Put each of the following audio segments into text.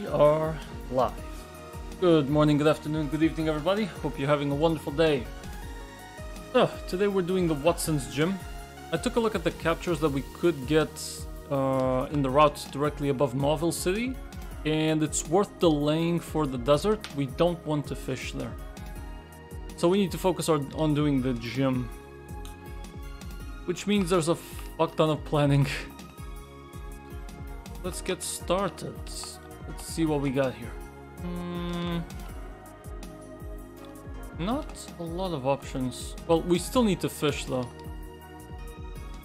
are live. Good morning, good afternoon, good evening, everybody. Hope you're having a wonderful day. So, today we're doing the Wattson's gym. I took a look at the captures that we could get in the route directly above Mauville City, and it's worth delaying for the desert. We don't want to fish there. So we need to focus on doing the gym, which means there's a fuck ton of planning. Let's get started. Let's see what we got here. Not a lot of options. Well, we still need to fish though.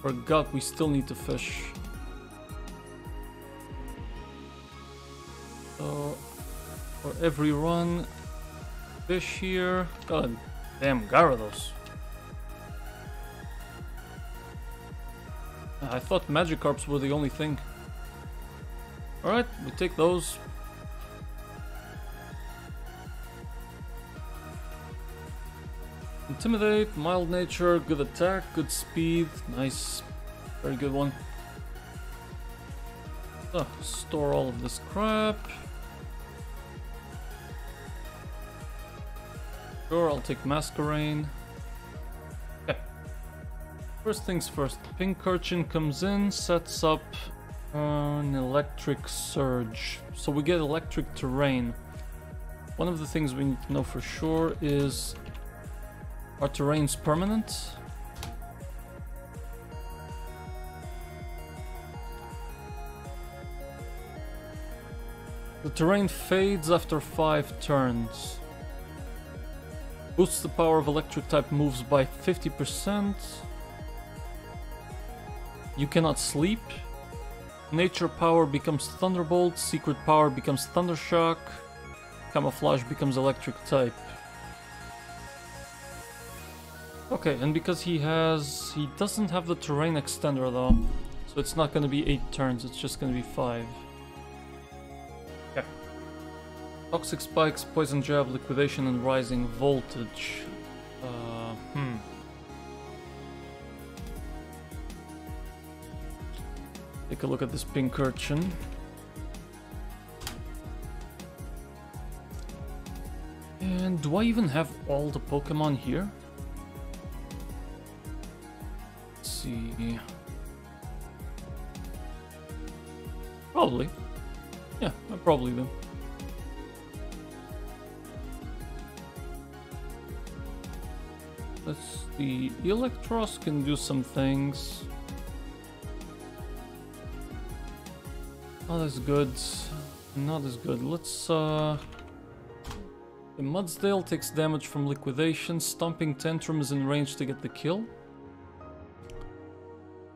Forgot we still need to fish. So, for every run, fish here. God damn Gyarados. I thought Magikarps were the only thing. Alright, we take those. Intimidate, mild nature, good attack, good speed, nice, very good one. So, store all of this crap. Sure, I'll take Masquerain. Okay. First things first, Pincurchin comes in, sets up an electric surge. So we get electric terrain. One of the things we need to know for sure is, are terrains permanent? The terrain fades after 5 turns. Boosts the power of electric type moves by 50%. You cannot sleep. Nature power becomes Thunderbolt. Secret power becomes Thundershock. Camouflage becomes electric type. Okay, and because he doesn't have the terrain extender though, so it's not going to be 8 turns, it's just going to be 5. Okay. Toxic Spikes, Poison Jab, Liquidation, and Rising Voltage. Take a look at this Pincurchin. And do I even have all the Pokemon here? See. Probably. Yeah, I probably do. Let's see. Electros can do some things. Not as good. Not as good. Let's The Mudsdale takes damage from Liquidation. Stomping Tantrum is in range to get the kill.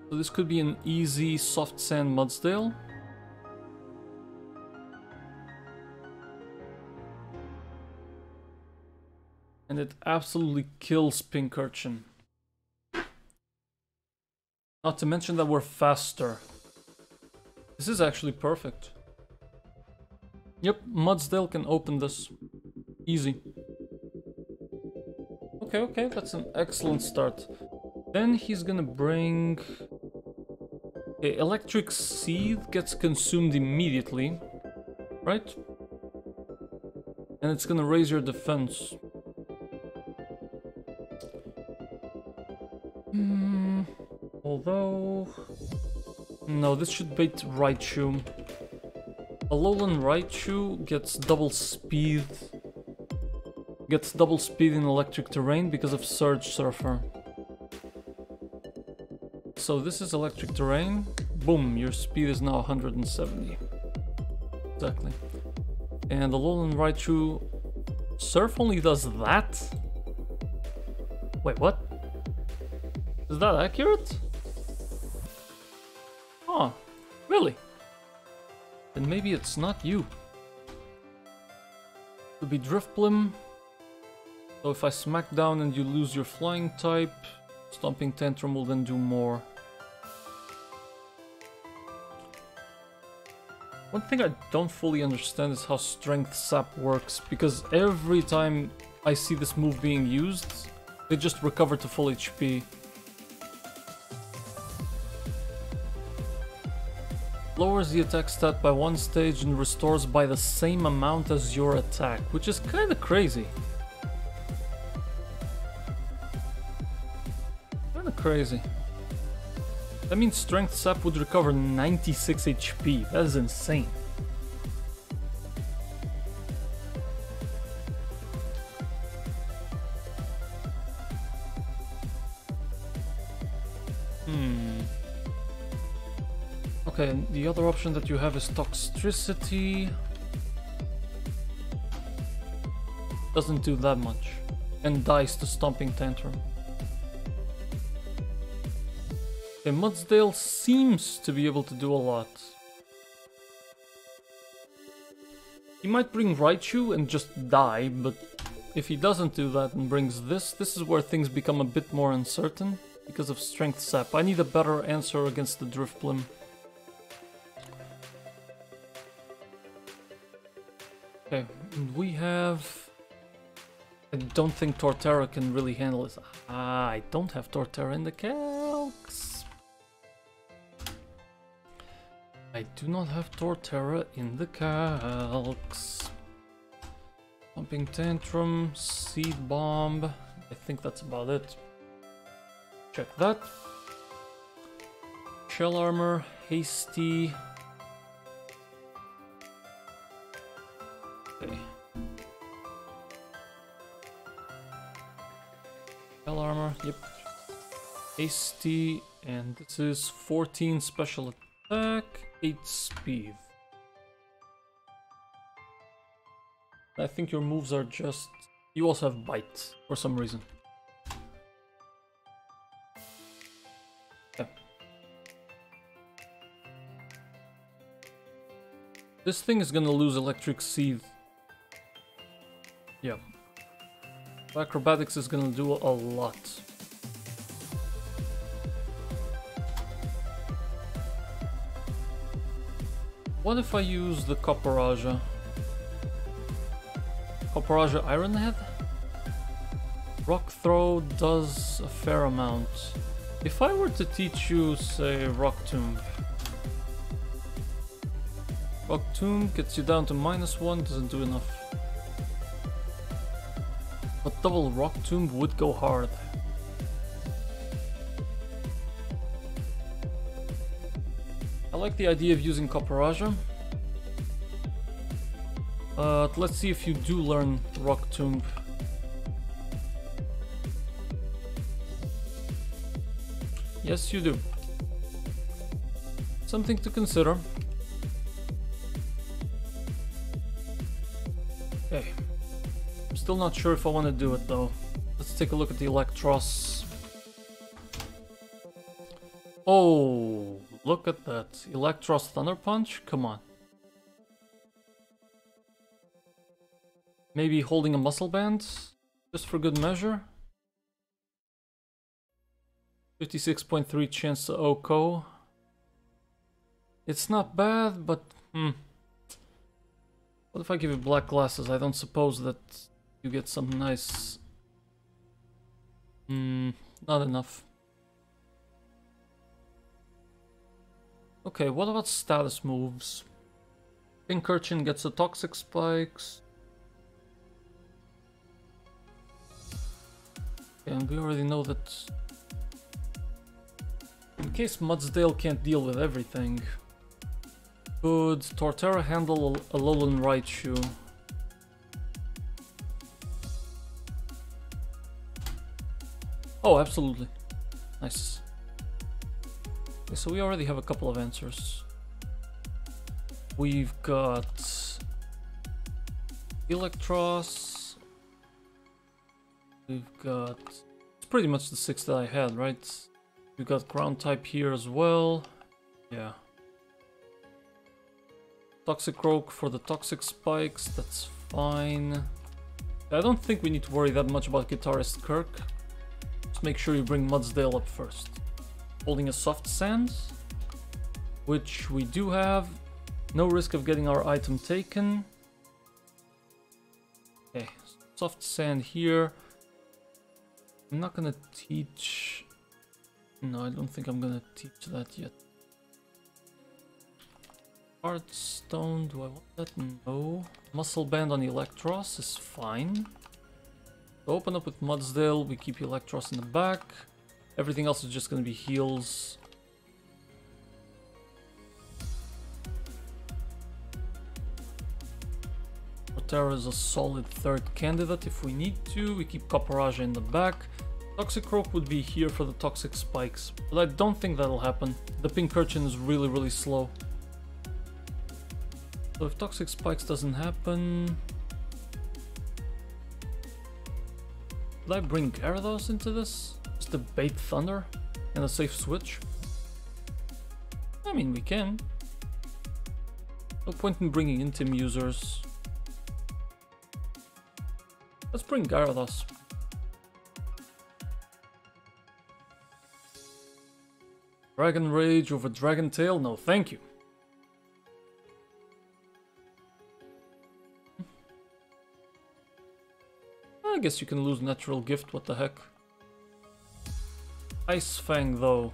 So this could be an easy soft sand Mudsdale. And it absolutely kills Pincurchin. Not to mention that we're faster. This is actually perfect. Yep, Mudsdale can open this. Easy. Okay, that's an excellent start. Then he's gonna bring... Okay, Electric Seed gets consumed immediately, right? And it's gonna raise your defense. Although... No, this should bait Raichu. Alolan Raichu gets double speed. Gets double speed in electric terrain because of Surge Surfer. So this is electric terrain. Boom, your speed is now 170. Exactly. And Alolan Raichu... Surf only does that? Wait, what? Is that accurate? Oh, really? Then maybe it's not you. It could be Drifblim. So if I smack down and you lose your flying type, Stomping Tantrum will then do more. One thing I don't fully understand is how Strength Sap works, because every time I see this move being used, they just recover to full HP. Lowers the attack stat by 1 stage and restores by the same amount as your attack, which is kinda crazy. Kinda crazy. That means Strength Sap would recover 96 HP. That is insane. Okay, and the other option that you have is Toxicity. Doesn't do that much. And dies to Stomping Tantrum. Okay, Mudsdale seems to be able to do a lot. He might bring Raichu and just die, but if he doesn't do that and brings this is where things become a bit more uncertain because of Strength Sap. I need a better answer against the Drifblim. Okay, and we have... I don't think Torterra can really handle this. Ah, I don't have Torterra in the calcs. I do not have Torterra in the calcs. Pumping Tantrum, Seed Bomb. I think that's about it. Check that. Shell Armor, Hasty. Okay. Shell Armor, yep. Hasty, and this is 14 special attack, 8 speed. I think your moves are just... You also have Bite, for some reason. Okay. This thing is gonna lose Electric Seed. Yeah. Acrobatics is gonna do a lot. What if I use the Copperaja? Copperaja Iron Head? Rock Throw does a fair amount. If I were to teach you, say, Rock Tomb. Rock Tomb gets you down to -1, doesn't do enough. But double Rock Tomb would go hard. I like the idea of using Copperaja. Let's see if you do learn Rock Tomb. Yes, you do. Something to consider. Okay. I'm still not sure if I want to do it though. Let's take a look at the Electros. Oh, look at that. Electros Thunder Punch? Come on. Maybe holding a Muscle Band? Just for good measure? 56.3 chance to OHKO. It's not bad, but... What if I give you black glasses? I don't suppose that you get some nice... not enough. Okay, what about status moves? Pincurchin gets the Toxic Spikes. And we already know that... In case Mudsdale can't deal with everything, could Torterra handle a Alolan Raichu? Oh, absolutely. Nice. Okay, so we already have a couple of answers. We've got Electros. We've got... It's pretty much the 6 that I had, right? We've got Ground type here as well. Yeah. Toxic Rogue for the Toxic Spikes, that's fine. I don't think we need to worry that much about Guitarist Kirk. Just make sure you bring Mudsdale up first. Holding a Soft Sand, which we do have. No risk of getting our item taken. Okay, Soft Sand here. I'm not gonna teach... No, I don't think I'm gonna teach that yet. Heartstone, do I want that? No. Muscle Band on Electros is fine. So open up with Mudsdale, we keep Electros in the back. Everything else is just gonna be heals. Terra is a solid third candidate if we need to. We keep Copperage in the back. Toxic Rope would be here for the Toxic Spikes, but I don't think that'll happen. The Pink Urchin is really, really slow. So if Toxic Spikes doesn't happen... Would I bring Gyarados into this? Just to bait Thunder and a safe switch? I mean, we can. No point in bringing in Team users. Let's bring Gyarados. Dragon Rage over Dragon Tail? No, thank you. I guess you can lose Natural Gift, what the heck. Ice Fang though.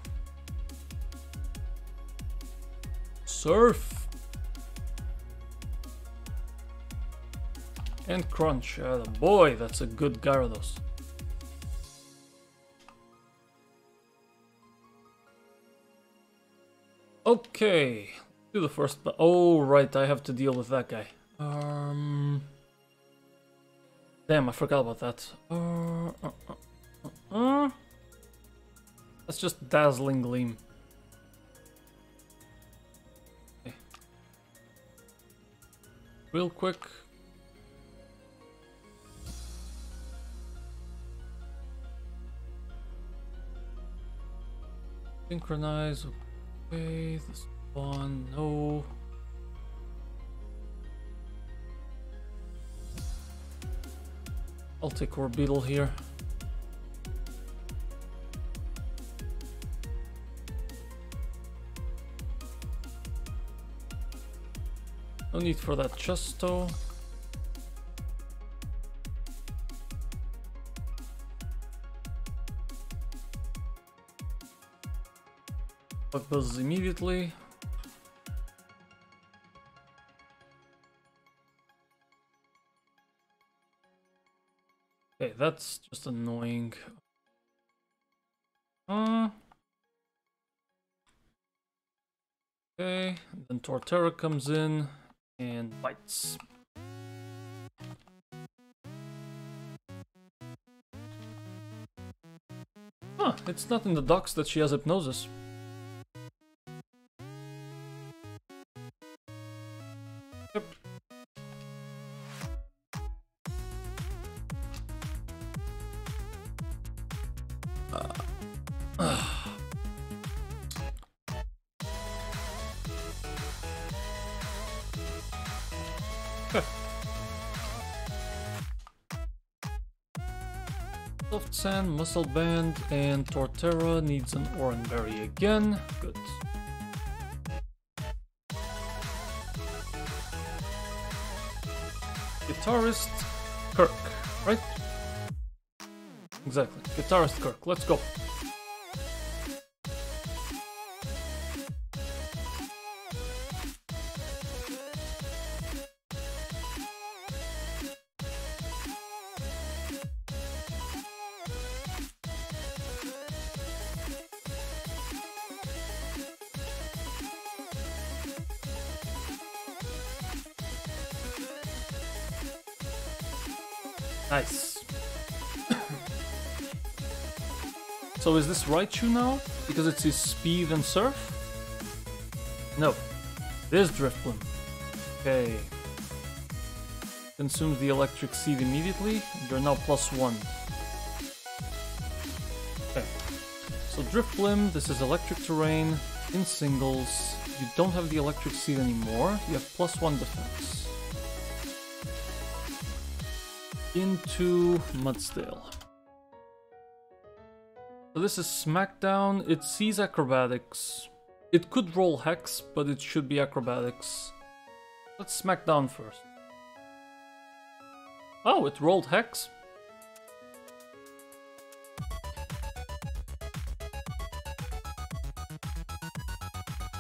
Surf! And Crunch. Boy, that's a good Gyarados. Okay, do the first. Oh, right, I have to deal with that guy. Damn, I forgot about that. That's just Dazzling Gleam. Okay. Real quick. Synchronize. Okay, this one, no. I'll take Orbeetle here. No need for that Chesto. Bug Buzz immediately. Okay, that's just annoying. Okay, then Torterra comes in and bites. Huh, it's not in the docs that she has Hypnosis. Yep. Soft Sand, Muscle Band, and Torterra needs an Oranberry again. Good. Guitarist Kirk, right? Exactly. Guitarist Kirk, let's go. Nice. So is this Raichu now? Because it's his speed and surf? No. It is Drifblim. Okay. Consumes the electric seed immediately. You're now +1. Okay. So Drifblim, this is electric terrain in singles. You don't have the electric seed anymore. You have +1 defense. Into Mudsdale. So this is Smackdown. It sees Acrobatics. It could roll Hex, but it should be Acrobatics. Let's Smackdown first. Oh, it rolled Hex.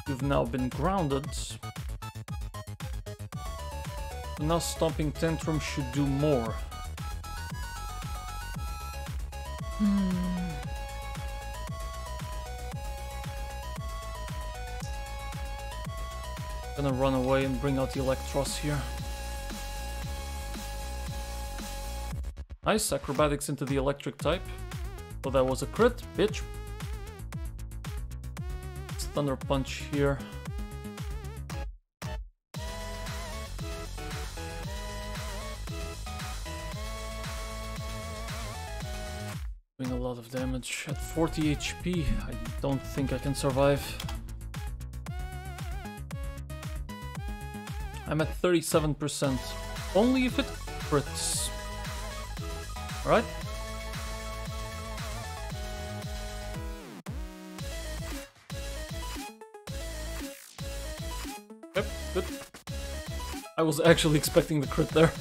You've now been grounded. Now Stomping Tantrum should do more. Gonna run away and bring out the Electros here. Nice, acrobatics into the electric type. So that was a crit, bitch. It's Thunder Punch here. Doing a lot of damage at 40 HP. I don't think I can survive. I'm at 37%. Only if it crits. Alright? Yep, good. I was actually expecting the crit there.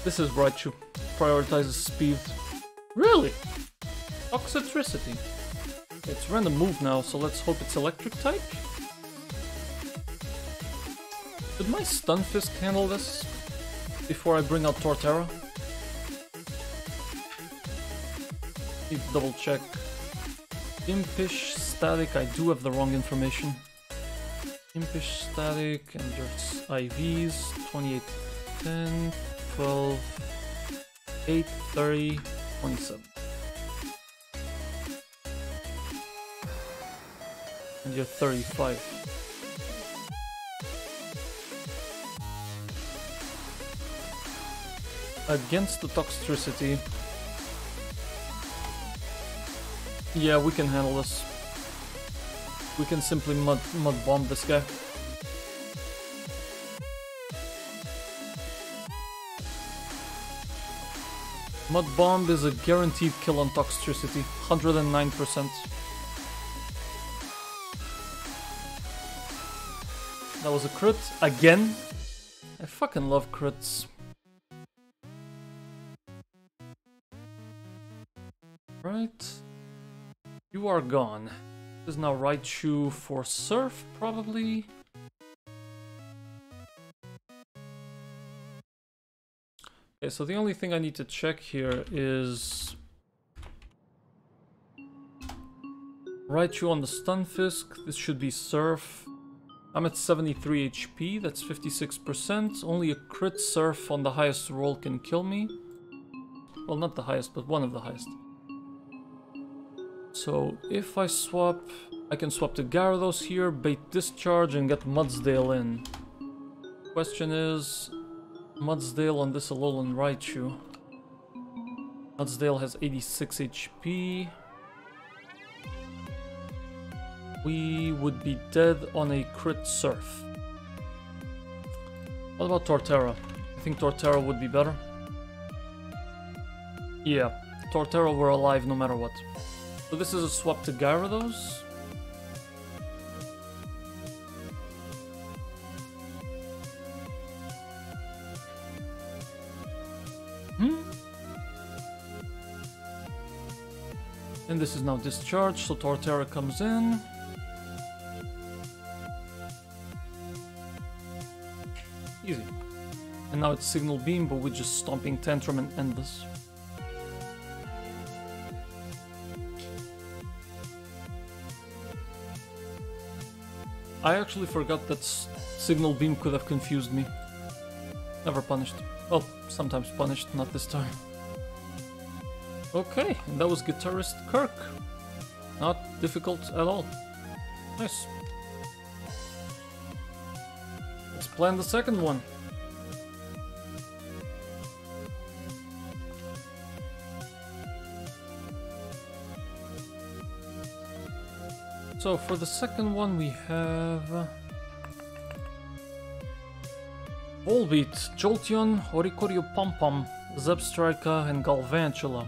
This is Raichu. Prioritizes speed. Really? Toxicity. It's random move now, so let's hope it's electric type. Did my Stun Fisk handle this before I bring out Torterra? Need to double check. Impish Static, I do have the wrong information. Impish Static, and there's IVs, 28, 10, 12, 8, 30, 27. And you're 35. Against the Toxtricity. Yeah, we can handle this. We can simply mud bomb this guy. Mud Bomb is a guaranteed kill on Toxtricity, 109%. That was a crit, again. I fucking love crits. Right. You are gone. This is now Raichu for Surf, probably. Okay, so the only thing I need to check here is Raichu on the Stunfisk. This should be Surf. I'm at 73 HP, that's 56%. Only a crit Surf on the highest roll can kill me. Well, not the highest, but one of the highest. So if I swap, I can swap to Gyarados here, bait Discharge, and get Mudsdale in. Question is, Mudsdale on this Alolan Raichu. Mudsdale has 86 HP. We would be dead on a crit Surf. What about Torterra? I think Torterra would be better. Yeah, Torterra were alive no matter what. So this is a swap to Gyarados. And this is now Discharge, so Torterra comes in. Easy. And now it's Signal Beam, but with just Stomping Tantrum and end this. I actually forgot that Signal Beam could have confused me. Never punished. Well, sometimes punished, not this time. Okay, and that was Guitarist Kirk. Not difficult at all. Nice. Let's plan the second one. So for the second one we have Volbeat, Jolteon, Oricorio Pom-Pom, Zebstrika, and Galvantula.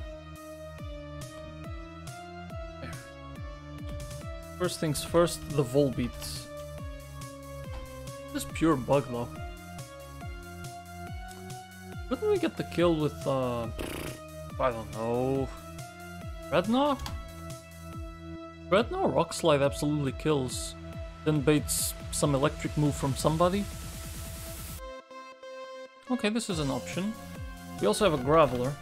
First things first, the Volbeat. This is pure bug though. Couldn't we get the kill with I don't know, Redknaw? Redknaw Rock Slide absolutely kills. then baits some electric move from somebody. Okay, this is an option. We also have a Graveler.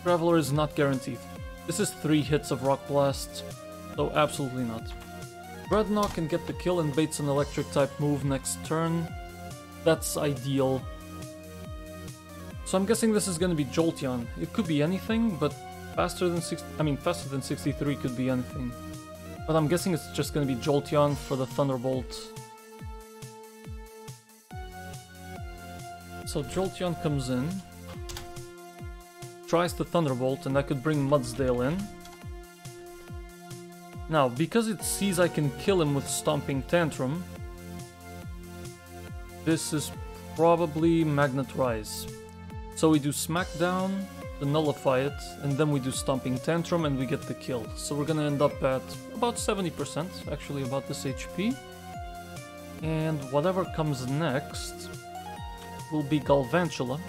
Graveler is not guaranteed. This is 3 hits of Rock Blast, so absolutely not. Dreadnought can get the kill and baits an electric type move next turn. That's ideal. So I'm guessing this is going to be Jolteon. It could be anything, but faster than 63 could be anything. But I'm guessing it's just going to be Jolteon for the Thunderbolt. So Jolteon comes in, tries the Thunderbolt, and I could bring Mudsdale in. Now, because it sees I can kill him with Stomping Tantrum, this is probably Magnet Rise. So we do Smackdown to nullify it, and then we do Stomping Tantrum and we get the kill. So we're gonna end up at about 70%, actually about this HP. And whatever comes next will be Galvantula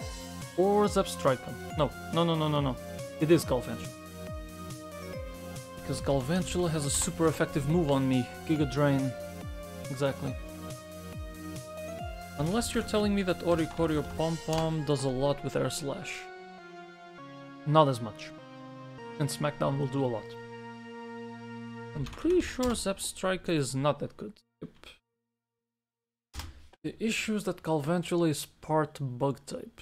or Zepstrika. No. It is Galvantula. Because Galvantula has a super effective move on me, Giga Drain. Exactly. Unless you're telling me that Orikori or Pom Pom does a lot with Air Slash. Not as much. And Smackdown will do a lot. I'm pretty sure Zepstrika is not that good. Yep. The issue is that Galvantula is part bug type.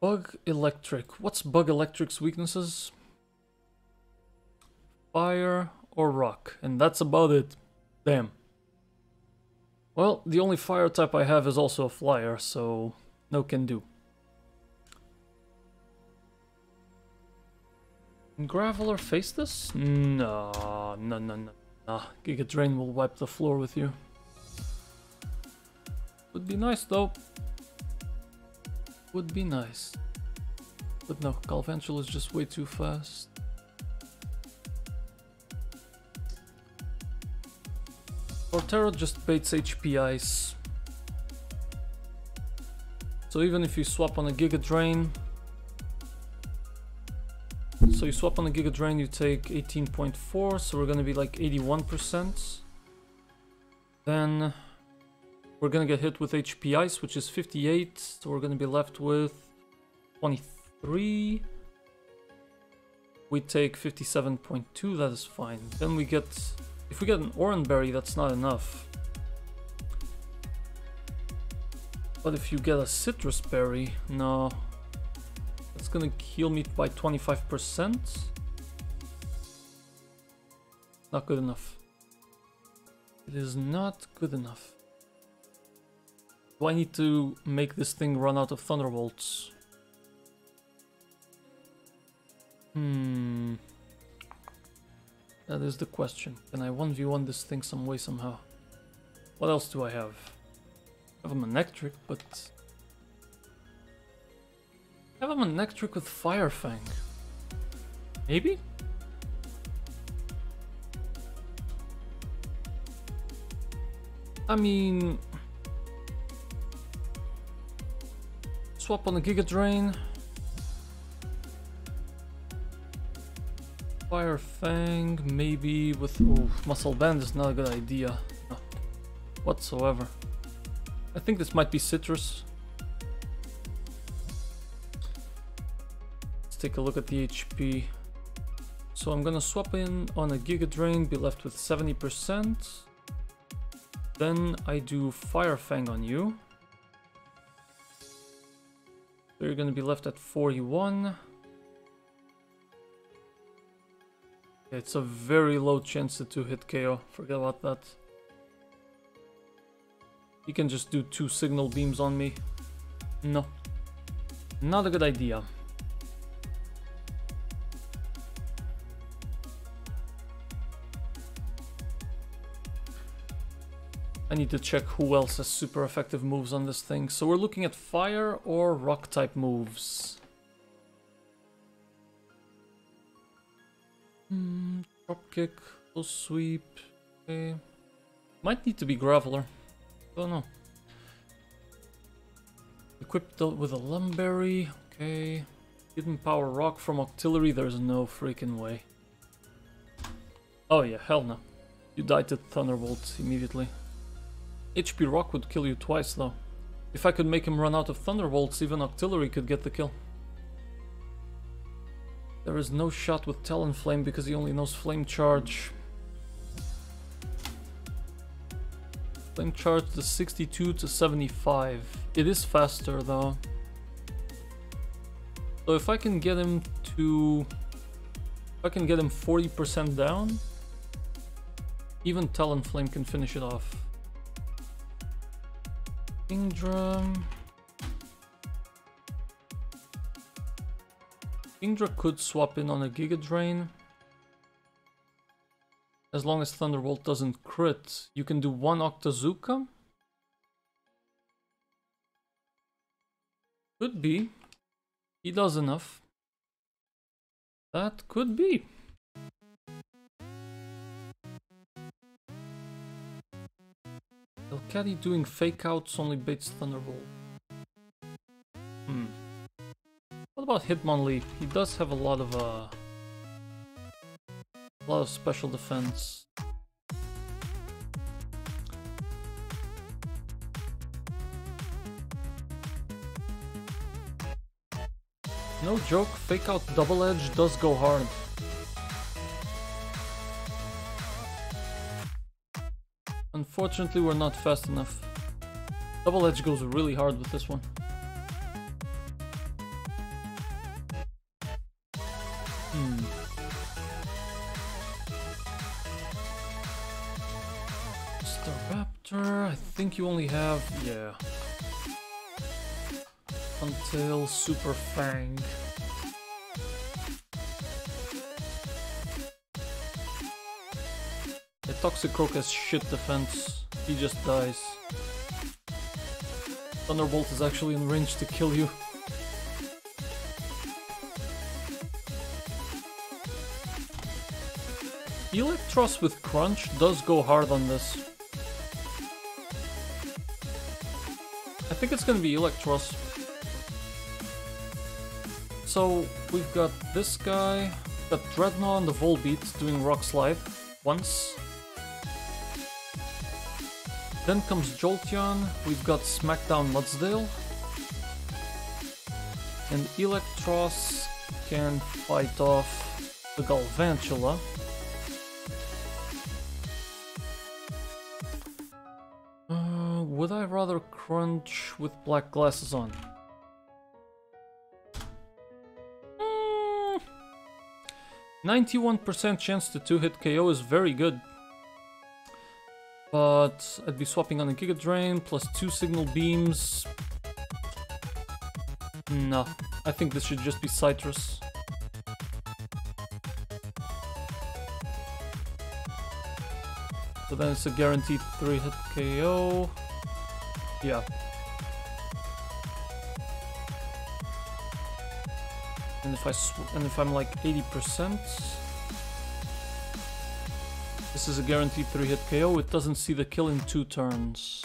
Bug Electric. What's Bug Electric's weaknesses? Fire or Rock. And that's about it. Damn. Well, the only fire type I have is also a flyer, so no can do. Can Graveler face this? No. Giga Drain will wipe the floor with you. Would be nice though. Would be nice. But no, Galvantula is just way too fast. Torterra just baits HP Ice. So even if you swap on a Giga Drain... So you swap on a Giga Drain, you take 18.4, so we're gonna be like 81%. Then... we're gonna get hit with HP Ice, which is 58, so we're gonna be left with 23. We take 57.2, that is fine. Then we get... if we get an Oran Berry, that's not enough. But if you get a Citrus Berry, no. It's gonna heal me by 25%. Not good enough. It is not good enough. Do I need to make this thing run out of Thunderbolts? That is the question. Can I 1v1 this thing some way, somehow? What else do I have? I have a Manectric, but... I have a Manectric with Fire Fang. Maybe? I mean... swap on the Giga Drain. Fire Fang, maybe with... ooh, Muscle Band is not a good idea. No, whatsoever. I think this might be Citrus. Let's take a look at the HP. So I'm gonna swap in on a Giga Drain, be left with 70%. Then I do Fire Fang on you. So you're gonna be left at 41. It's a very low chance to 2-hit KO. Forget about that. He can just do 2 Signal Beams on me. No. Not a good idea. I need to check who else has super effective moves on this thing. So we're looking at fire or rock type moves. Drop kick, full sweep. Okay. Might need to be Graveler. Don't know. Equipped with a Lumberry. Okay. Hidden Power Rock from Octillery. There's no freaking way. Oh yeah, hell no. You died to Thunderbolt immediately. HP Rock would kill you twice though. If I could make him run out of Thunderbolts, even Octillery could get the kill. There is no shot with Talonflame because he only knows Flame Charge. Flame Charge to 62 to 75. It is faster though. So if I can get him to... If I can get him 40% down, even Talonflame can finish it off. Kingdra... Kingdra could swap in on a Giga Drain. As long as Thunderbolt doesn't crit, you can do one Octazooka. Could be. He does enough. That could be. Elcaddy doing fake outs only baits Thunderbolt. What about Hitmonlee? He does have a lot of special defense. No joke, fake out Double Edge does go hard. Unfortunately, we're not fast enough. Double Edge goes really hard with this one. Staraptor, I think you only have, yeah. Until Super Fang. The Toxicroak has shit defense. He just dies. Thunderbolt is actually in range to kill you. Electros with Crunch does go hard on this. I think it's gonna be Electros. So we've got this guy, got Dreadnought on the Volbeat doing Rock Slide once. Then comes Jolteon, we've got Smackdown Mudsdale. And Electros can fight off the Galvantula. Would I rather Crunch with black glasses on? 91% chance to 2-hit KO is very good. But I'd be swapping on a Giga Drain plus 2 Signal Beams. No, I think this should just be Citrus. So then it's a guaranteed 3-hit KO. Yeah. And if I'm like 80%, this is a guaranteed 3-hit KO. It doesn't see the kill in 2 turns.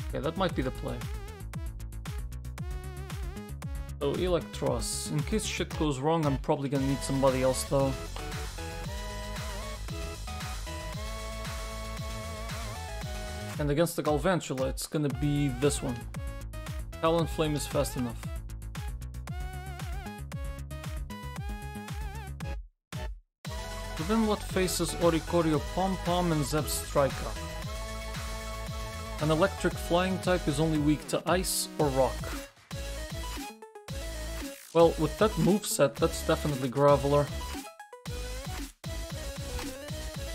Okay, that might be the play. So Electros. In case shit goes wrong, I'm probably gonna need somebody else though. And against the Galvantula, it's gonna be this one. Talonflame is fast enough. So then what faces Oricorio Pom-Pom and Zebstrika? An electric flying type is only weak to ice or rock. Well, with that moveset, that's definitely Graveler.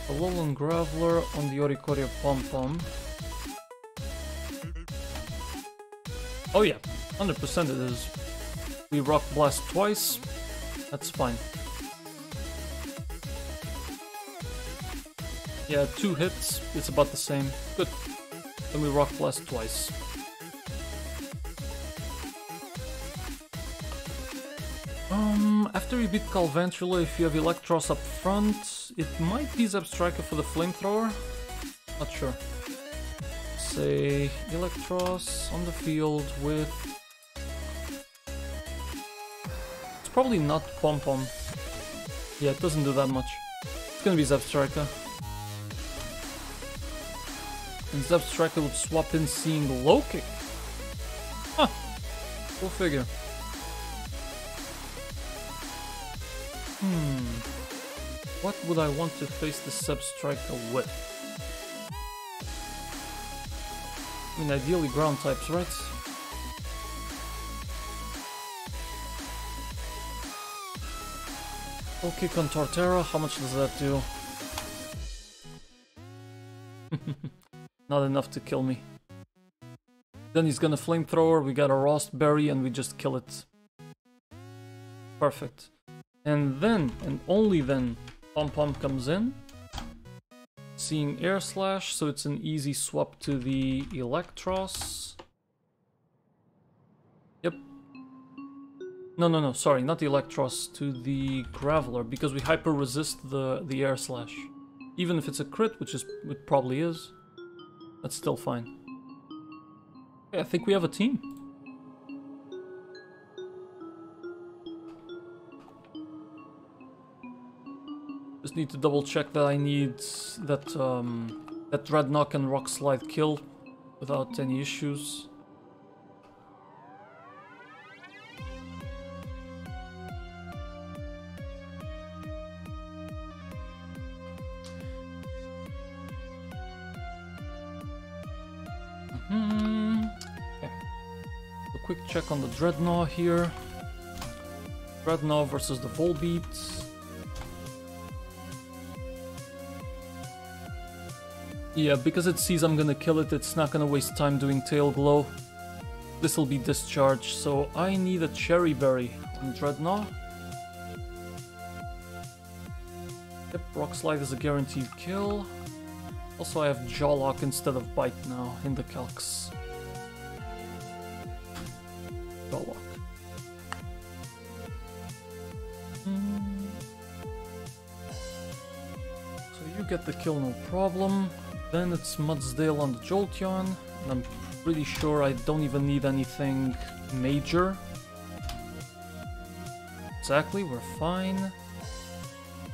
Alolan Graveler on the Oricorio Pom-Pom. Oh yeah, 100% it is. We Rock Blast twice, that's fine. Yeah, 2 hits, it's about the same. Good. Then we Rock Blast twice. After you beat Galvantula, if you have Electros up front, it might be Zebstrika for the Flamethrower. Not sure. Say Electros on the field with... It's probably not Pom-Pom. Yeah, it doesn't do that much. It's gonna be Zebstrika. And Zebstrika would swap in seeing Low Kick. Huh. Go figure. What would I want to face the Zebstrika with? I mean, ideally ground types, right? Low Kick on Torterra, how much does that do? Not enough to kill me. Then he's gonna Flamethrower, we got a Rost Berry, and we just kill it. Perfect. And then, and only then, Pom-Pom comes in. Seeing Air Slash, so it's an easy swap to the Electros. Yep. No, sorry, not the Electros, to the Graveler, because we hyper resist the Air Slash. Even if it's a crit, which it probably is, that's still fine. Okay, I think we have a team. Just need to double check that I need that that Dreadnought and Rock Slide kill without any issues. Okay. A quick check on the Dreadnought here. Dreadnought versus the Volbeat. Yeah, because it sees I'm gonna kill it, it's not gonna waste time doing Tail Glow. This'll be discharged, so I need a Cherry Berry on Dreadnought. Yep, Rock Slide is a guaranteed kill. Also, I have Jawlock instead of Bite now in the calcs. Jawlock. So you get the kill, no problem. Then it's Mudsdale on the Jolteon, and I'm pretty sure I don't even need anything major. Exactly, we're fine.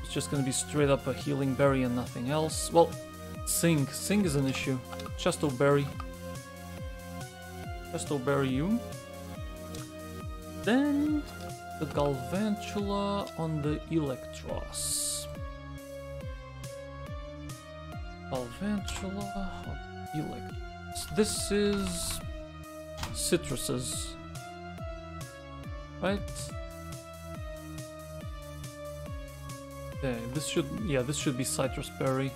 It's just gonna be straight up a Healing Berry and nothing else. Well, Sing is an issue. Chesto Berry you. Then the Galvantula on the Electros. Galvantula on Electros. This is Citruses, right? Okay, this should be Citrus Berry.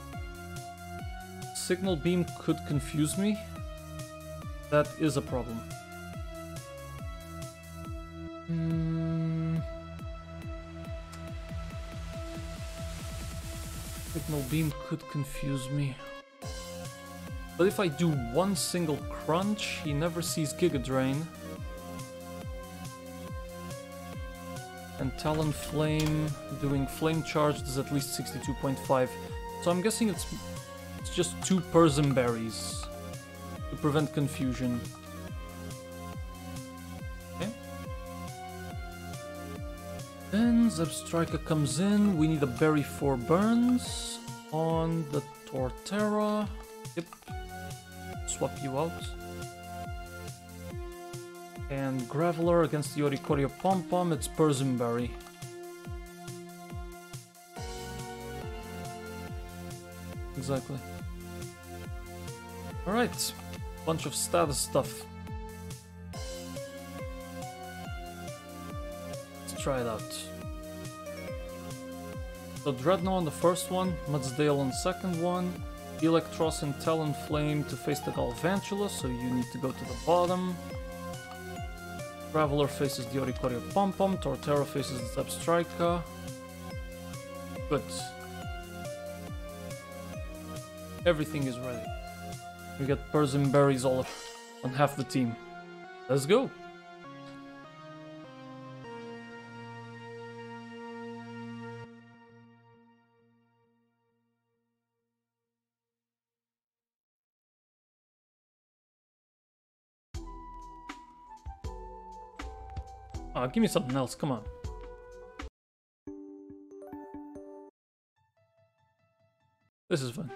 Signal Beam could confuse me. That is a problem. Signal Beam could confuse me. But if I do one single crunch, he never sees Giga Drain. And Talonflame doing Flame Charge does at least 62.5. So I'm guessing it's just 2 Persim Berries to prevent confusion. Okay. Then Zebstrika comes in. We need a Berry for Burns on the Torterra. Yep. Swap you out. And Graveler against the Oricorio Pom-Pom. It's Persim Berry. Exactly. Alright, bunch of status stuff. Let's try it out. So Dreadnought on the first one, Mudsdale on the second one, Electros and Talonflame to face the Galvantula, so you need to go to the bottom. Graveler faces the Oricorio Pom-Pom, Torterra faces the Zebstrika. Good. Everything is ready. We got Persim Berries all on half the team. Let's go! Ah, give me something else, come on. This is fun.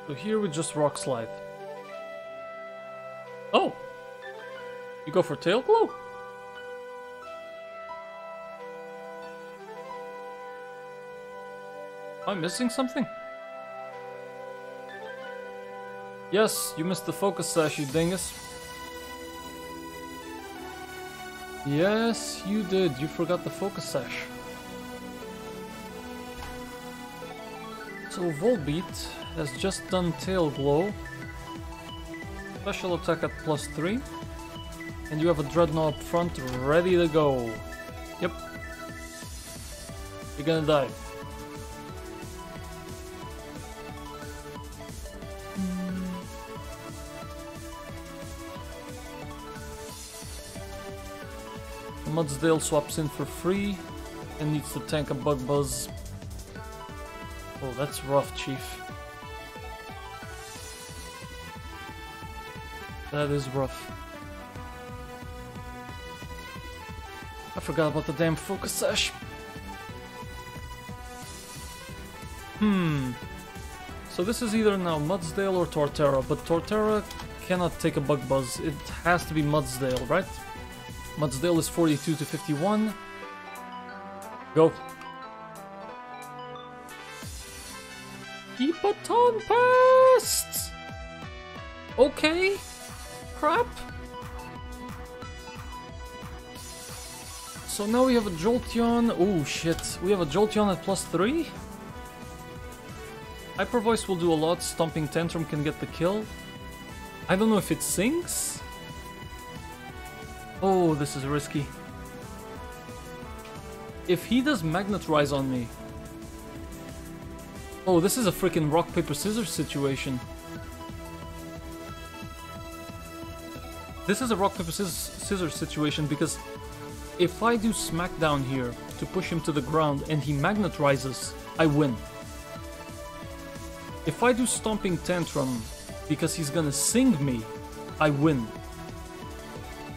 So here we just rock slide. Oh! You go for tail glow? Am I missing something? Yes, you missed the focus sash, you dingus. Yes, you did. You forgot the focus sash. So Volbeat has just done tail glow. Special attack at +3. And you have a Dreadnought up front ready to go. Yep. You're gonna die. Mudsdale swaps in for free and needs to tank a Bug Buzz. Oh, that's rough, Chief. That is rough. I forgot about the damn focus sash. So this is either now Mudsdale or Torterra, but Torterra cannot take a Bug Buzz. It has to be Mudsdale, right? Mudsdale is 42 to 51. Go. Keep a ton past! Okay. Crap. So now we have a Jolteon. Oh shit. We have a Jolteon at +3. Hyper Voice will do a lot. Stomping Tantrum can get the kill. I don't know if it sinks. Oh, this is risky. If he does Magnet Rise on me... Oh, this is a freaking rock, paper, scissors situation. This is a rock, paper, scissors situation because if I do Smackdown here to push him to the ground and he Magnet Rises, I win. If I do Stomping Tantrum because he's gonna sing me, I win.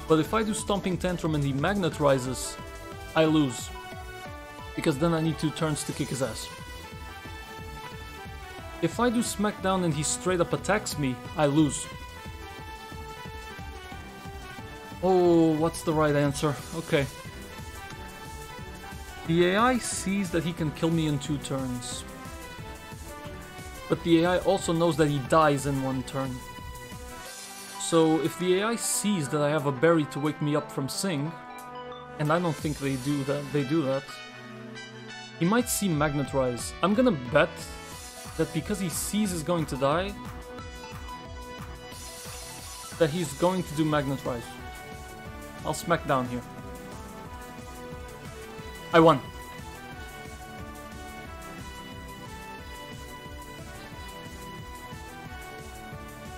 But if I do Stomping Tantrum and he Magnet Rises, I lose. Because then I need 2 turns to kick his ass. If I do Smackdown and he straight up attacks me, I lose. Oh, what's the right answer? Okay. The AI sees that he can kill me in 2 turns. But the AI also knows that he dies in 1 turn. So if the AI sees that I have a berry to wake me up from Sing, and I don't think they do that, he might see Magnet Rise. I'm gonna bet that because he sees he's going to die, that he's going to do Magnet Rise. I'll smack down here. I won.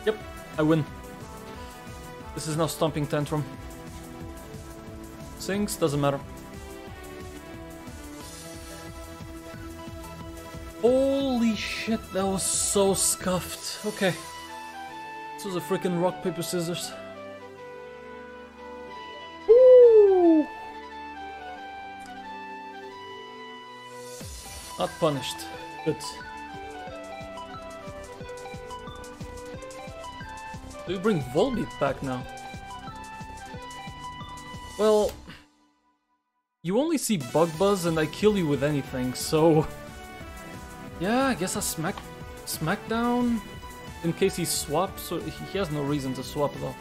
Yep, I win. This is now Stomping Tantrum. Sinks, doesn't matter. Holy shit, that was so scuffed. Okay. This was a freaking rock, paper, scissors. Woo! Not punished. Good. Do we bring Volbeat back now? Well, you only see Bug Buzz and I kill you with anything, so... Yeah, I guess I Smackdown in case he swaps, so he has no reason to swap though.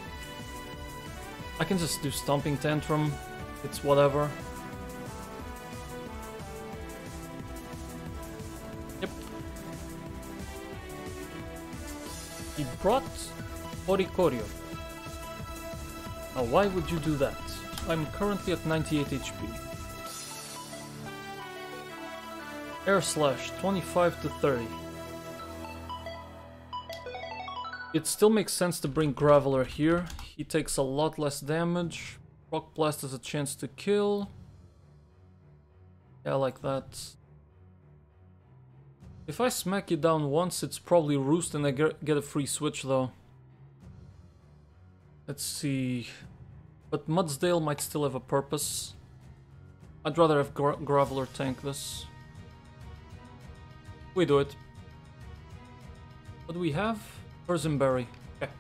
I can just do Stomping Tantrum, it's whatever. Yep. He brought Oricorio. Now why would you do that? I'm currently at 98 HP. Air Slash, 25 to 30. It still makes sense to bring Graveler here. He takes a lot less damage. Rock Blast has a chance to kill. Yeah, like that. If I smack you down once, it's probably Roost and I get a free switch though. Let's see. But Mudsdale might still have a purpose. I'd rather have Graveler tank this. We do it. What do we have? Berry. Okay.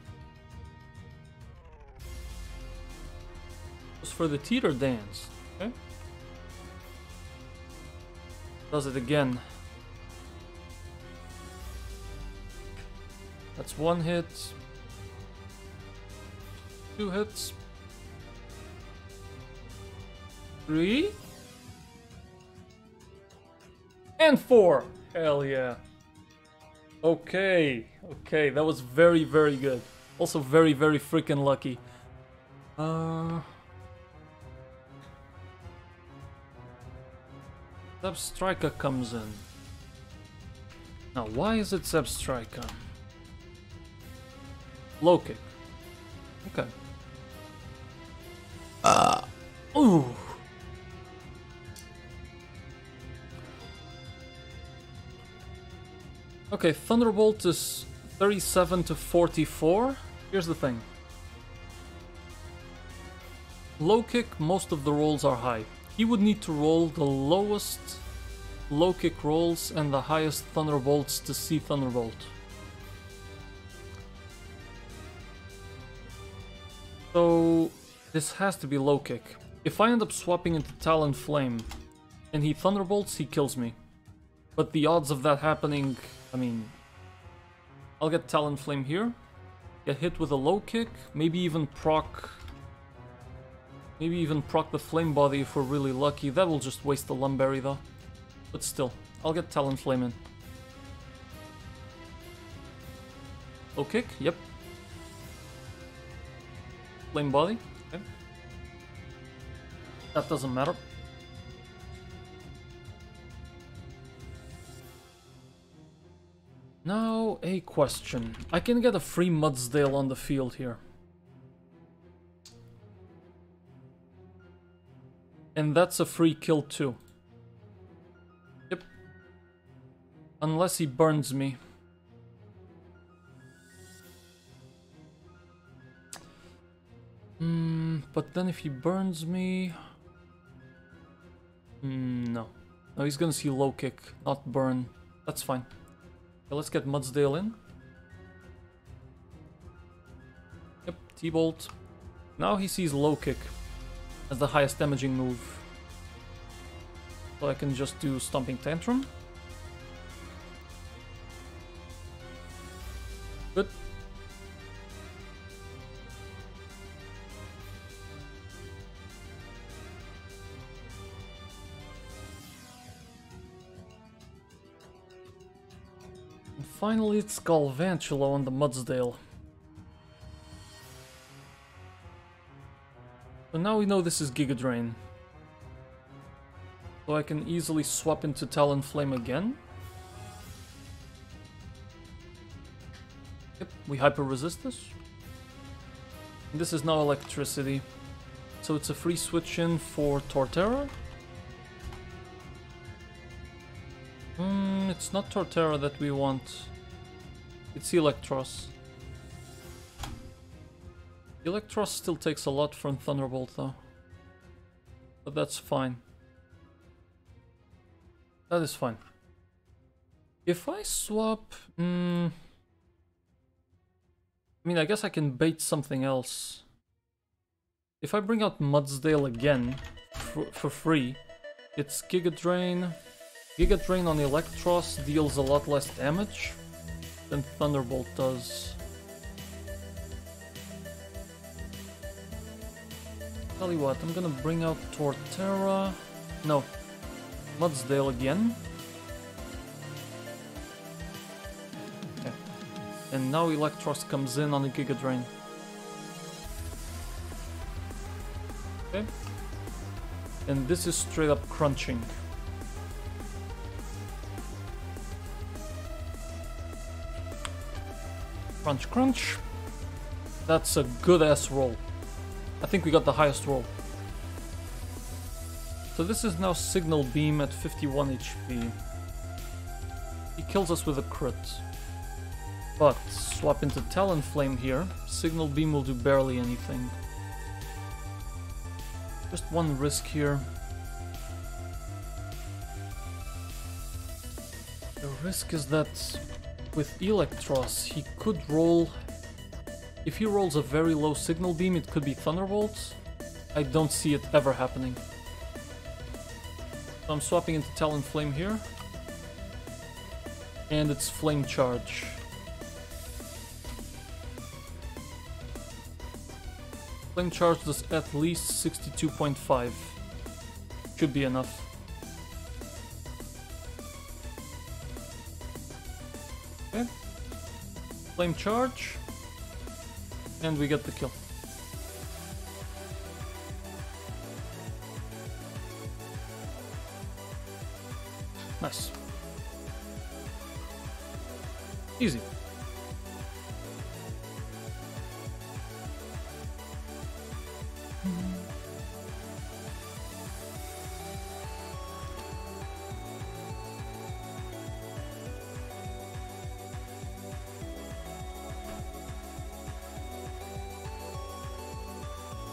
Just for the teeter dance. Okay. Does it again. That's 1 hit. 2 hits. 3. And 4. Hell yeah. Okay, that was very, very good. Also very, very freaking lucky. Zebstrika comes in. Now, why is it Zebstrika? Low kick. Okay. Ooh. Okay, Thunderbolt is 37 to 44. Here's the thing. Low kick, most of the rolls are high. He would need to roll the lowest low kick rolls and the highest Thunderbolts to see Thunderbolt. So this has to be low kick. If I end up swapping into Talonflame and he Thunderbolts, he kills me. But the odds of that happening, I mean, I'll get Talonflame here, get hit with a low kick, maybe even proc the Flame Body if we're really lucky. That will just waste the Lumberry though. But still, I'll get Talonflame in. Low kick, yep. Flame Body, okay. That doesn't matter. Now, a question. I can get a free Mudsdale on the field here. And that's a free kill too. Yep. Unless he burns me. But then if he burns me... no. No, he's gonna see low kick, not burn. That's fine. Okay, let's get Mudsdale in. Yep, T-Bolt. Now he sees low kick as the highest damaging move. So I can just do Stomping Tantrum. Good. And finally it's Galvantula on the Mudsdale. So now we know this is Giga Drain. So I can easily swap into Talonflame again. Yep, we hyper resist this. And this is now Electricity. So it's a free switch in for Torterra. It's not Torterra that we want. It's Electros. Electros still takes a lot from Thunderbolt though. But that's fine. That is fine. If I swap... I mean, I guess I can bait something else. If I bring out Mudsdale again for free, it's Giga Drain. Giga Drain on Electros deals a lot less damage than Thunderbolt does. Tell you what, I'm gonna bring out Torterra. No, Mudsdale again. Okay. And now Electros comes in on the Giga Drain. Okay. And this is straight up crunching. Crunch, crunch. That's a good ass roll. I think we got the highest roll. So this is now Signal Beam at 51 HP. He kills us with a crit. But swap into Talonflame here. Signal Beam will do barely anything. Just one risk here. The risk is that with Electros, he could roll... If he rolls a very low signal beam, it could be Thunderbolt. I don't see it ever happening. So I'm swapping into Talonflame here. And it's Flame Charge. Flame Charge does at least 62.5. Should be enough. Okay. Flame Charge. And we get the kill. Nice. Easy.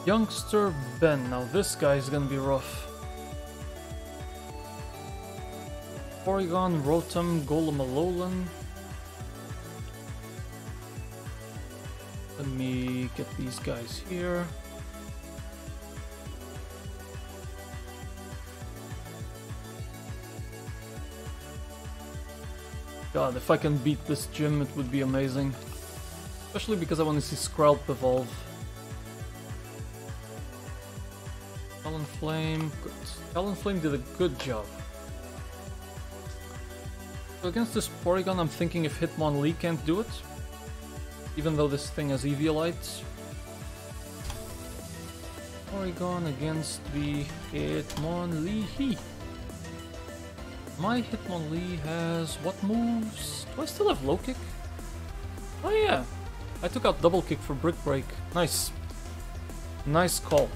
Youngster Ben. Now this guy is gonna be rough. Porygon, Rotom, Golem Alolan. Let me get these guys here. God, if I can beat this gym, it would be amazing. Especially because I want to see Skrelp evolve. Talonflame, good. Talonflame did a good job. So against this Porygon, I'm thinking if Hitmonlee can't do it, even though this thing has Eviolite. Porygon against the Hitmonlee. My Hitmonlee has what moves? Do I still have low kick? Oh yeah, I took out double kick for Brick Break. Nice. Nice call.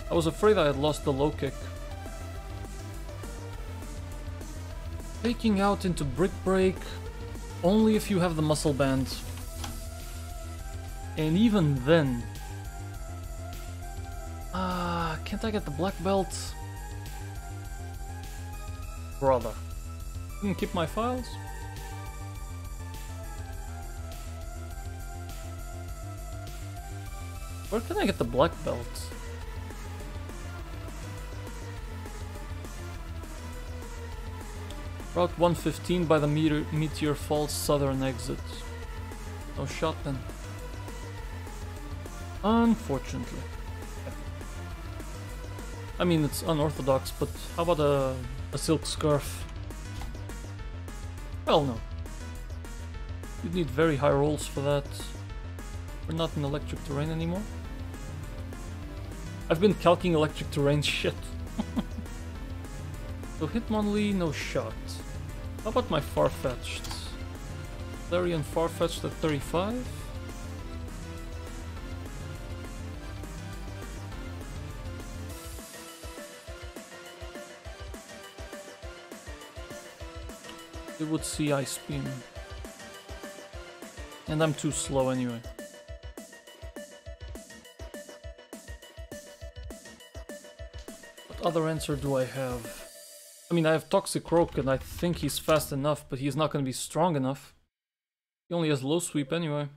I was afraid I had lost the low kick. Taking out into Brick Break only if you have the Muscle Band. And even then... can't I get the Black Belt? Brother. Didn't keep my files? Where can I get the Black Belt? Route 115 by the Meteor Falls southern exit. No shot then. Unfortunately. I mean, it's unorthodox, but how about a silk scarf? Well, no. You'd need very high rolls for that. We're not in electric terrain anymore. I've been calcing electric terrain shit. So Hitmonlee, no shot. How about my Farfetch'd? Larian Farfetch'd at 35? It would see Ice Beam. And I'm too slow anyway. What other answer do I have? I mean, I have Toxic Rock and I think he's fast enough, but he's not going to be strong enough. He only has low sweep anyway.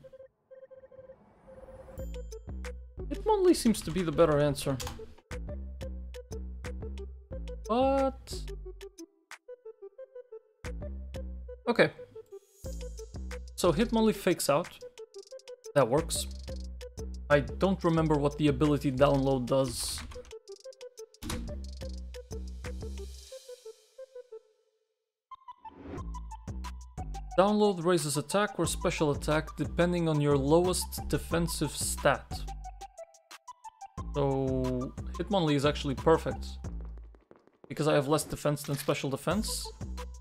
Hitmonlee seems to be the better answer. But... okay. So Hitmonlee fakes out. That works. I don't remember what the ability download does. Download raises attack or special attack depending on your lowest defensive stat. So Hitmonlee is actually perfect. Because I have less defense than special defense.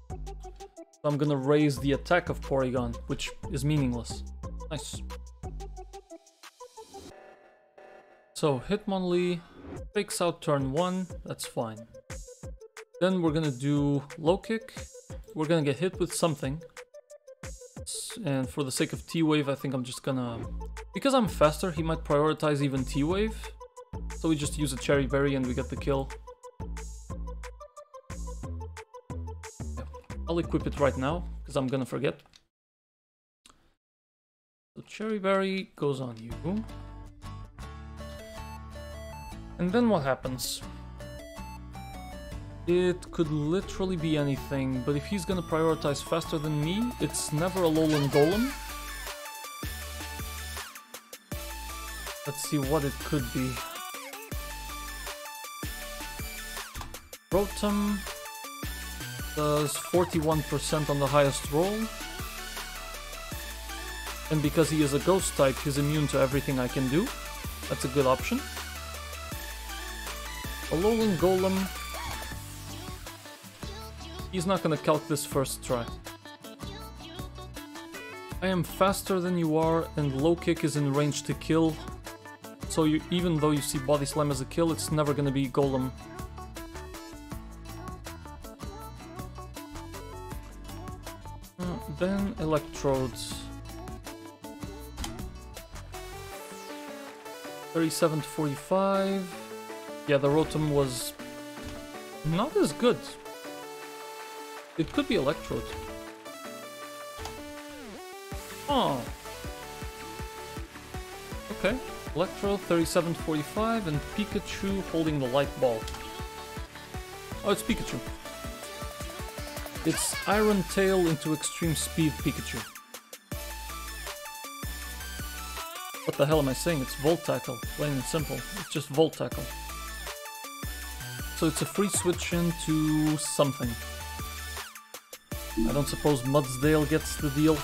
So I'm gonna raise the attack of Porygon, which is meaningless. Nice. So Hitmonlee fakes out turn 1, that's fine. Then we're gonna do low kick. We're gonna get hit with something. and for the sake of T-Wave, I think I'm just gonna... Because I'm faster, he might prioritize even T-Wave. So we just use a Cherry Berry and we get the kill. Yeah. I'll equip it right now, because I'm gonna forget. So Cherry Berry goes on you. And then what happens? It could literally be anything, but if he's gonna prioritize faster than me, it's never a Alolan Golem. Let's see what it could be. Rotom does 41% on the highest roll. And because he is a ghost type, he's immune to everything I can do. That's a good option. Alolan Golem. He's not gonna calc this first try. I am faster than you are, and low kick is in range to kill. So even though you see Body Slam as a kill, it's never gonna be Golem. Then Electrodes. 37 to 45. Yeah, the Rotom was not as good. It could be Electrode. Oh. Okay. Electrode, 37 to 45, and Pikachu holding the light ball. Oh, it's Pikachu. It's Iron Tail into Extreme Speed Pikachu. What the hell am I saying? It's Volt Tackle, plain and simple. It's just Volt Tackle. So it's a free switch into something. I don't suppose Mudsdale gets the deal.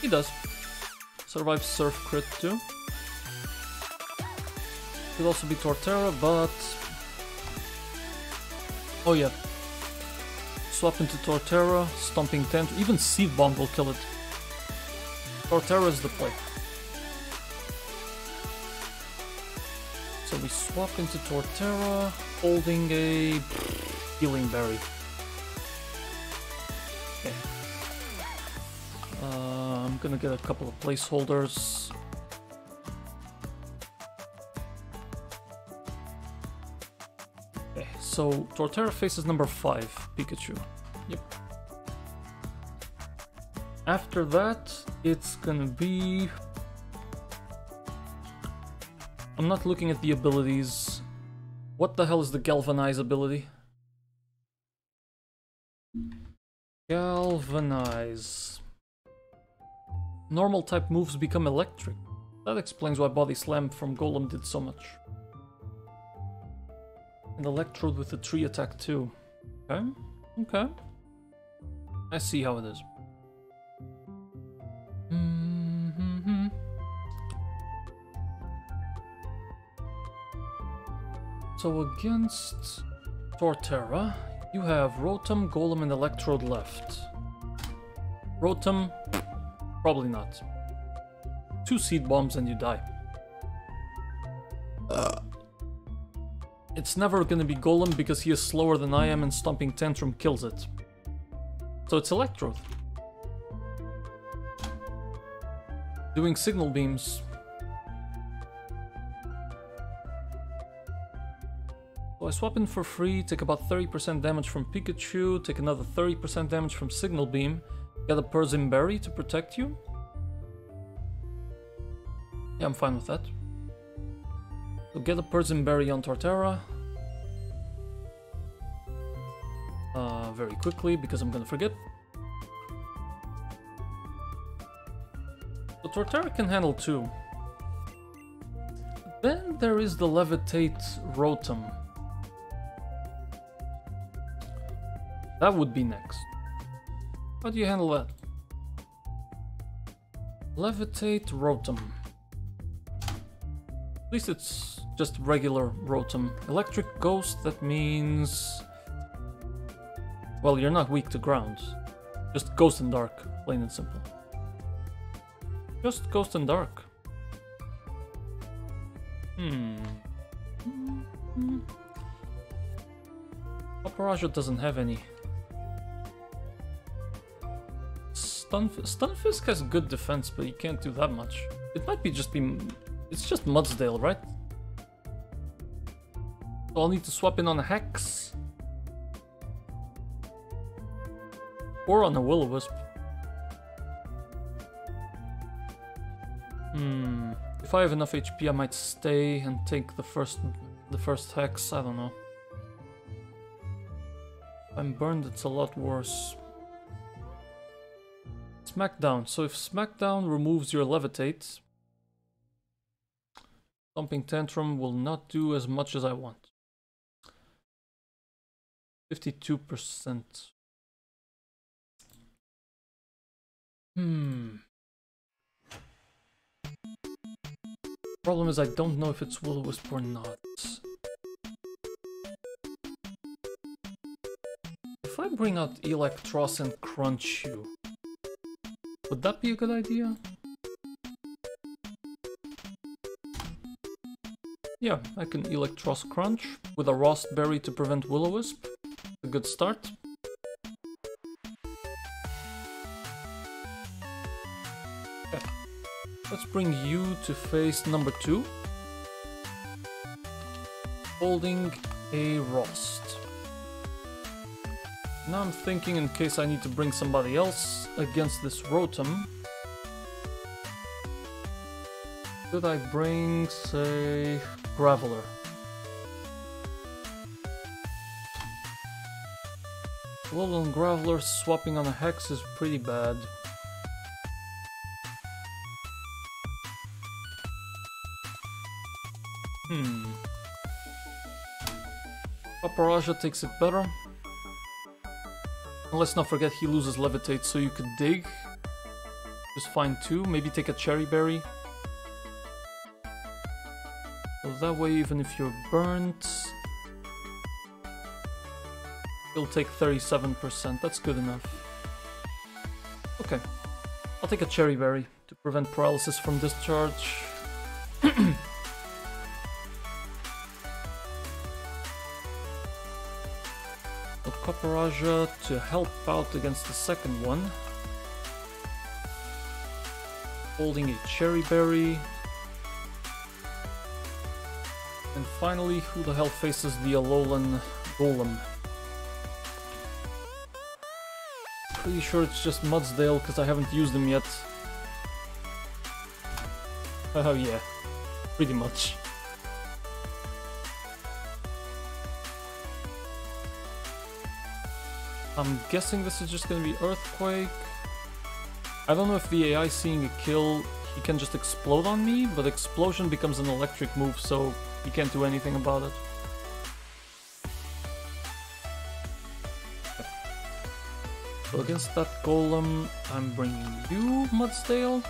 He does. Survives Surf Crit too. Could also be Torterra, but... Oh yeah. Swap into Torterra, Stomping Tantrum, even Seed Bomb will kill it. Torterra is the play. So we swap into Torterra, holding a Healing Berry. Okay. I'm gonna get a couple of placeholders. Okay, so Torterra faces number 5, Pikachu. Yep. After that, it's gonna be... I'm not looking at the abilities. What the hell is the Galvanize ability? Galvanize. Normal type moves become electric. That explains why Body Slam from Golem did so much. And Electrode with a tree attack too. Okay, okay. I see how it is. So against Torterra, you have Rotom, Golem, and Electrode left. Rotom, probably not. 2 Seed Bombs and you die. It's never gonna be Golem because he is slower than I am and Stomping Tantrum kills it. So it's Electrode. Doing Signal Beams. So I swap in for free, take about 30% damage from Pikachu, take another 30% damage from Signal Beam, get a Persim Berry to protect you. Yeah, I'm fine with that. So get a Persim Berry on Torterra. Very quickly, because I'm gonna forget. So Torterra can handle 2. Then there is the Levitate Rotom. That would be next. How do you handle that? Levitate Rotom. At least it's just regular Rotom. Electric Ghost, that means... Well, you're not weak to ground. Just Ghost and Dark, plain and simple. Just Ghost and Dark. Paparajo doesn't have any. Stunfisk has good defense, but he can't do that much. It might be just be... It's just Mudsdale, right? So I'll need to swap in on a Hex. Or on a Will-O-Wisp. If I have enough HP, I might stay and take the first Hex. I don't know. If I'm burned, it's a lot worse. Smackdown. So if Smackdown removes your Levitate, Thumping Tantrum will not do as much as I want. 52%. Problem is I don't know if it's Will-O-Wisp or not. If I bring out Electros and Crunch you, would that be a good idea? Yeah, I can Electros Crunch with a Rost Berry to prevent Will-O-Wisp. A good start. Okay. Let's bring you to face number 2. Holding a Rost. Now I'm thinking, in case I need to bring somebody else against this Rotom, could I bring, say, Graveler? Well, on Graveler, swapping on a Hex is pretty bad. Paparaja takes it better. And let's not forget he loses Levitate, so you could dig. Just fine too. Maybe take a Cherry Berry. So that way, even if you're burnt, you'll take 37%. That's good enough. Okay. I'll take a Cherry Berry to prevent paralysis from discharge. Paparaja to help out against the second one. Holding a Cherry Berry. And finally, who the hell faces the Alolan Golem? Pretty sure it's just Mudsdale because I haven't used him yet. Oh yeah, pretty much. I'm guessing this is just gonna be Earthquake. I don't know if the AI seeing a kill, he can just explode on me, but Explosion becomes an electric move, so he can't do anything about it. Okay. So against that Golem, I'm bringing you, Mudsdale.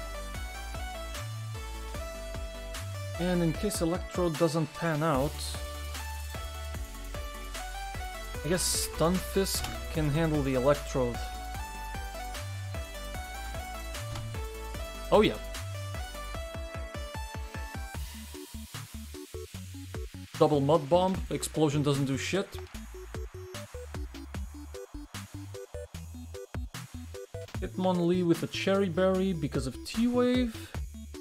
And in case Electro doesn't pan out, I guess Stunfisk can handle the Electrode. Oh yeah. Double Mud Bomb, Explosion doesn't do shit. Hitmonlee with a Cherry Berry because of T-Wave.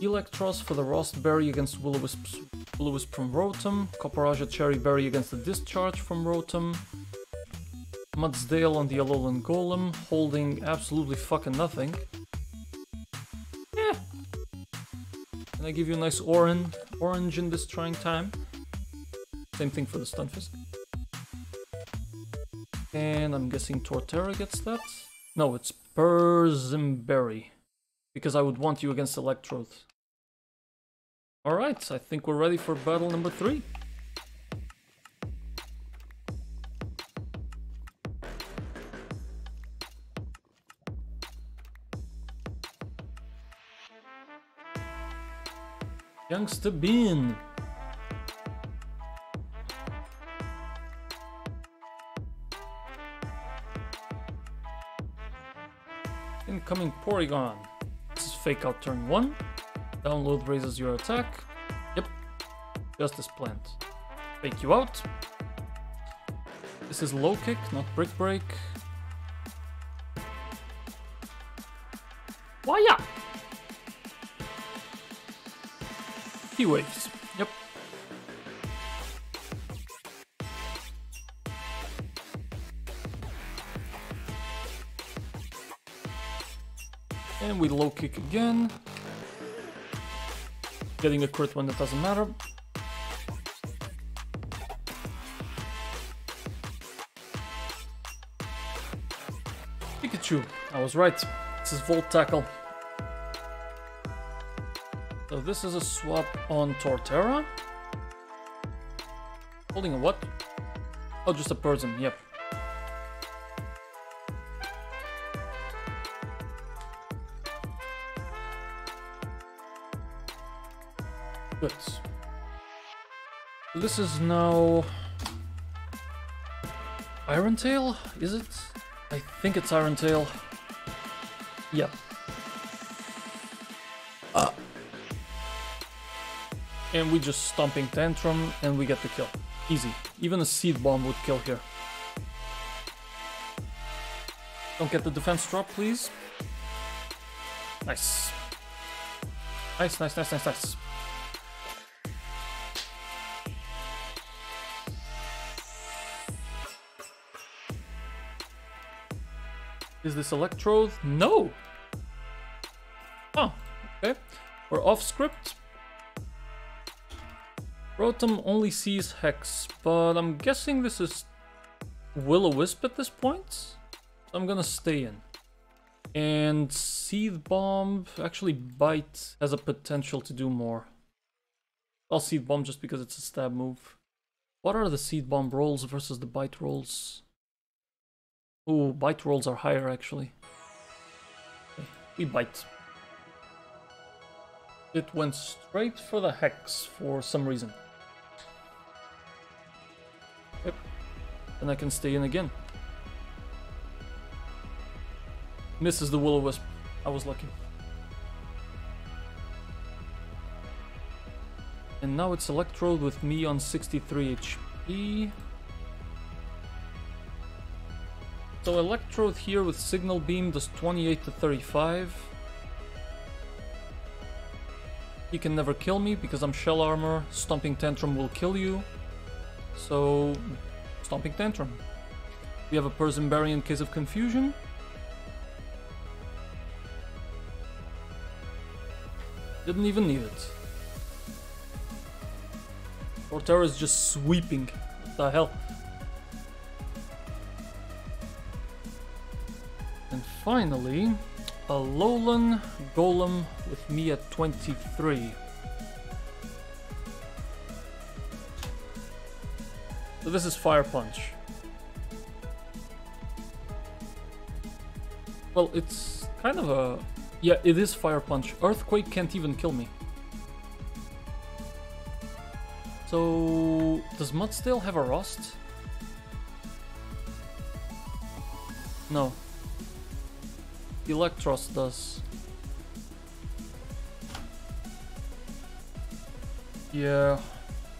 Electros for the Rost Berry against Will-O-Wisp from Rotom. Paparaja Cherry Berry against the Discharge from Rotom. Mudsdale on the Alolan Golem, holding absolutely fucking nothing. Yeah. Can I give you a nice orange in this trying time? Same thing for the Stunfisk. And I'm guessing Torterra gets that? No, it's Burzimberry. Because I would want you against Electrode. Alright, I think we're ready for battle number 3. Youngster Bean. Incoming Porygon. This is Fake Out turn 1. Download raises your attack. Yep. Just as planned. Fake you out. This is Low Kick, not Brick Break. Why yeah? He waves. Yep. And we low kick again. Getting a crit when it doesn't matter. Pikachu, I was right. This is Volt Tackle. So this is a swap on Torterra. Holding a what? Oh, just a person, yep. Good. This is now Iron Tail, is it? I think it's Iron Tail. Yep. And we just Stomping Tantrum and we get the kill. Easy. Even a Seed Bomb would kill here. Don't get the defense drop, please. Nice. Nice, nice, nice, nice, nice. Is this Electrode? No! Oh, okay. We're off script. Rotom only sees Hex, but I'm guessing this is Will-O-Wisp at this point. So I'm gonna stay in. And Seed Bomb, actually Bite has a potential to do more. I'll Seed Bomb just because it's a stab move. What are the Seed Bomb rolls versus the Bite rolls? Ooh, Bite rolls are higher actually. Okay, we Bite. It went straight for the Hex for some reason. Yep. And I can stay in again. Misses the Will-O-Wisp. I was lucky. And now it's Electrode with me on 63 HP. So Electrode here with Signal Beam does 28 to 35. He can never kill me because I'm Shell Armor. Stomping Tantrum will kill you. So, Stomping Tantrum. We have a Persian Berry in case of confusion. Didn't even need it. Torterra is just sweeping. What the hell? And finally, a Alolan Golem with me at 23. So this is Fire Punch. Well, it's kind of a... Yeah, it is Fire Punch. Earthquake can't even kill me. So... does Mudsdale have a Rust? No. Electros does. Yeah,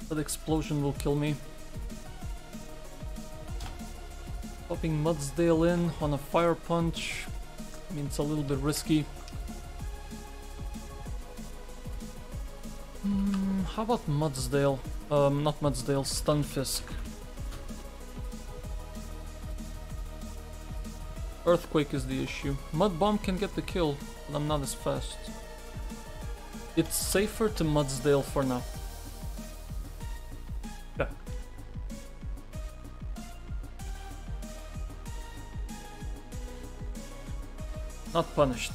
that explosion will kill me. Popping Mudsdale in on a Fire Punch. I mean, it's a little bit risky. How about Mudsdale? Not Mudsdale, Stunfisk. Earthquake is the issue. Mud Bomb can get the kill, but I'm not as fast. It's safer to Mudsdale for now. Yeah. Not punished.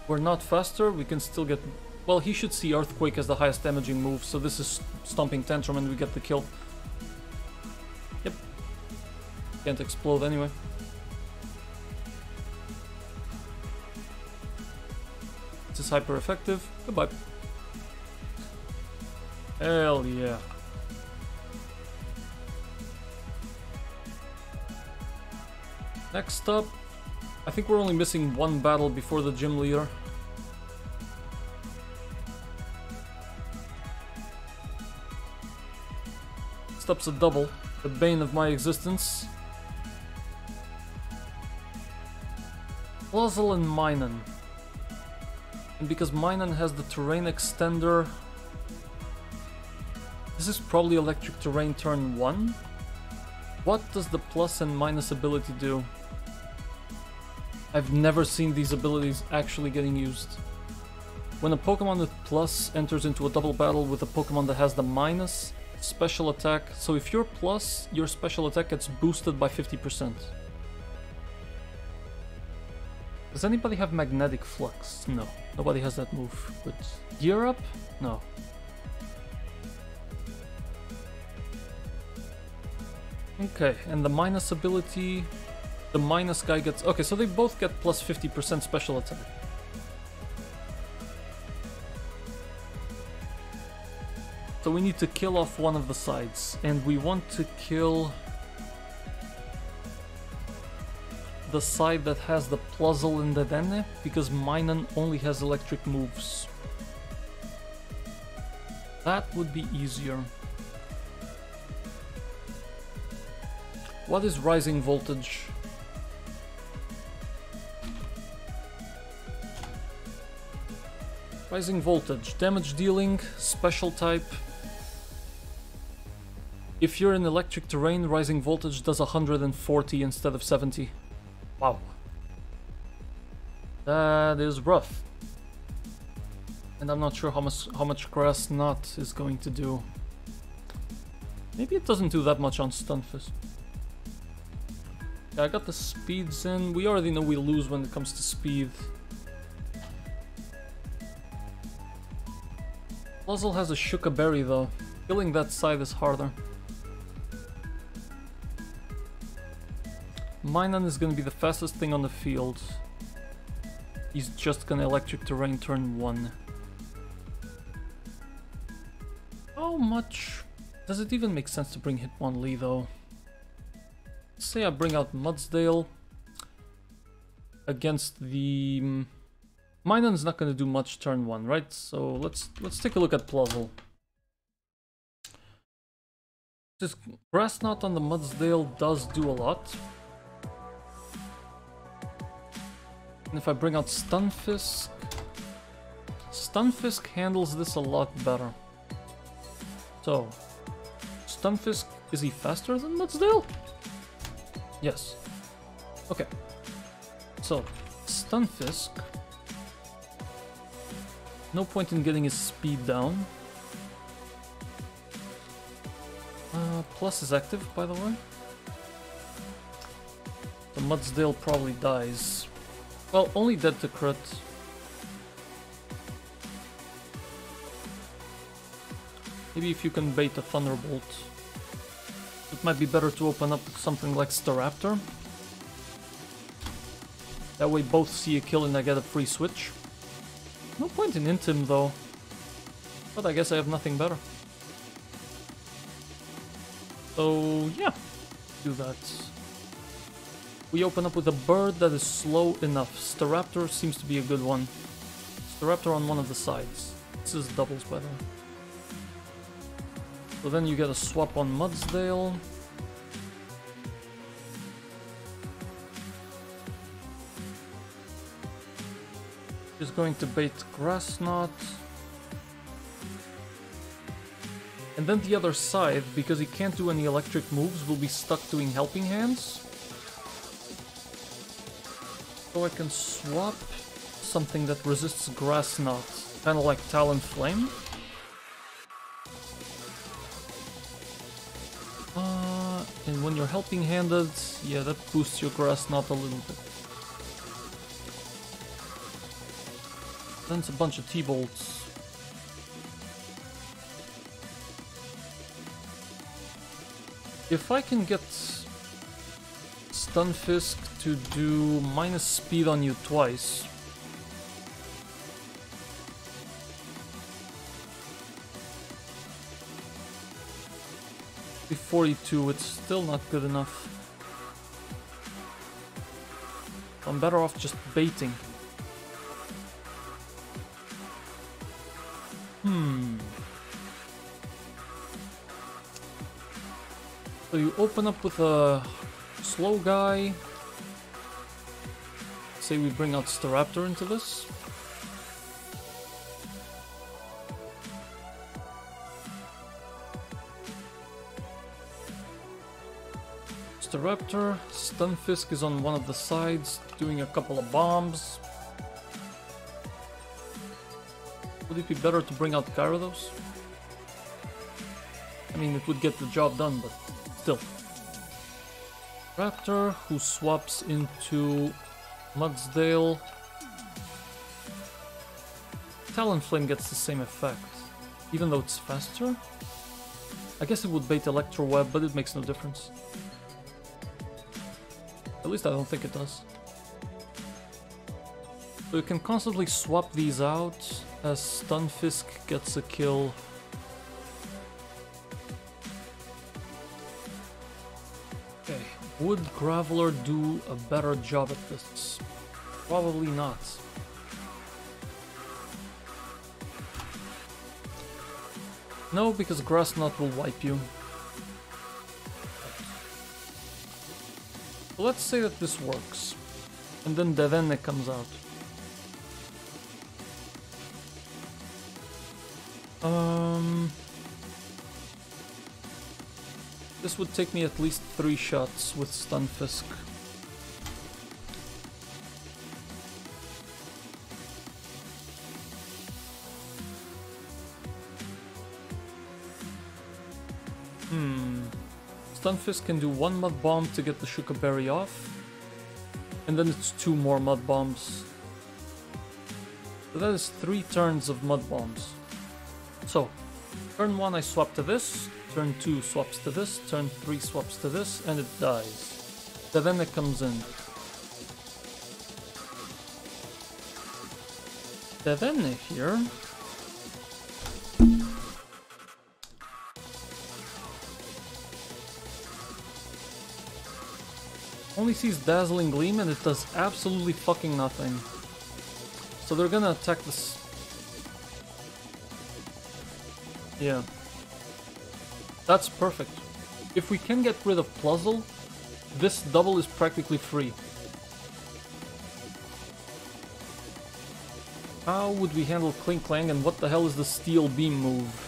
We're not faster, we can still get... Well, he should see Earthquake as the highest damaging move, so this is Stomping Tantrum and we get the kill. Yep. Can't explode anyway. This is hyper effective. Goodbye. Hell yeah. Next up, I think we're only missing one battle before the gym leader. Next up's a double, the bane of my existence. Puzzle and Minun. And because Minun has the terrain extender, this is probably electric terrain turn 1. What does the plus and minus ability do? I've never seen these abilities actually getting used. When a Pokemon with plus enters into a double battle with a Pokemon that has the minus, special attack. So if you're plus, your special attack gets boosted by 50%. Does anybody have Magnetic Flux? No, nobody has that move. But Gear Up? No. Okay, and the minus ability, the minus guy gets... Okay, so they both get plus 50% special attack. So we need to kill off one of the sides, and we want to kill the side that has the Puzzle and the Denne, because Minun only has electric moves. That would be easier. What is Rising Voltage? Rising Voltage, damage dealing, special type. If you're in electric terrain, Rising Voltage does 140 instead of 70. Wow. That is rough. And I'm not sure how much Grass Knot is going to do. Maybe it doesn't do that much on Stunfisk. Yeah, I got the speeds in. We already know we lose when it comes to speed. Puzzle has a Shuka Berry though. Killing that side is harder. Minun is gonna be the fastest thing on the field. He's just gonna electric terrain turn 1. How much does it even make sense to bring Hitmonlee though? Say I bring out Mudsdale against the... Minun's not gonna do much turn 1, right? So let's take a look at Puzzle. This Grass Knot on the Mudsdale does do a lot. And if I bring out Stunfisk... Stunfisk handles this a lot better. So... Stunfisk, is he faster than Mudsdale? Yes. Okay. So, Stunfisk... No point in getting his speed down. Plus is active, by the way. The Mudsdale probably dies. Well, only dead to crit. Maybe if you can bait a Thunderbolt. It might be better to open up something like Staraptor. That way both see a kill and I get a free switch. No point in Intim though. But I guess I have nothing better. So yeah, do that. We open up with a bird that is slow enough. Staraptor seems to be a good one. Staraptor on one of the sides. This is doubles by the way. So then you get a swap on Mudsdale. Is going to bait Grass Knot. And then the other side, because he can't do any electric moves, will be stuck doing Helping Hands. So I can swap something that resists Grass Knot, kind of like Talonflame. And when you're Helping Handed, yeah, that boosts your Grass Knot a little bit. Then it's a bunch of T-Bolts. If I can get Stunfisk to do minus speed on you twice. With 42, it's still not good enough. I'm better off just baiting. So you open up with a slow guy. say we bring out Staraptor into this. Staraptor, Stunfisk is on one of the sides, doing a couple of bombs. Would it be better to bring out Gyarados? I mean, it would get the job done, but still. Raptor, who swaps into Mudsdale. Talonflame gets the same effect, even though it's faster. I guess it would bait Electro Web, but it makes no difference. At least I don't think it does. So you can constantly swap these out as Stunfisk gets a kill. Okay, would Graveler do a better job at this? Probably not. No, because Grass Knot will wipe you. So let's say that this works, and then Devenne comes out. This would take me at least 3 shots with Stunfisk. Stunfisk can do 1 Mud Bomb to get the Shuka Berry off, and then it's 2 more Mud Bombs. So that is 3 turns of Mud Bombs. So, turn 1 I swap to this, turn 2 swaps to this, turn 3 swaps to this, and it dies. Then it comes in. Devenne here. Only sees Dazzling Gleam and it does absolutely fucking nothing. So they're gonna attack this. Yeah. That's perfect. If we can get rid of Puzzle, this double is practically free. How would we handle Clink Clang, and what the hell is the Steel Beam move?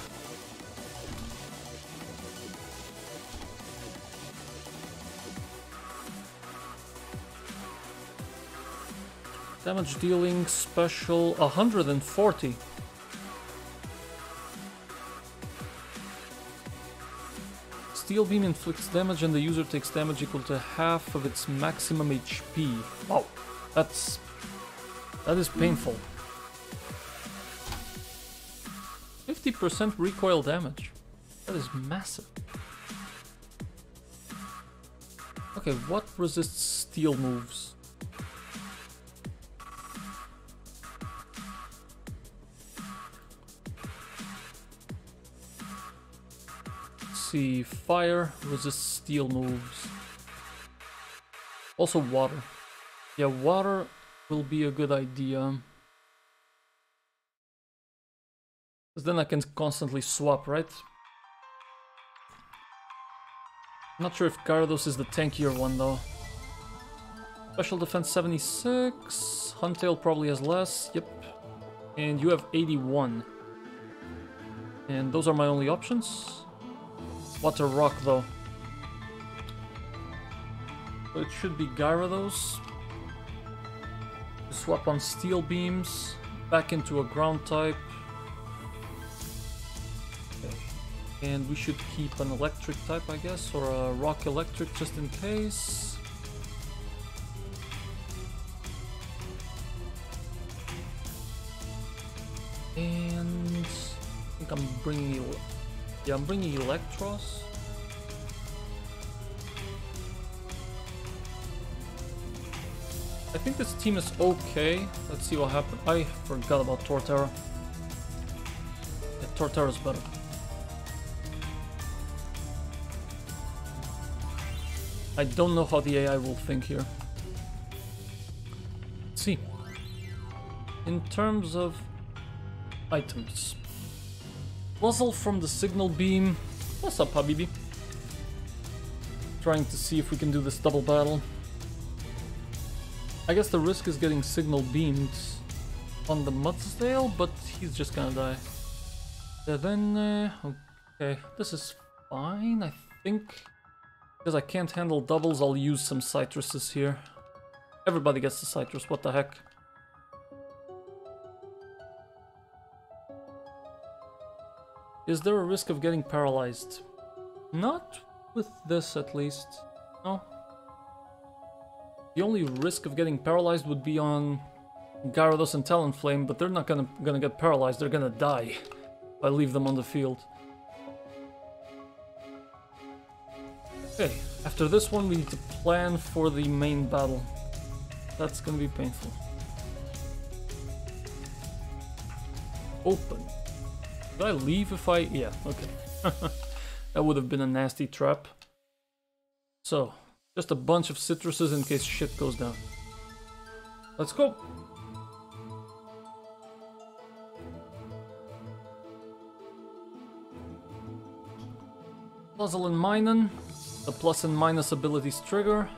Damage dealing special 140. Steel Beam inflicts damage and the user takes damage equal to half of its maximum HP. Wow, that is painful. 50% recoil damage. That is massive. Okay, what resists steel moves? See, fire resists steel moves. Also water. Yeah, water will be a good idea. Because then I can constantly swap, right? I'm not sure if Gyarados is the tankier one though. Special defense 76. Huntail probably has less. Yep. And you have 81. And those are my only options. Water Rock though. So it should be Gyarados. Swap on Steel Beams. Back into a ground type. Okay. And we should keep an electric type, I guess, or a rock electric just in case. And I think I'm bringing I'm bringing Electros. I think this team is okay. Let's see what happens. I forgot about Torterra. Yeah, Torterra's better. I don't know how the AI will think here. Let's see. In terms of items. Muzzle from the Signal Beam. What's up, Habibi? Trying to see if we can do this double battle. I guess the risk is getting signal beamed on the Mudsdale, but he's just gonna die. Then, okay, this is fine, I think. Because I can't handle doubles, I'll use some citruses here. Everybody gets the citrus, what the heck. Is there a risk of getting paralyzed? Not with this, at least. No. The only risk of getting paralyzed would be on Gyarados and Talonflame, but they're not gonna get paralyzed, they're gonna die if I leave them on the field. Okay, after this one we need to plan for the main battle. That's gonna be painful. Open. Did I leave if I... yeah, okay. That would have been a nasty trap. So, just a bunch of citruses in case shit goes down. Let's go! Puzzle and Minun. The plus and minus abilities trigger.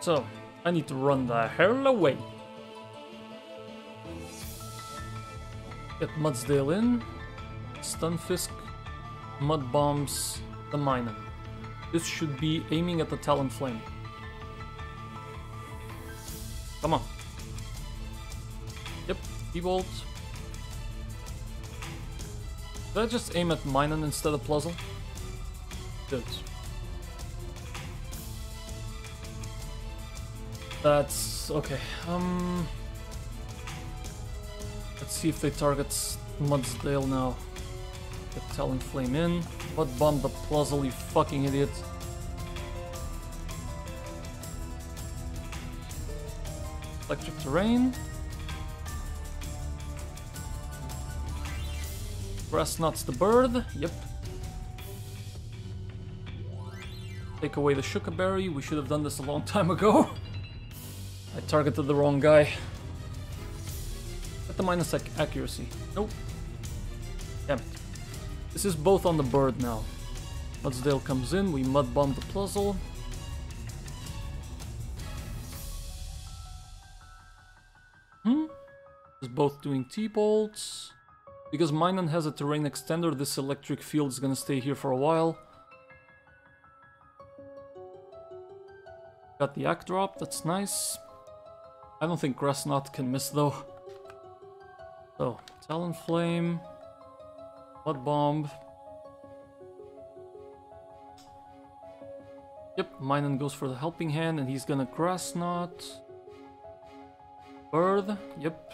So, I need to run the hell away. Get Mudsdale in. Stunfisk. Mud Bombs the Minun. This should be aiming at the Talonflame. Come on. Yep, T-Bolt. Did I just aim at Minun instead of Puzzle? Good. That's okay. Let's see if they target Mudsdale now. Get Talonflame in. Mud Bomb the Puzzle, you fucking idiot. Electric Terrain. Grass Nuts the bird. Yep. Take away the Shuka Berry. We should have done this a long time ago. I targeted the wrong guy. Get the minus accuracy. Nope. Damn it. This is both on the bird now. Mudsdale comes in. We Mud Bomb the Puzzle. This is both doing T-Bolts. Because Minun has a terrain extender, this electric field is gonna stay here for a while. Got the Act Drop, that's nice. I don't think Grass Knot can miss though. So, Talonflame, Mud Bomb. Yep, Minun goes for the Helping Hand and he's gonna Grass Knot. Bird, yep.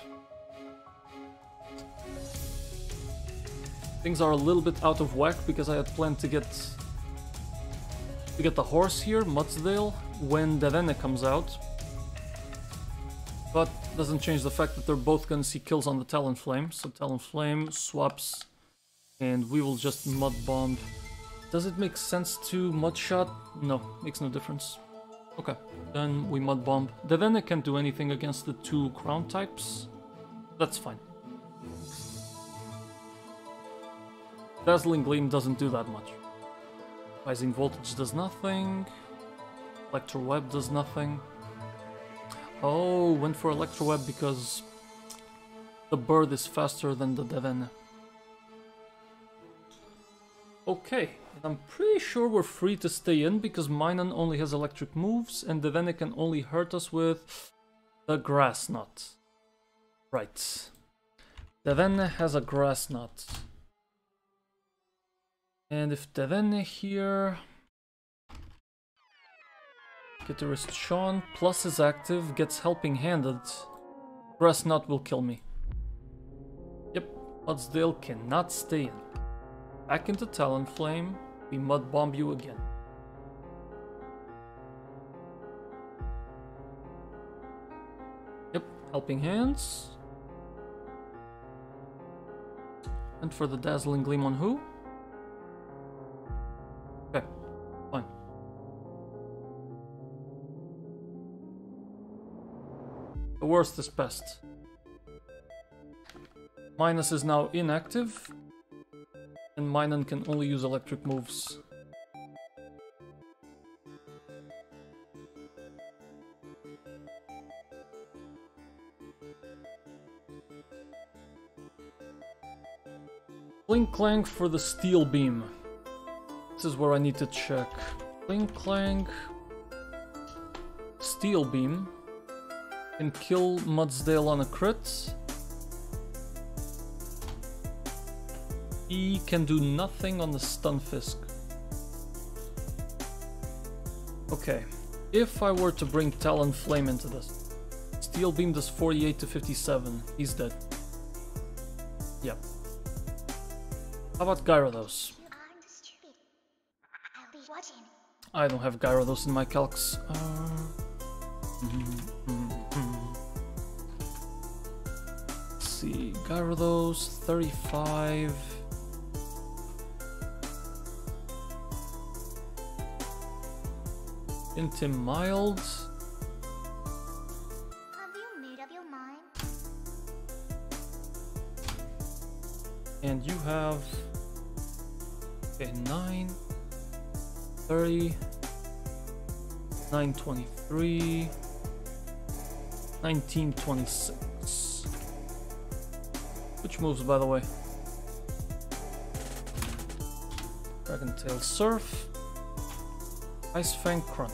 Things are a little bit out of whack because I had planned to get the horse here, Mudsdale, when Devene comes out. But doesn't change the fact that they're both gonna see kills on the Talonflame. So Talonflame swaps and we will just Mud Bomb. Does it make sense to Mud Shot? No, makes no difference. Okay, then we Mud Bomb. Devene can't do anything against the two ground types. That's fine. Dazzling Gleam doesn't do that much. Rising Voltage does nothing. Electro Web does nothing. Oh, went for Electro Web because the bird is faster than the Devene. Okay, and I'm pretty sure we're free to stay in because Minun only has electric moves and Devene can only hurt us with the Grass Knot. Right. Devene has a Grass Knot. And if Devene here... Guitarist Sean plus is active, gets Helping Handed. Grass Knot will kill me. Yep, Mudsdale cannot stay in. Back into Talonflame, we Mud Bomb you again. Yep, Helping Hands. And for the Dazzling Gleam on who? Okay, fine. The worst is best. Minus is now inactive. And Minun can only use electric moves. Clink clank for the steel beam. This is where I need to check. Clink clank. Steel beam. Can kill Mudsdale on a crit. He can do nothing on the Stunfisk. Okay. If I were to bring Talon Flame into this. Steel beam does 48 to 57. He's dead. Yep. How about Gyarados? I don't have Gyarados in my calcs. Let's see, Gyarados, 35. Intim mild. Have you made up your mind? And you have... Okay, 9, 30, 923, 1926. Which moves, by the way? Dragon Tail Surf, Ice Fang Crunch.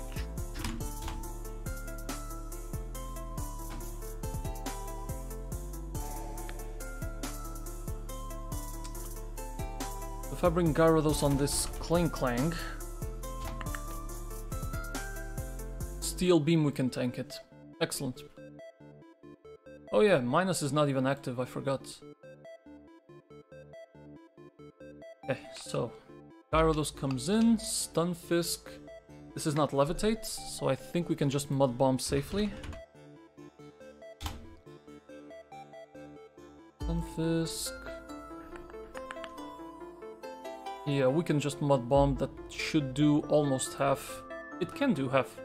If I bring Gyarados on this Clang Clang, Steel Beam, we can tank it. Excellent. Oh yeah, minus is not even active, I forgot. Okay, so Gyarados comes in, Stunfisk. This is not Levitate, so I think we can just Mud Bomb safely. Stunfisk. Yeah, we can just Mud Bomb. That should do almost half. It can do half.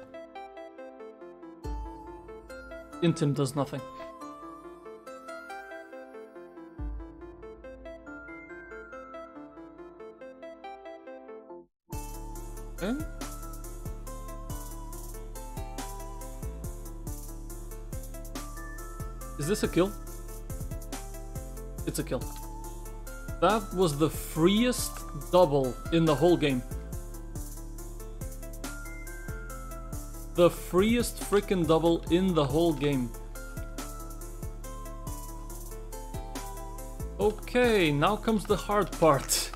Intim does nothing. Okay. Is this a kill? It's a kill. That was the freest double in the whole game. The freest freaking double in the whole game. Okay, now comes the hard part.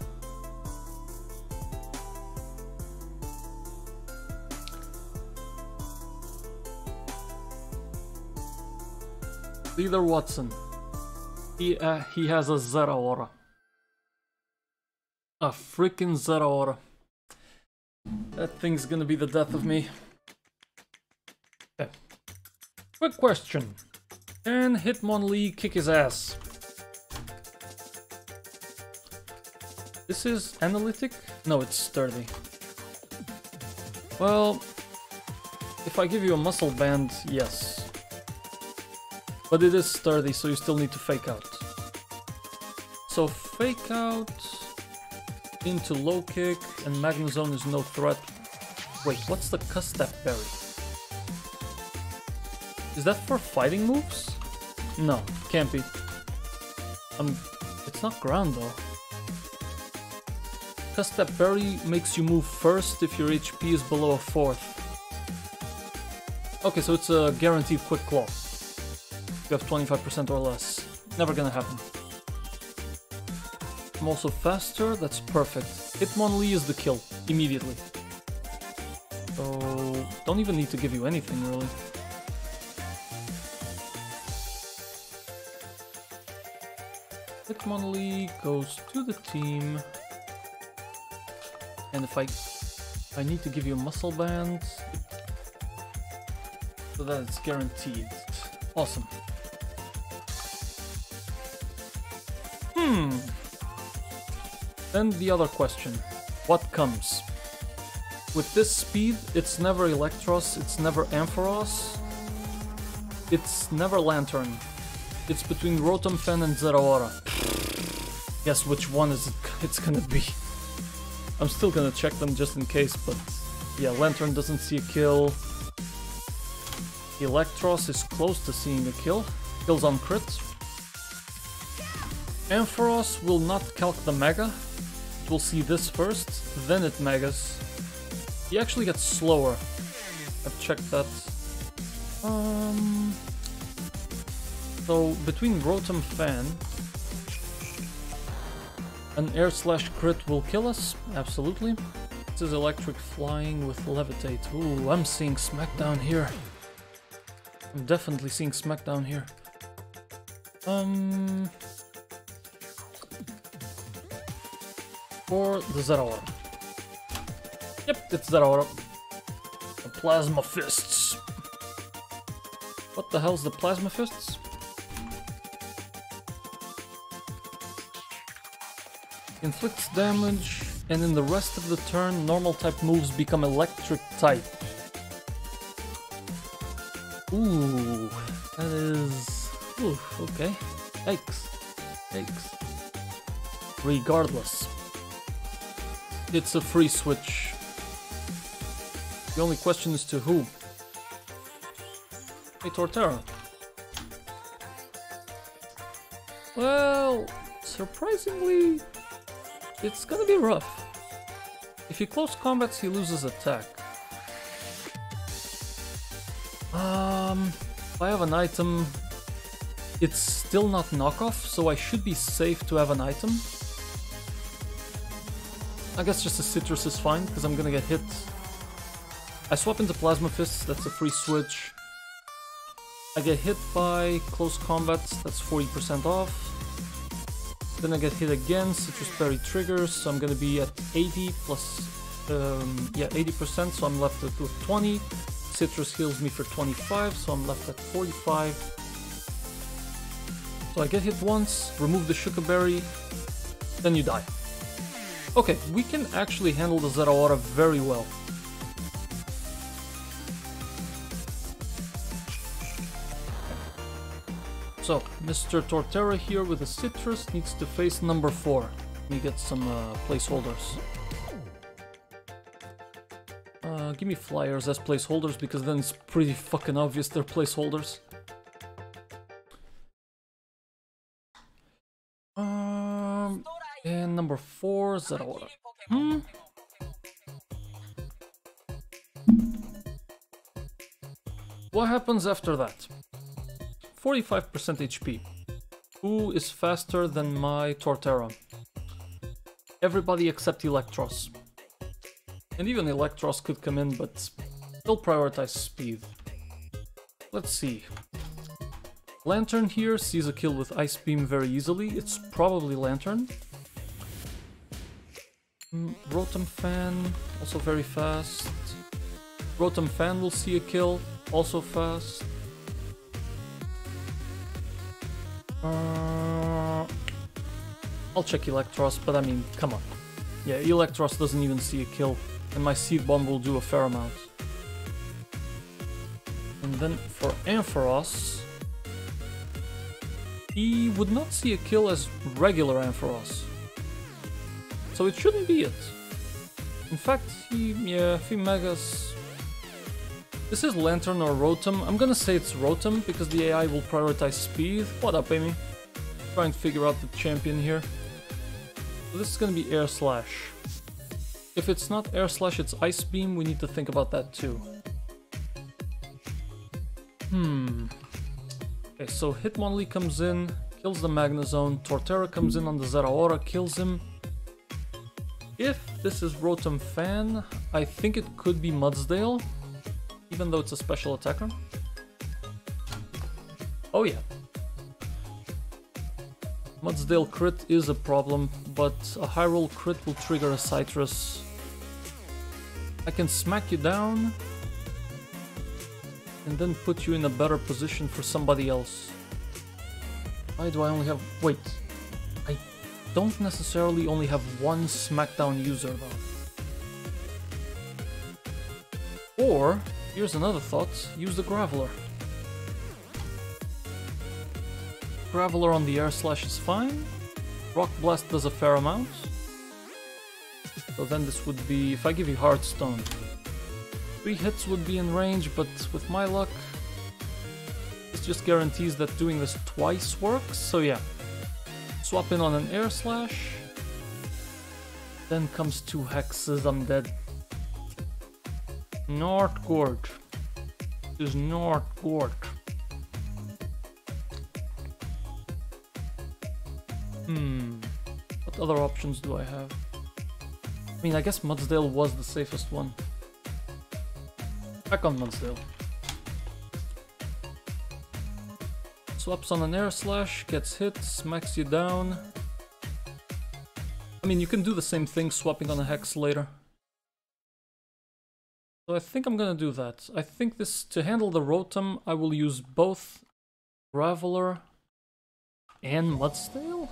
Leader Wattson. He has a Zeraora. A freaking Zeraora. That thing's gonna be the death of me. Okay. Quick question. Can Hitmonlee kick his ass? This is analytic? No, it's sturdy. Well, if I give you a muscle band, yes. But it is sturdy, so you still need to fake out. So fake out into low kick, and Magnezone is no threat. Wait, what's the Custap Berry? Is that for fighting moves? No, can't be. It's not ground though. Custap Berry makes you move first if your HP is below a 4th. Okay, so it's a guaranteed quick claw. You have 25% or less. Never gonna happen. I'm also faster, that's perfect. Hitmonlee is the kill, immediately. So, don't even need to give you anything, really. Hitmonlee goes to the team. And if I need to give you a muscle band, so that it's guaranteed. Awesome. Then the other question, what comes? With this speed, it's never Electros, it's never Ampharos, it's never Lantern. It's between Rotom Fen and Zeraora. Guess which one it's gonna be. I'm still gonna check them just in case, but yeah, Lantern doesn't see a kill. Electros is close to seeing a kill. Kills on crit. Ampharos will not calc the Mega. It will see this first, then it Megas. He actually gets slower. I've checked that. So between Rotom Fan and Air Slash Crit will kill us, absolutely. This is Electric Flying with Levitate. Ooh, I'm seeing Smackdown here. I'm definitely seeing Smackdown here. For the Zeraora. Yep, it's Zeraora. The Plasma Fists. What the hell's the Plasma Fists? Inflicts damage, and in the rest of the turn, normal type moves become electric type. Ooh, that is... Ooh, okay. Yikes. Yikes. Regardless. It's a free switch. The only question is to who? Hey, Torterra. Well, surprisingly, it's gonna be rough. If he close combats, he loses attack. If I have an item, it's still not knockoff, so I should be safe to have an item. I guess just a Citrus is fine, because I'm gonna get hit. I swap into Plasma Fists, that's a free switch. I get hit by close combats, that's 40% off. Then I get hit again, Citrus Berry triggers, so I'm gonna be at 80 plus, 80%, so I'm left with 20. Citrus heals me for 25, so I'm left at 45. So I get hit once, remove the Sugar Berry, then you die. Okay, we can actually handle the Zeraora very well. So, Mr. Torterra here with a Citrus needs to face number 4. Let me get some placeholders. Give me flyers as placeholders, because then it's pretty fucking obvious they're placeholders. And number 4, Zeraora. What happens after that? 45% HP. Who is faster than my Torterra? Everybody except Electros. And even Electros could come in, but they'll prioritize speed. Let's see. Lantern here sees a kill with Ice Beam very easily. It's probably Lantern. Rotom Fan, also very fast. Rotom Fan will see a kill, also fast. I'll check Electros, but I mean, come on. Yeah, Electros doesn't even see a kill, and my Seed Bomb will do a fair amount. And then for Ampharos, he would not see a kill as regular Ampharos. So it shouldn't be it. In fact, if he Megas... This is Lantern or Rotom. I'm gonna say it's Rotom, because the AI will prioritize speed. What up, Amy? Trying to figure out the champion here. So this is gonna be Air Slash. If it's not Air Slash, it's Ice Beam. We need to think about that too. Okay, so Hitmonlee comes in, kills the Magnezone. Torterra comes in on the Zeraora, kills him. If this is Rotom Fan, I think it could be Mudsdale, even though it's a special attacker. Oh yeah. Mudsdale crit is a problem, but a high roll crit will trigger a Citrus. I can smack you down and then put you in a better position for somebody else. Why do I only have... Wait. I don't necessarily only have one Smackdown user though. Or, here's another thought, use the Graveler. Graveler on the Air Slash is fine. Rock Blast does a fair amount. So then this would be, if I give you Heartstone, 3 hits would be in range, but with my luck, just guarantees that doing this twice works, so yeah. Swap in on an air slash. Then comes 2 hexes, I'm dead. North Gorge. This is North Gorge. What other options do I have? I mean, I guess Mudsdale was the safest one. Back on Mudsdale. Swaps on an air slash, gets hit, smacks you down. I mean, you can do the same thing swapping on a hex later. So I think I'm gonna do that. I think this, to handle the Rotom, I will use both Graveler and Mudsdale?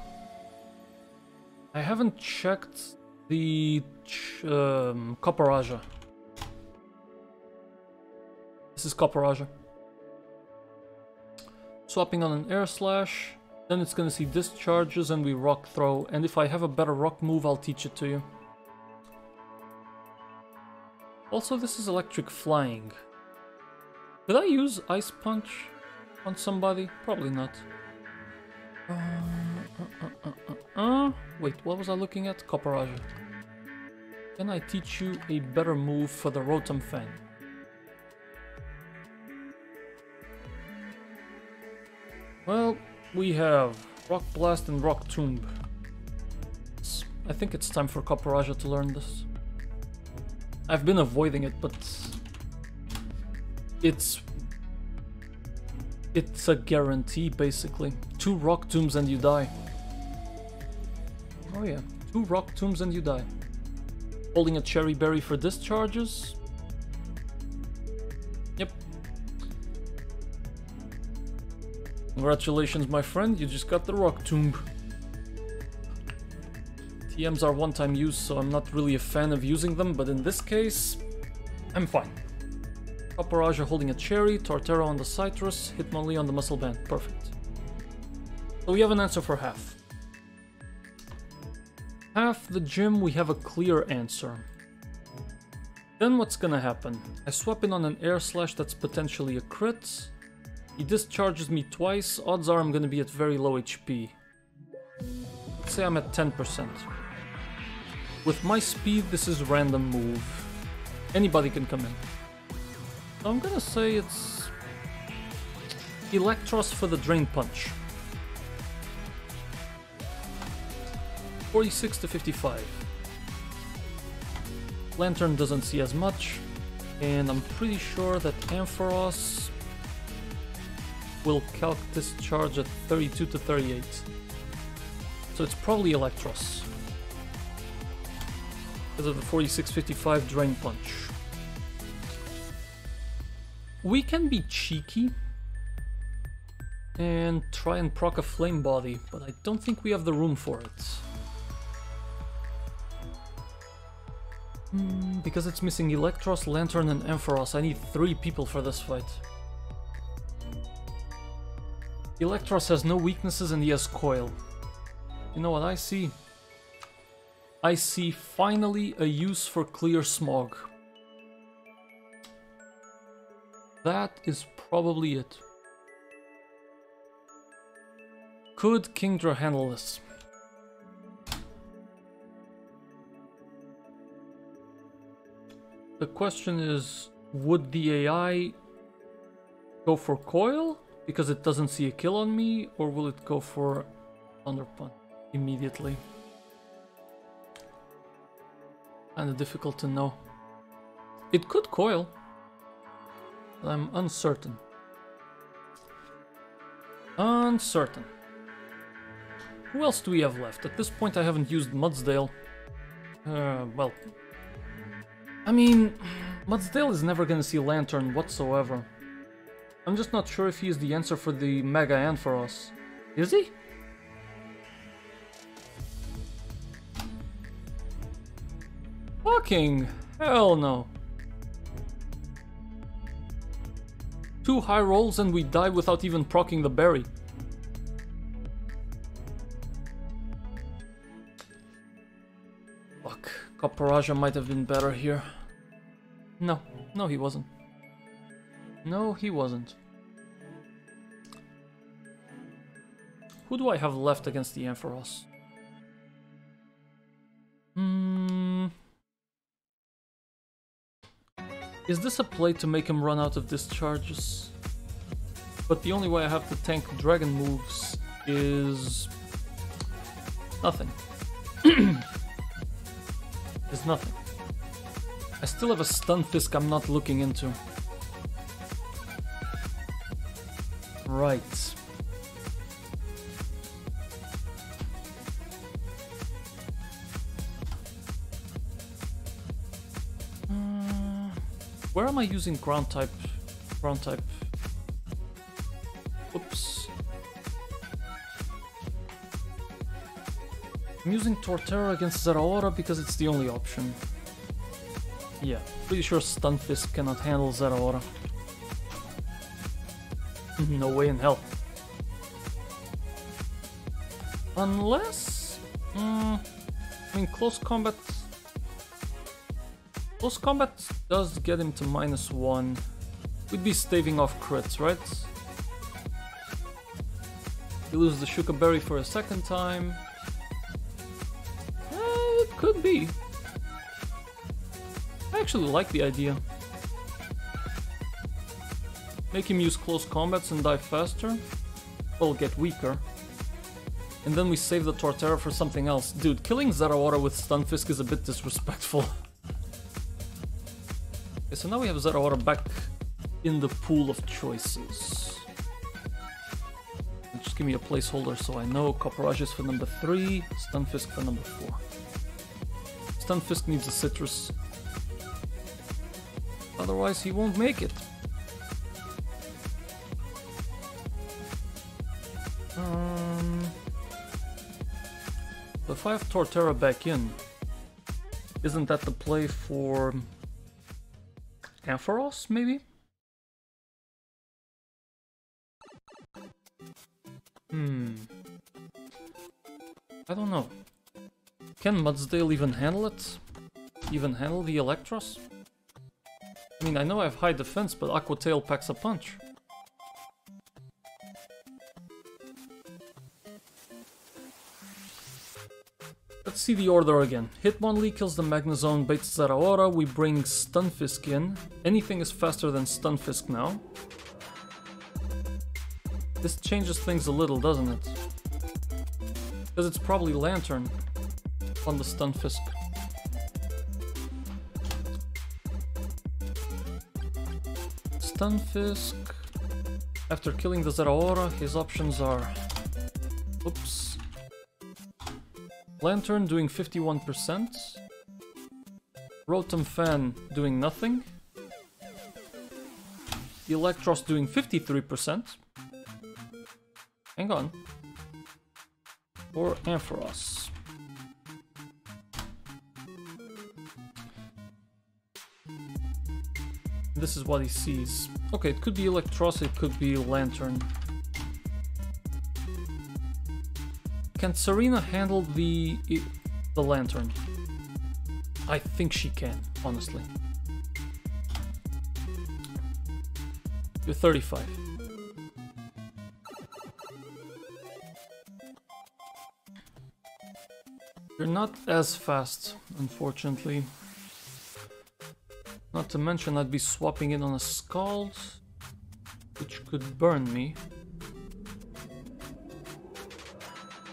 I haven't checked the Copperaja. This is Copperaja. Swapping on an air slash, then it's gonna see discharges and we rock throw, and if I have a better rock move, I'll teach it to you. Also, this is electric flying. Did I use Ice Punch on somebody? Probably not. Wait, what was I looking at? Copperaja. Can I teach you a better move for the Rotom Fang? Well, we have Rock Blast and Rock Tomb. I think it's time for Copperaja to learn this. I've been avoiding it, but it's a guarantee, basically. 2 Rock Tombs and you die. Oh yeah, 2 Rock Tombs and you die. Holding a Cherry Berry for discharges. Yep. Congratulations, my friend, you just got the Rock Tomb. TMs are one-time use, so I'm not really a fan of using them, but in this case, I'm fine. Copperaja holding a Cherry, Torterra on the Citrus, Hitmonlee on the Muscle Band. Perfect. So we have an answer for half. Half the gym, we have a clear answer. Then what's gonna happen? I swap in on an air slash that's potentially a crit. He discharges me twice, odds are I'm gonna be at very low HP. Let's say I'm at 10%. With my speed, this is random move. Anybody can come in. So I'm gonna say it's Electros for the Drain Punch. 46 to 55. Lantern doesn't see as much, and I'm pretty sure that Ampharos will calc discharge at 32 to 38. So it's probably Electros. Because of the 46-55 Drain Punch. We can be cheeky and try and proc a Flame Body, but I don't think we have the room for it. Because it's missing Electros, Lantern, and Ampharos. I need 3 people for this fight. Electros has no weaknesses and he has Coil. You know what I see? I see finally a use for Clear Smog. That is probably it. Could Kingdra handle this? The question is, would the AI go for Coil because it doesn't see a kill on me, or will it go for Thunder Punch immediately? Kinda difficult to know. It could Coil, but I'm uncertain. Uncertain. Who else do we have left? At this point I haven't used Mudsdale. Well... I mean, Mudsdale is never gonna see Lantern whatsoever. I'm just not sure if he is the answer for the Mega Ampharos. Is he? Fucking hell no. 2 high rolls and we die without even proccing the berry. Fuck, Copperaja might have been better here. No he wasn't. No, he wasn't. who do I have left against the Ampharos? Is this a play to make him run out of discharges? But the only way I have to tank dragon moves is nothing. Is nothing. I still have a stun fisk I'm not looking into. Right. Where am I using ground type? Ground type. Oops. I'm using Torterra against Zeraora because it's the only option. Yeah, pretty sure Stunfisk cannot handle Zeraora. No way in hell. Unless... I mean, close combat... Close combat does get him to -1. We'd be staving off crits, right? You lose the Shuka Berry for a second time. It could be. I actually like the idea. Make him use close combats and die faster. Or get weaker. And then we save the Torterra for something else. Dude, killing Zeraora with Stunfisk is a bit disrespectful. Okay, so now we have Zeraora back in the pool of choices. Just give me a placeholder so I know. Copperage is for number 3, Stunfisk for number 4. Stunfisk needs a citrus. Otherwise he won't make it. So if I have Torterra back in, isn't that the play for Ampharos, maybe? I don't know. Can Mudsdale even handle it? Even handle the Electros? I mean, I know I have high defense, but Aqua Tail packs a punch. Let's see the order again. Hitmonlee kills the Magnezone, baits Zeraora, we bring Stunfisk in. Anything is faster than Stunfisk now. This changes things a little, doesn't it? Because it's probably Lantern on the Stunfisk. Stunfisk. After killing the Zeraora, his options are... Oops. Lantern doing 51%. Rotom Fan doing nothing. Electros doing 53%. Hang on. Or Ampharos. This is what he sees. Okay, it could be Electros, it could be Lantern. Can Serena handle the Lantern? I think she can, honestly. You're 35. You're not as fast, unfortunately. Not to mention I'd be swapping in on a Scald, which could burn me.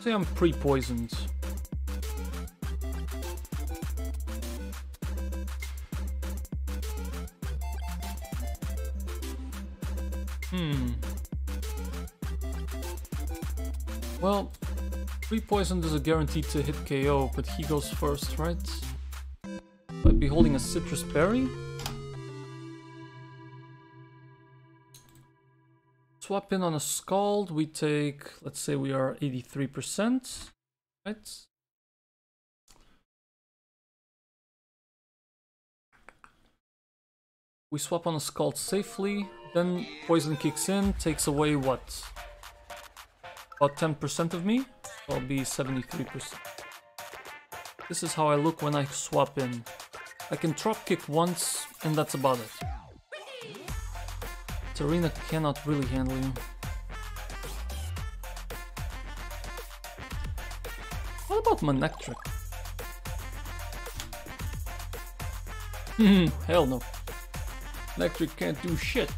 Say I'm pre-poisoned. Well, pre-poisoned is a guaranteed to hit KO, but he goes first, right? I'd be holding a Citrus Berry. Swap in on a Scald, we take, let's say we are 83%, right? We swap on a Scald safely, then Poison kicks in, takes away what? About 10% of me, so I'll be 73%. This is how I look when I swap in. I can drop kick once, and that's about it. Serena cannot really handle you. about Manectric? Hell no. Electric can't do shit.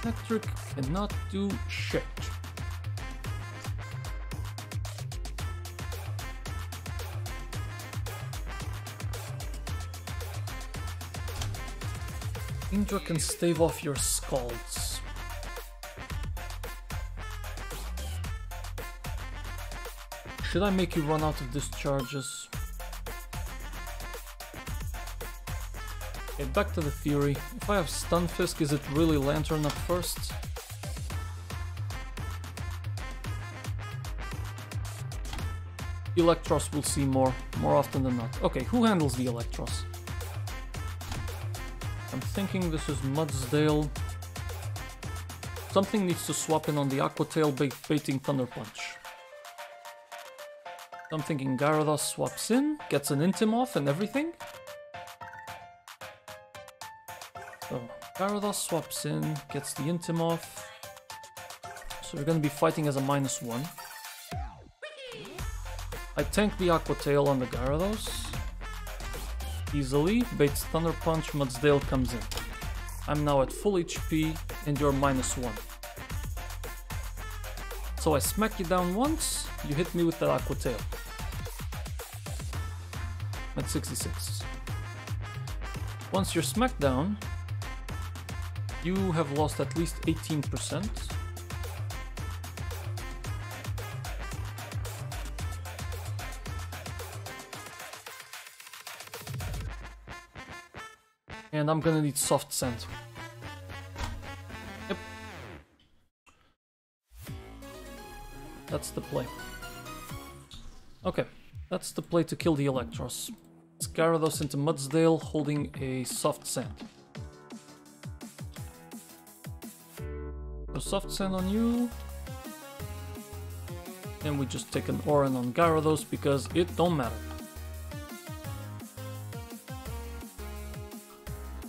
Electric cannot do shit. Indra can stave off your Scalds. Should I make you run out of discharges? Okay, back to the theory. If I have Stunfisk, is it really Lantern up first? Electros will see more often than not. Okay, who handles the Electros? I'm thinking this is Mudsdale. Something needs to swap in on the Aqua Tail baiting Thunder Punch. I'm thinking Gyarados swaps in, gets an Intim off and everything. So Gyarados swaps in, gets the Intim off. So we're gonna be fighting as a -1. I tank the Aqua Tail on the Gyarados. Easily, baits Thunder Punch, Mudsdale comes in. I'm now at full HP and you're -1. So I smack you down once, you hit me with that Aqua Tail. At 66. Once you're smacked down, you have lost at least 18%. And I'm gonna need Soft Sand. Yep. That's the play. Okay, that's the play to kill the Electros. It's Gyarados into Mudsdale holding a Soft Sand. So Soft Sand on you. And we just take an Oran on Gyarados because it don't matter.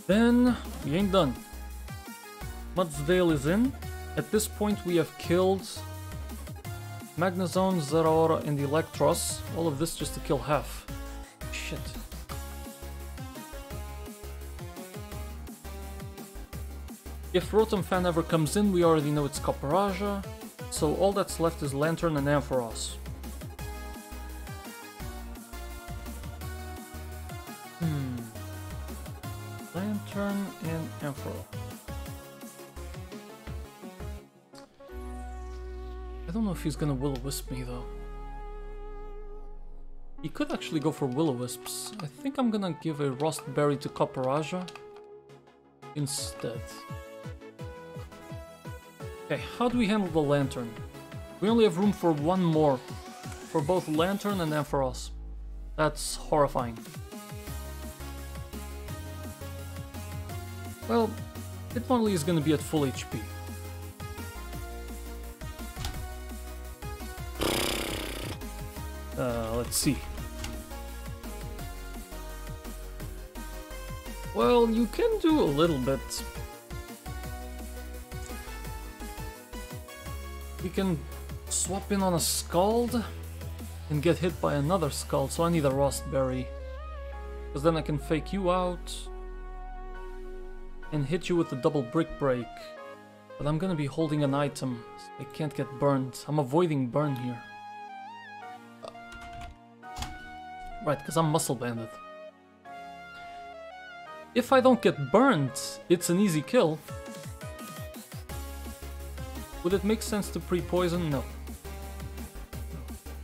Then we ain't done. Mudsdale is in. At this point we have killed Magnezone, Zeraora and Electros. All of this just to kill half. Shit. If Rotom Fan ever comes in, we already know it's Copperajah. So all that's left is Lantern and Ampharos. Lantern and Ampharos. I don't know if he's gonna Will-O-Wisp me though. He could actually go for Will-O-Wisps. I think I'm gonna give a Rust Berry to Copperajah instead. Okay, how do we handle the Lantern? We only have room for one more. For both Lantern and Ampharos. That's horrifying. Well, Hitmonlee is gonna be at full HP. Let's see. Well, you can do a little bit. We can swap in on a Scald and get hit by another Scald, so I need a Rust Berry. Because then I can fake you out and hit you with the double Brick Break. But I'm gonna be holding an item, so I can't get burned. I'm avoiding burn here. Right, because I'm Muscle Banded. If I don't get burned, it's an easy kill. Would it make sense to pre-poison? No.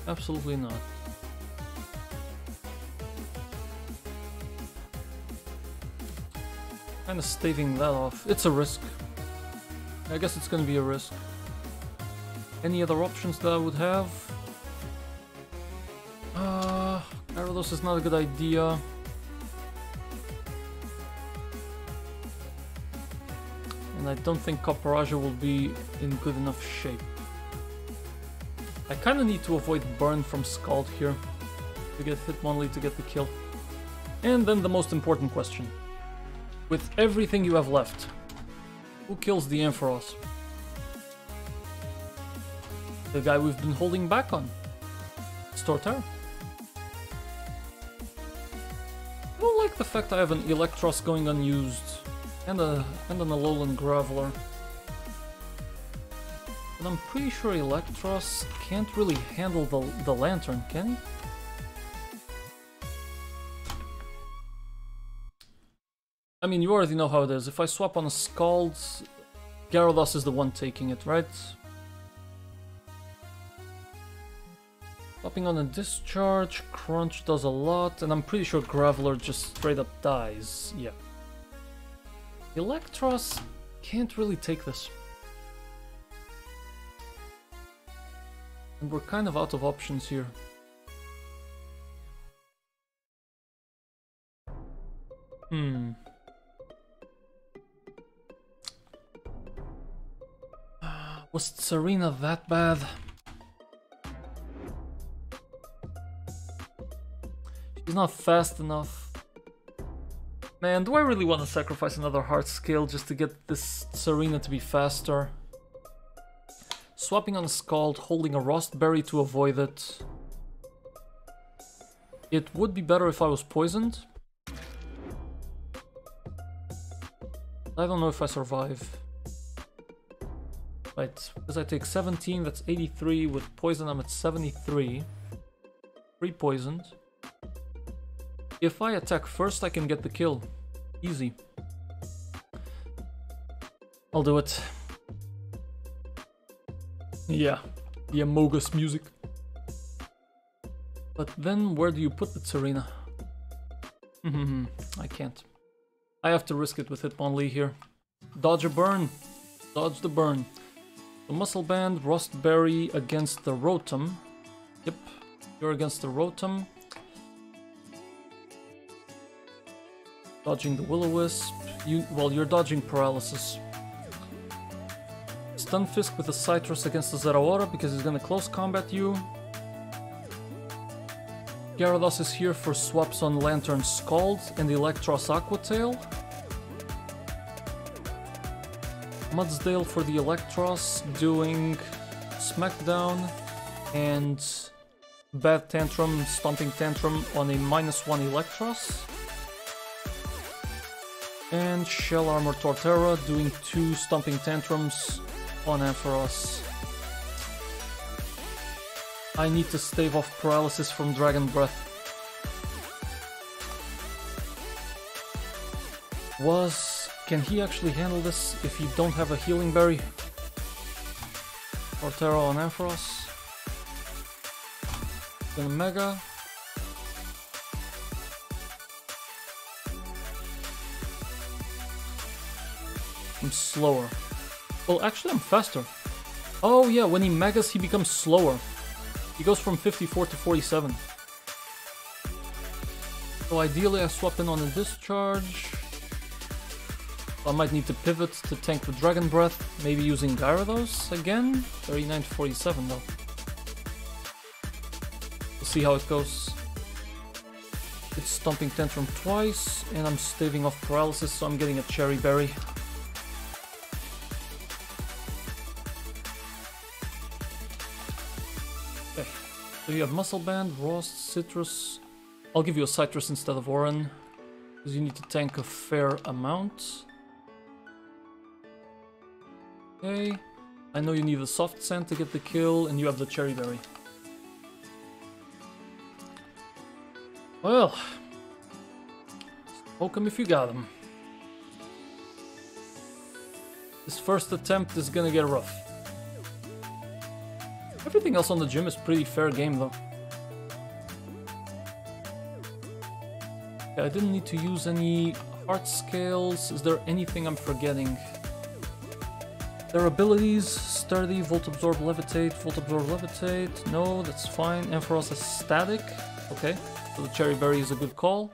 Absolutely not. Kind of staving that off. It's a risk. I guess it's gonna be a risk. Any other options that I would have? Gyarados is not a good idea. And I don't think Copperajah will be in good enough shape. I kind of need to avoid burn from Scald here to get Hitmonlee to get the kill. And then the most important question. With everything you have left, who kills the Ampharos? The guy we've been holding back on. It's Torterra. I don't like the fact I have an Electros going unused. And an Alolan Graveler. But I'm pretty sure Electros can't really handle the Lantern, can he? I mean, you already know how it is. If I swap on a Scald, Gyarados is the one taking it, right? Swapping on a Discharge, Crunch does a lot, and I'm pretty sure Graveler just straight up dies. Yeah. Electros can't really take this. And we're kind of out of options here. Was Serena that bad? She's not fast enough. Man, do I really want to sacrifice another Heart Scale just to get this Serena to be faster? Swapping on a Scald, holding a Rostberry to avoid it. It would be better if I was poisoned. I don't know if I survive. Right, because I take 17, that's 83. With poison, I'm at 73. 3 poisoned. If I attack first, I can get the kill. Easy. I'll do it. Yeah, the Amogus music. But then where do you put the Serena? I can't. I have to risk it with Hitmonlee here. Dodge a burn. Dodge the burn. The Muscle Band, Rostberry against the Rotom. Yep, you're against the Rotom. Dodging the Will-O-Wisp. Well, you're dodging Paralysis. Stunfisk with a Citrus against the Zeraora because he's gonna close combat you. Gyarados is here for swaps on Lantern Scald and the Electros Aqua Tail. Mudsdale for the Electros, doing Smackdown and Bad Tantrum, Stomping Tantrum on a -1 Electros. And Shell Armor Torterra doing 2 Stomping Tantrums on Ampharos. I need to stave off Paralysis from Dragon Breath. Can he actually handle this if you don't have a Healing Berry? Torterra on Ampharos. Gonna Mega. I'm slower. Well, actually I'm faster. Oh yeah, when he Megas he becomes slower. He goes from 54 to 47. So ideally I swap in on a Discharge. I might need to pivot to tank with Dragon Breath, maybe using Gyarados again. 39 to 47 though. We'll see how it goes. It's Stomping Tantrum twice, and I'm staving off Paralysis, so I'm getting a Cherry Berry. Okay, so you have Muscle Band, Rost, Citrus. I'll give you a Citrus instead of Oran, because you need to tank a fair amount. Okay, I know you need the Soft Sand to get the kill, and you have the Cherry Berry. Well, poke 'em if you got 'em. This first attempt is gonna get rough. Everything else on the gym is pretty fair game though. Okay, I didn't need to use any Heart Scales. Is there anything I'm forgetting? Their abilities: Sturdy, Volt Absorb, Levitate, Volt Absorb, Levitate. No, that's fine. Ampharos is static. Okay, so the Cherry Berry is a good call.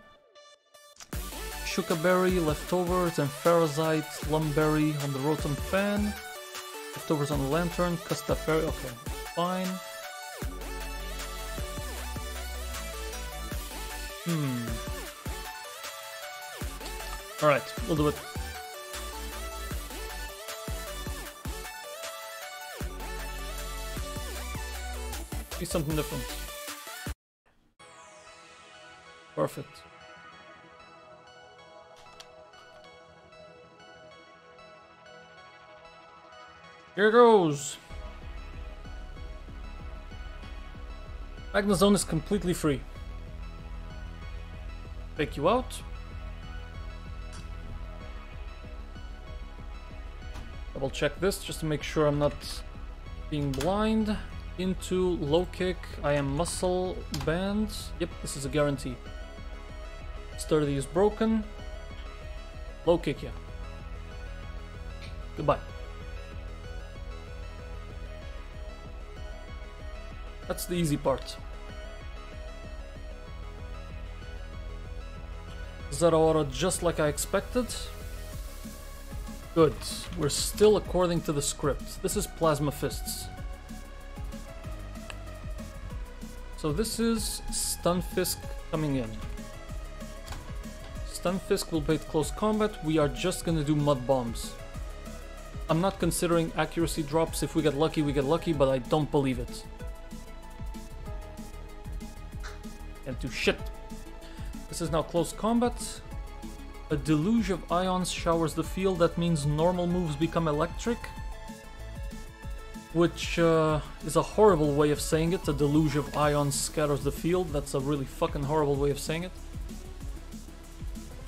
Shuka Berry, Leftovers, and Ferrozite, Lumberry on the Rotom Fan. Leftovers on the Lantern, Custafairy. Okay, fine. Alright, we'll do it. See something different. Perfect. Here goes. Magna Zone is completely free. Take you out. Double check this just to make sure I'm not being blind. Into low kick. I am muscle band. Yep, this is a guarantee. Sturdy is broken. Low kick, yeah. Goodbye. That's the easy part. Zero auto just like I expected. Good. We're still according to the script. This is Plasma Fists. So this is Stun Fisk coming in. Stun Fisk will bait close combat. We are just gonna do mud bombs. I'm not considering accuracy drops. If we get lucky, we get lucky, but I don't believe it. Can't do shit. This is now close combat. A deluge of ions showers the field. That means normal moves become electric. Which is a horrible way of saying it. A deluge of ions scatters the field. That's a really fucking horrible way of saying it.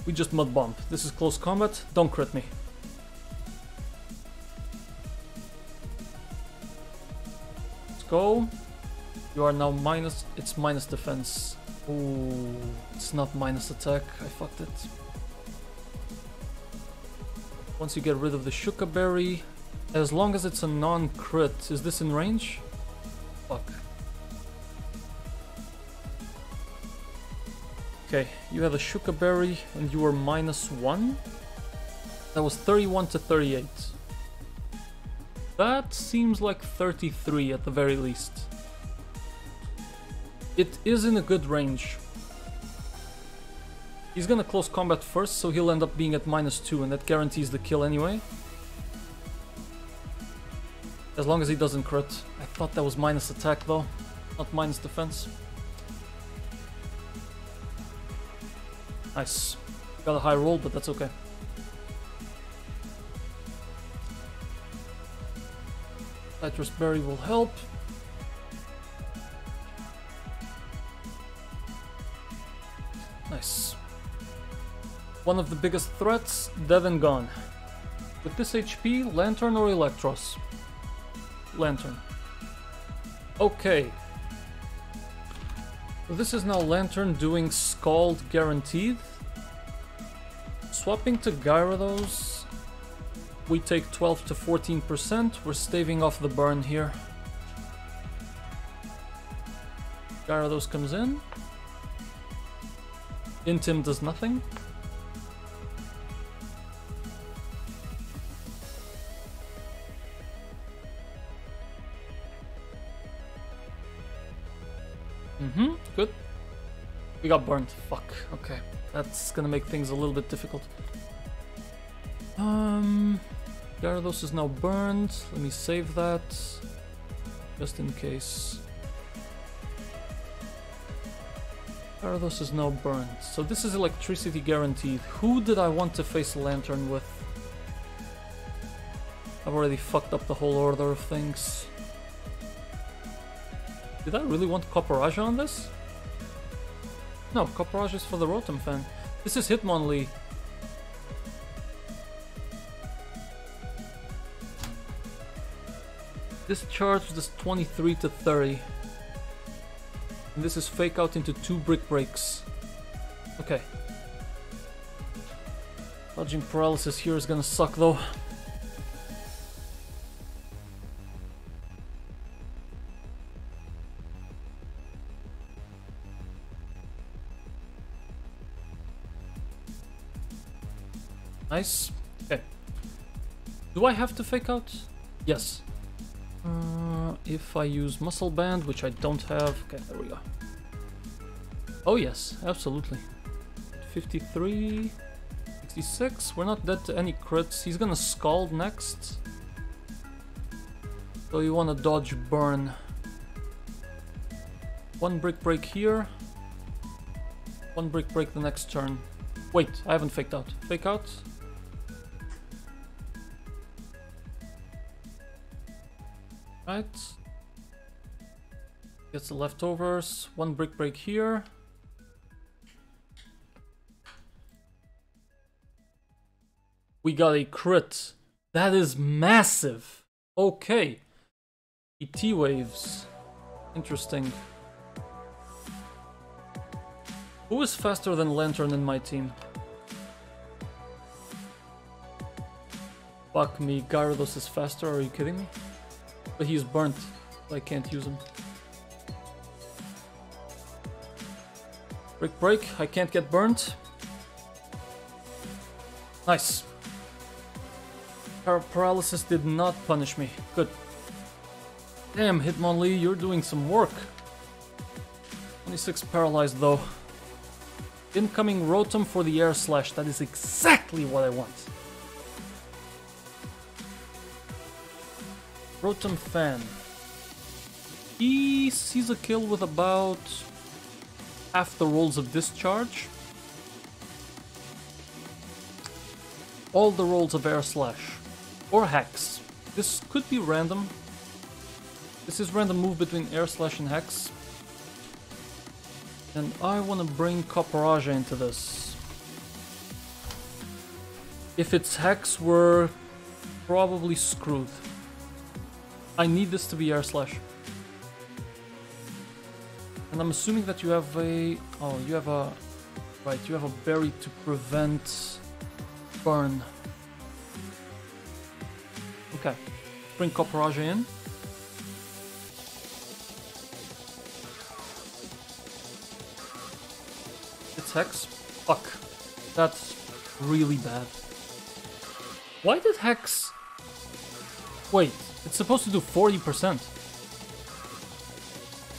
We just mud bomb. This is close combat. Don't crit me. Let's go. You are now minus... It's minus defense. Ooh, it's not minus attack. I fucked it. Once you get rid of the Shuka Berry, as long as it's a non-crit, is this in range? Fuck. Okay, you had a Shuka Berry and you were -1. That was 31 to 38. That seems like 33 at the very least. It is in a good range. He's gonna close combat first, so he'll end up being at -2, and that guarantees the kill anyway. As long as he doesn't crit. I thought that was minus attack though, not minus defense. Nice. Got a high roll, but that's okay. Citrus Berry will help. Nice. One of the biggest threats, dead and gone. With this HP, Lantern or Electros? Lantern. Okay. This is now Lantern doing Scald guaranteed. Swapping to Gyarados, we take 12 to 14%. We're staving off the burn here. Gyarados comes in. Intim does nothing. Good. We got burned. Fuck. Okay. That's gonna make things a little bit difficult. Gyarados is now burned. Let me save that. Just in case. Gyarados is now burned. So this is electricity guaranteed. Who did I want to face Lantern with? I've already fucked up the whole order of things. Did I really want Copperage on this? No, Copperage is for the Rotom fan. This is Hitmonlee. This charge is 23 to 30. And this is Fake Out into 2 Brick Breaks. Okay. Dodging Paralysis here is gonna suck though. Nice. Okay. Do I have to Fake Out? Yes. If I use Muscle Band, which I don't have... Okay, there we go. Oh yes, absolutely. 53... 66. We're not dead to any crits. He's gonna Scald next. So you wanna dodge Burn. One brick break here. One brick break the next turn. Wait, I haven't faked out. Fake out. Right. Gets the leftovers. One brick break here. We got a crit. That is massive. Okay. ET waves. Interesting. Who is faster than Lantern in my team? Fuck me, Gyarados is faster, are you kidding me? But he's burnt, so I can't use him. Brick break, I can't get burnt. Nice. Paralysis did not punish me. Good. Damn, Hitmonlee, you're doing some work. 26 paralyzed though. Incoming Rotom for the Air Slash. That is exactly what I want. Rotom Fan. He sees a kill with about half the rolls of Discharge. All the rolls of Air Slash. Or Hex. This could be random. This is random move between Air Slash and Hex. And I want to bring Copperaja into this. If it's Hex, we're probably screwed. I need this to be Air Slash. And I'm assuming that you have a... Oh, you have a... Right, you have a berry to prevent burn. Okay. Bring Copperaja in. Hex? Fuck. That's really bad. Why did Hex... Wait, it's supposed to do 40%.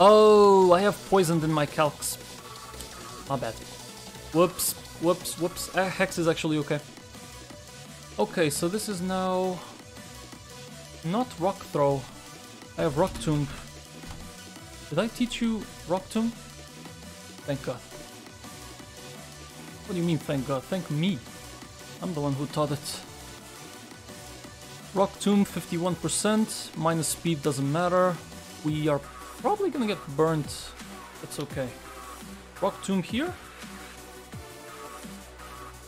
Oh, I have poisoned in my calcs. My bad. Whoops, whoops, whoops. Hex is actually okay. Okay, so this is now... Not Rock Throw. I have Rock Tomb. Did I teach you Rock Tomb? Thank God. What do you mean, thank God? Thank me. I'm the one who taught it. Rock Tomb, 51%. Minus speed doesn't matter. We are probably gonna get burnt. That's okay. Rock Tomb here.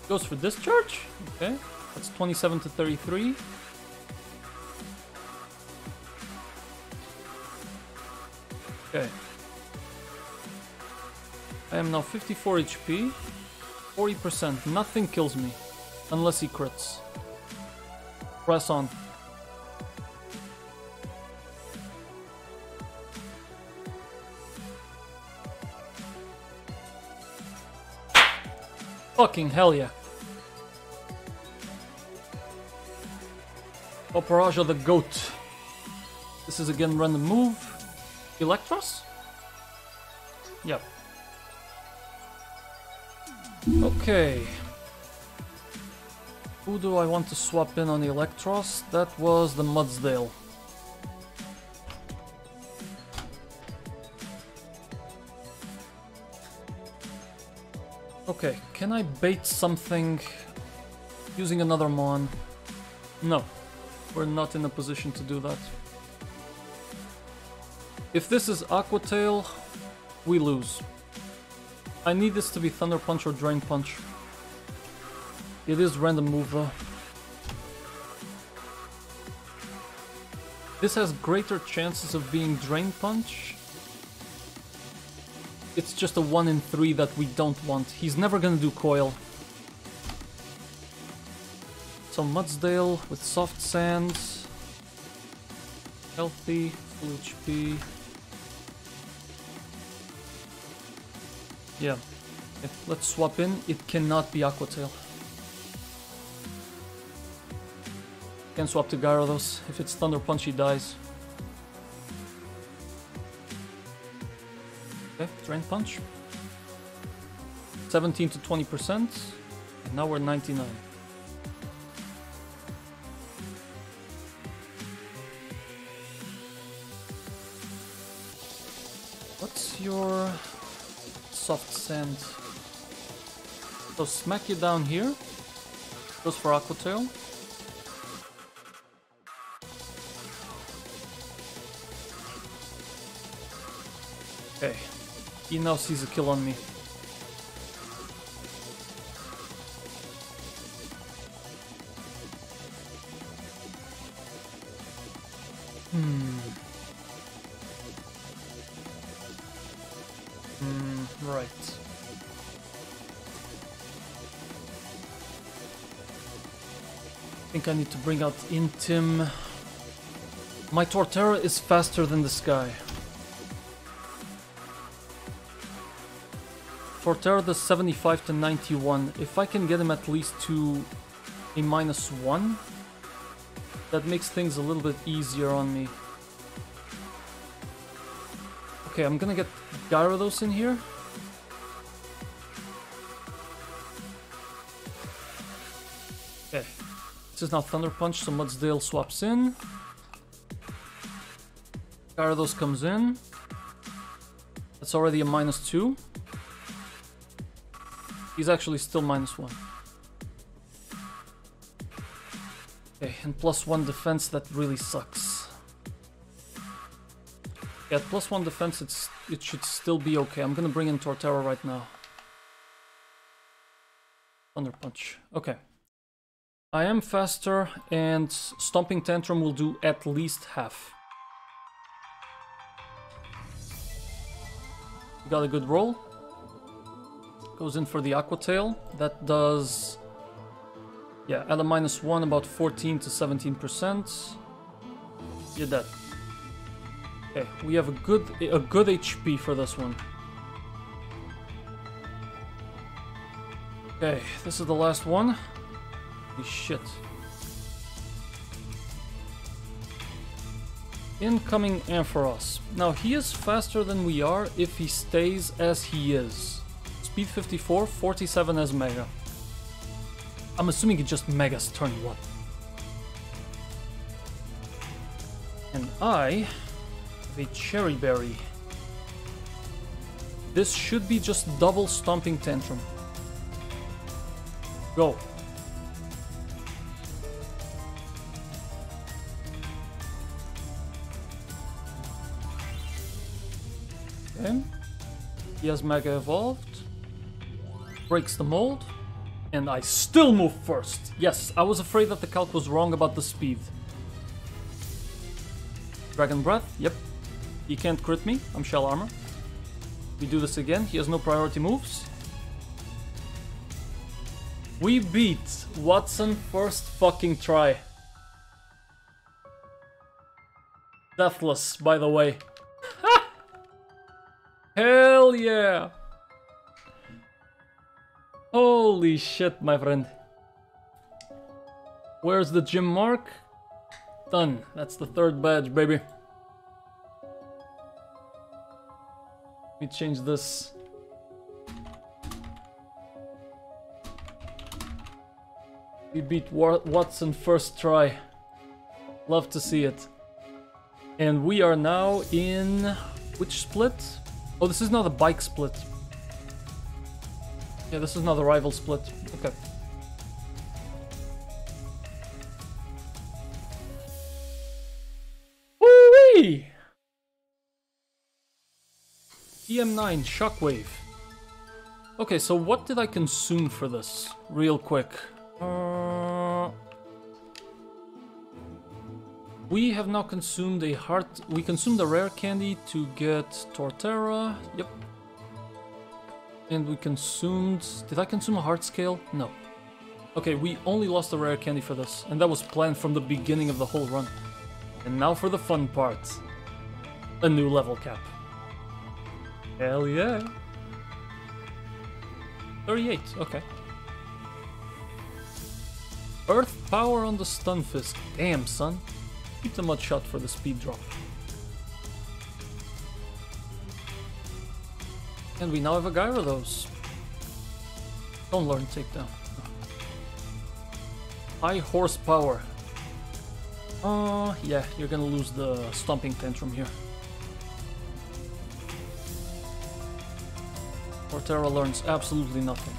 Goes for Discharge. Okay. That's 27 to 33. Okay. I am now 54 HP. 40%. Nothing kills me. Unless he crits. Press on. Fucking hell yeah. Copperaja the goat. This is again random move. Electros? Yep. Okay. Who do I want to swap in on the Electros? That was the Mudsdale. Okay, can I bait something using another Mon? No, we're not in a position to do that. If this is Aqua Tail, we lose. I need this to be Thunder Punch or Drain Punch. It is random move though. This has greater chances of being Drain Punch. It's just a 1 in 3 that we don't want. He's never gonna do Coil. So Mudsdale with Soft Sands. Healthy, full HP. Yeah. Okay, let's swap in. It cannot be Aqua Tail. Can swap to Gyarados. If it's Thunder Punch, he dies. Okay, Drain Punch. 17 to 20%. And now we're 99. What's your soft sand. So smack you down here. Goes for Aqua Tail. Okay. He now sees a kill on me. Right. I think I need to bring out Intim. My Torterra is faster than this guy. Torterra does 75 to 91. If I can get him at least to a -1, that makes things a little bit easier on me. Okay, I'm gonna get Gyarados in here. Okay, this is now Thunder Punch, so Mudsdale swaps in. Gyarados comes in. That's already a -2. He's actually still -1. Okay, and +1 defense, that really sucks. Yeah, at +1 defense, it should still be okay. I'm gonna bring in Torterra right now. Thunder Punch. Okay. I am faster, and Stomping Tantrum will do at least half. Got a good roll. Goes in for the Aqua Tail. That does... yeah, at a -1, about 14 to 17%. You're dead. Okay, we have a good HP for this one. Okay, this is the last one. Holy shit. Incoming Ampharos. Now, he is faster than we are if he stays as he is. Speed 54, 47 as Mega. I'm assuming it just Megas turn 1. And I have a Cherry Berry. This should be just double Stomping Tantrum. Go. Okay. He has Mega Evolved. Breaks the mold. And I still move first. Yes, I was afraid that the calc was wrong about the speed. Dragon Breath, yep. He can't crit me, I'm Shell Armor. We do this again, he has no priority moves. We beat Wattson first fucking try. Deathless, by the way. Hell yeah! Holy shit, my friend. Where's the gym mark? Done. That's the 3rd badge, baby. Let me change this. We beat Wattson first try. Love to see it. And we are now in... which split? Oh, this is now the bike split. Yeah, this is now the rival split. Okay. Woo-wee! EM9 Shockwave. Okay, so what did I consume for this? Real quick. We have now consumed a heart. We consumed a rare candy to get Torterra. Yep. And we consumed... did I consume a heart scale? No. Okay, we only lost a rare candy for this. And that was planned from the beginning of the whole run. And now for the fun part. A new level cap. Hell yeah. 38, okay. Earth power on the Stunfisk. Damn, son. Keep the mud shot for the speed drop. And we now have a Gyarados. Don't learn takedown. High horsepower. Yeah, you're gonna lose the Stomping Tantrum here. Torterra learns absolutely nothing.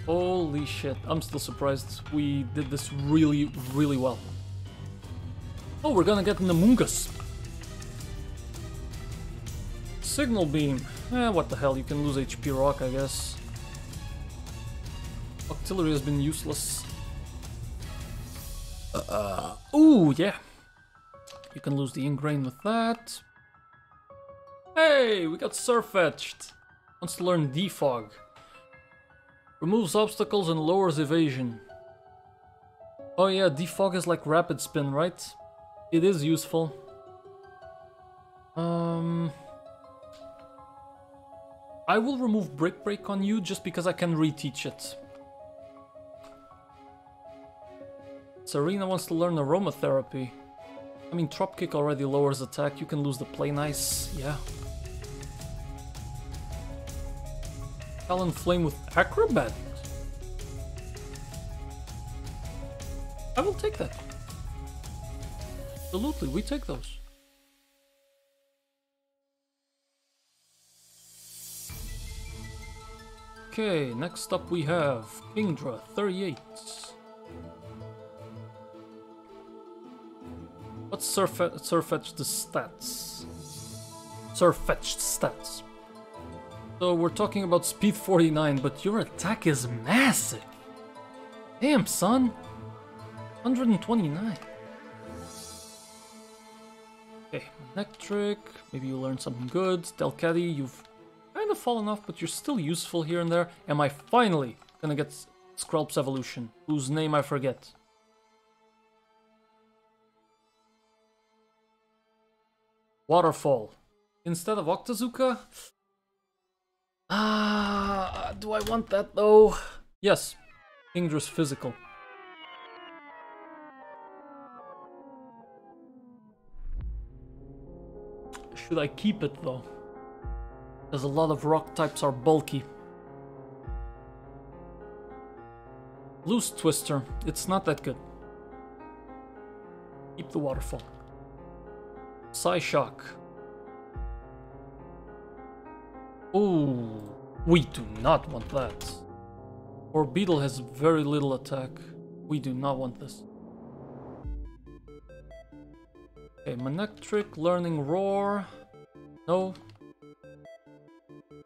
Holy shit, I'm still surprised we did this really, really well. Oh, we're gonna get an Amoongus. Signal Beam. What the hell, you can lose HP Rock, I guess. Octillery has been useless. Ooh, yeah. You can lose the Ingrain with that. Hey, we got Surfetched. Wants to learn Defog. Removes obstacles and lowers evasion. Oh yeah, Defog is like Rapid Spin, right? It is useful. I will remove Brick Break on you just because I can reteach it. Serena wants to learn Aromatherapy. I mean, Trop Kick already lowers attack. You can lose the Play Nice, yeah. Talon Flame with Acrobat. I will take that. Absolutely, we take those. Okay, next up we have Kingdra, 38. Let's Surfetch the stats. Surfetched stats. So we're talking about speed 49, but your attack is massive. Damn, son. 129. Okay, neck trick. Maybe you learn something good. Delcatty, you've kind of fallen off, but you're still useful here and there. Am I finally gonna get Skrelp's evolution, whose name I forget? Waterfall. Instead of Octazooka? Do I want that though? Yes. Kingdra's physical. Should I keep it though? Because a lot of rock types are bulky. Loose Twister. It's not that good. Keep the Waterfall. Psyshock. Oh, we do not want that. Or Beetle has very little attack. We do not want this. Okay, Manectric, learning Roar. No.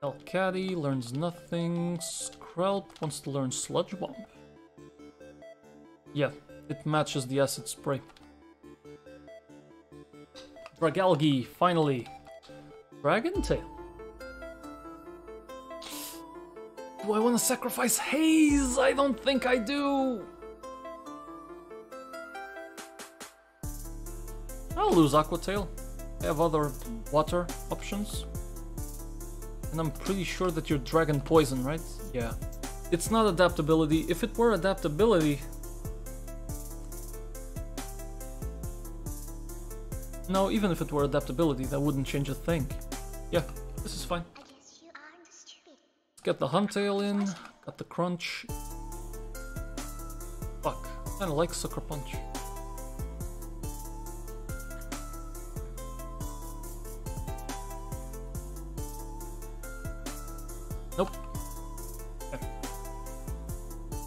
Elcatty learns nothing. Skrelp wants to learn Sludge Bomb. Yeah, it matches the Acid Spray. Dragalge, finally. Dragon Tail. Do I want to sacrifice Haze? I don't think I do. I'll lose Aqua Tail. I have other water options. And I'm pretty sure that you're Dragon Poison, right? Yeah. It's not adaptability. If it were adaptability... No, even if it were adaptability, that wouldn't change a thing. Yeah, this is fine. Let's get the Huntail in. Got the Crunch. Fuck. I kinda like Sucker Punch. Nope. Okay.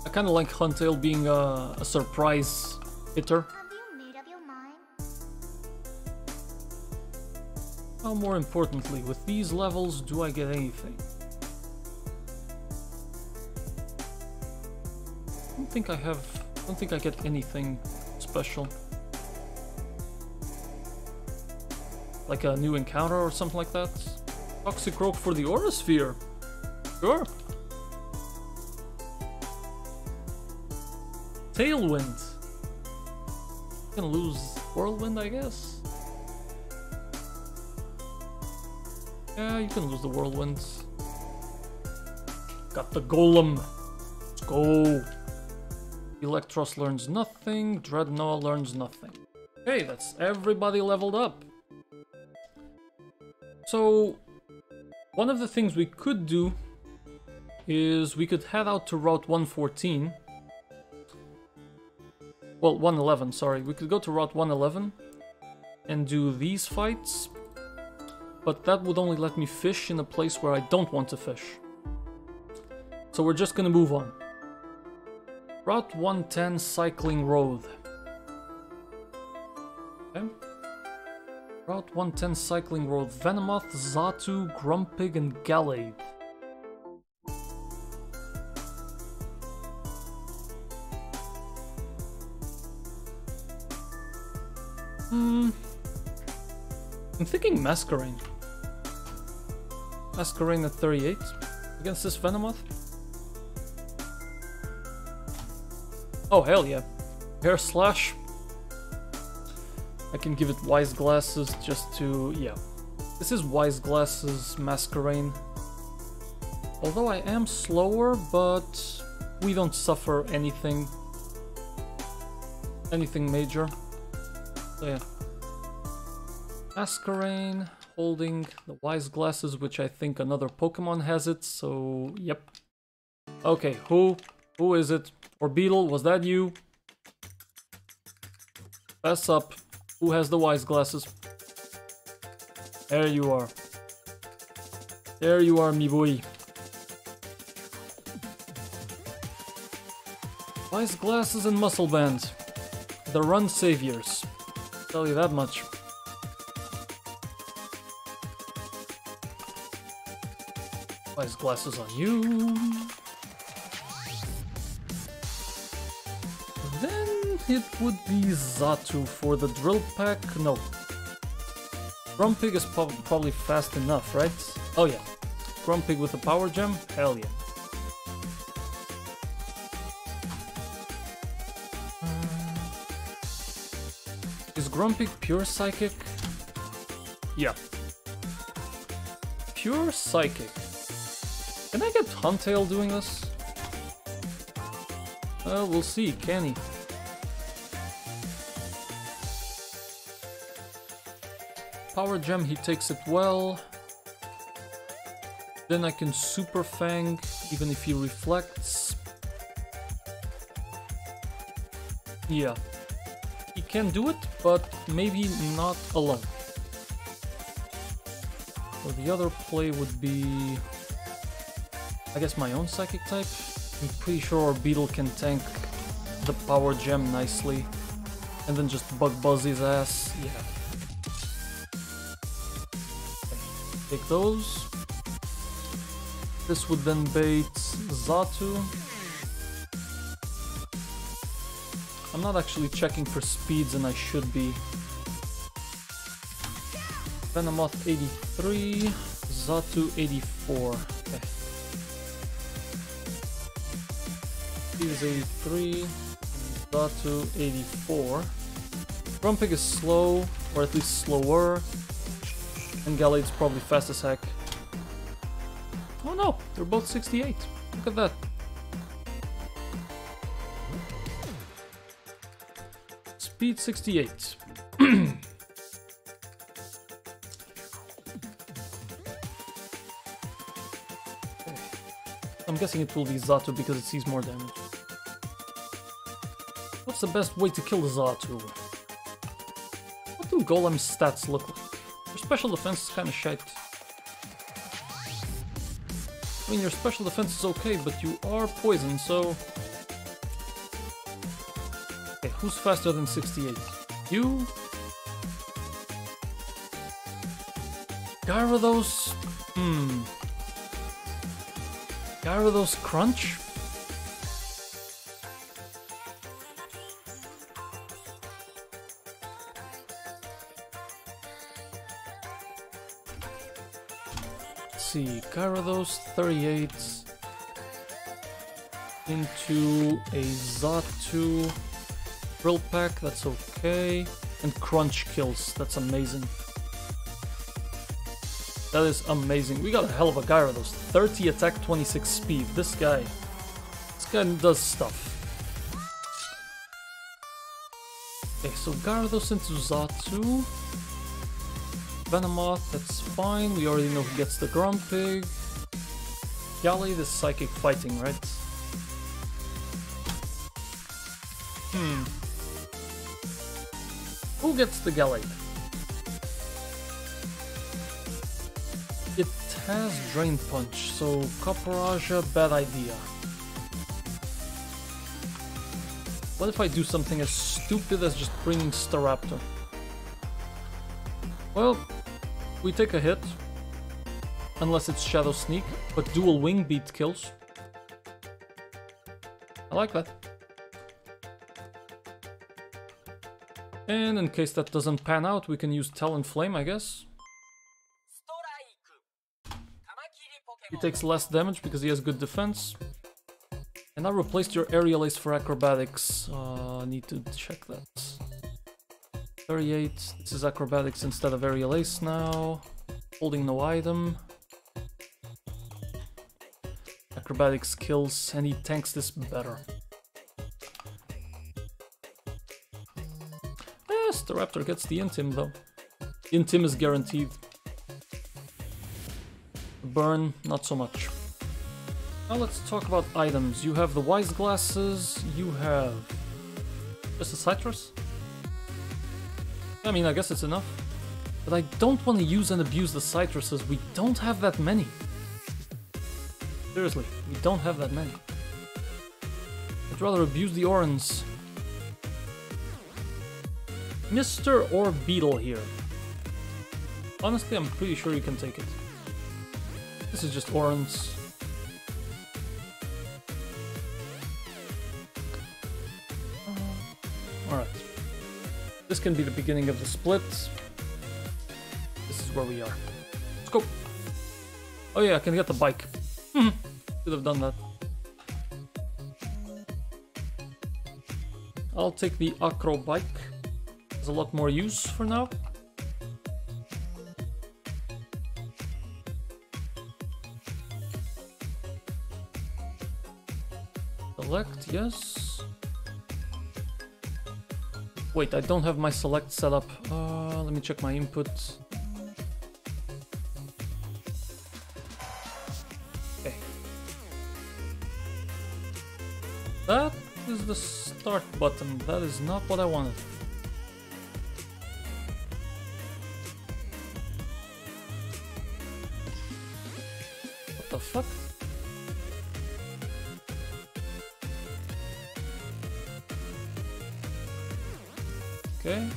I kinda like Huntail being a surprise hitter. Well, more importantly, with these levels, do I get anything? I don't think I get anything special. Like a new encounter or something like that? Toxic Rogue for the Aura Sphere. Sure. Tailwind. Gonna lose Whirlwind, I guess. Yeah, you can lose the Whirlwinds. Got the Golem. Let's go. Electros learns nothing. Dreadnought learns nothing. Okay, that's everybody leveled up. So, one of the things we could do is we could head out to Route 114. Well, 111, sorry. We could go to Route 111 and do these fights, but that would only let me fish in a place where I don't want to fish. So we're just gonna move on. Route 110 Cycling Road. Okay. Route 110 Cycling Road. Venomoth, Xatu, Grumpig, and Gallade. I'm thinking Masquerain. Masquerain at 38 against this Venomoth. Oh, hell yeah. Hair Slash. I can give it Wise Glasses just to... yeah. This is Wise Glasses Masquerain. Although I am slower, but we don't suffer anything major. So yeah. Masquerain holding the Wise Glasses, which I think another Pokemon has it, so yep. Okay, who is it? Or Beetle, was that you? Fess up. Who has the Wise Glasses? There you are. There you are, me boy. Wise Glasses and Muscle Band. The run saviors. Tell you that much. Wise Glasses on you. Then it would be Xatu for the Drill Pack. No. Grumpig is probably fast enough, right? Oh yeah. Grumpig with a Power Gem? Hell yeah. Is Grumpig pure Psychic? Yeah. Pure Psychic. Can I get Huntail doing this? We'll see, can he? Power Gem, he takes it well. Then I can Super Fang, even if he reflects. Yeah. He can do it, but maybe not alone. So the other play would be... I guess my own Psychic type? I'm pretty sure Beetle can tank the Power Gem nicely. And then just Bug Buzz his ass. Yeah. Okay. Take those. This would then bait Xatu. I'm not actually checking for speeds and I should be. Venomoth 83, Xatu 84. Okay. Is 83, Xatu 84. Grumpig is slow, or at least slower, and Gallade's probably fast as heck. Oh no, they're both 68. Look at that. Speed 68. I'm guessing it will be Xatu because it sees more damage. What's the best way to kill the Xatu? What do Golem's stats look like? Your special defense is kinda shite. I mean, your special defense is okay, but you are poison, so... Okay, who's faster than 68? You? Gyarados? Gyarados Crunch? Let's see, Gyarados 38 into a Xatu Drill Pack, that's okay. And Crunch kills, that's amazing. That is amazing. We got a hell of a Gyarados. 30 attack, 26 speed. This guy does stuff. Okay, so Gyarados into Xatu. Venomoth, that's fine. We already know who gets the Grumpig. Gallade is psychic fighting, right? Who gets the Gallade? It has Drain Punch, so Copper bad idea. What if I do something as stupid as just bringing Staraptor? Well, we take a hit. Unless it's Shadow Sneak, but Dual Wing Beat kills. I like that. And in case that doesn't pan out, we can use Talonflame, I guess. He takes less damage because he has good defense. And I replaced your Aerial Ace for Acrobatics. I need to check that. 38. This is Acrobatics instead of Aerial Ace now. Holding no item. Acrobatics kills, and he tanks this better. Yes, the Raptor gets the Intim though. Intim is guaranteed. Burn, not so much. Now let's talk about items. You have the Wise Glasses, you have just a Citrus. I mean, I guess it's enough. But I don't want to use and abuse the Citruses, we don't have that many. Seriously, we don't have that many. I'd rather abuse the Orans. Mr. or Beetle here. Honestly, I'm pretty sure you can take it. This is just Orans. Alright. This can be the beginning of the split. This is where we are. Let's go. Oh yeah, I can get the bike. Should have done that. I'll take the Acro bike. There's a lot more use for now. Select, yes. Wait, I don't have my select set up. Let me check my input. Okay. That is the start button. That is not what I wanted. What the fuck? Okay,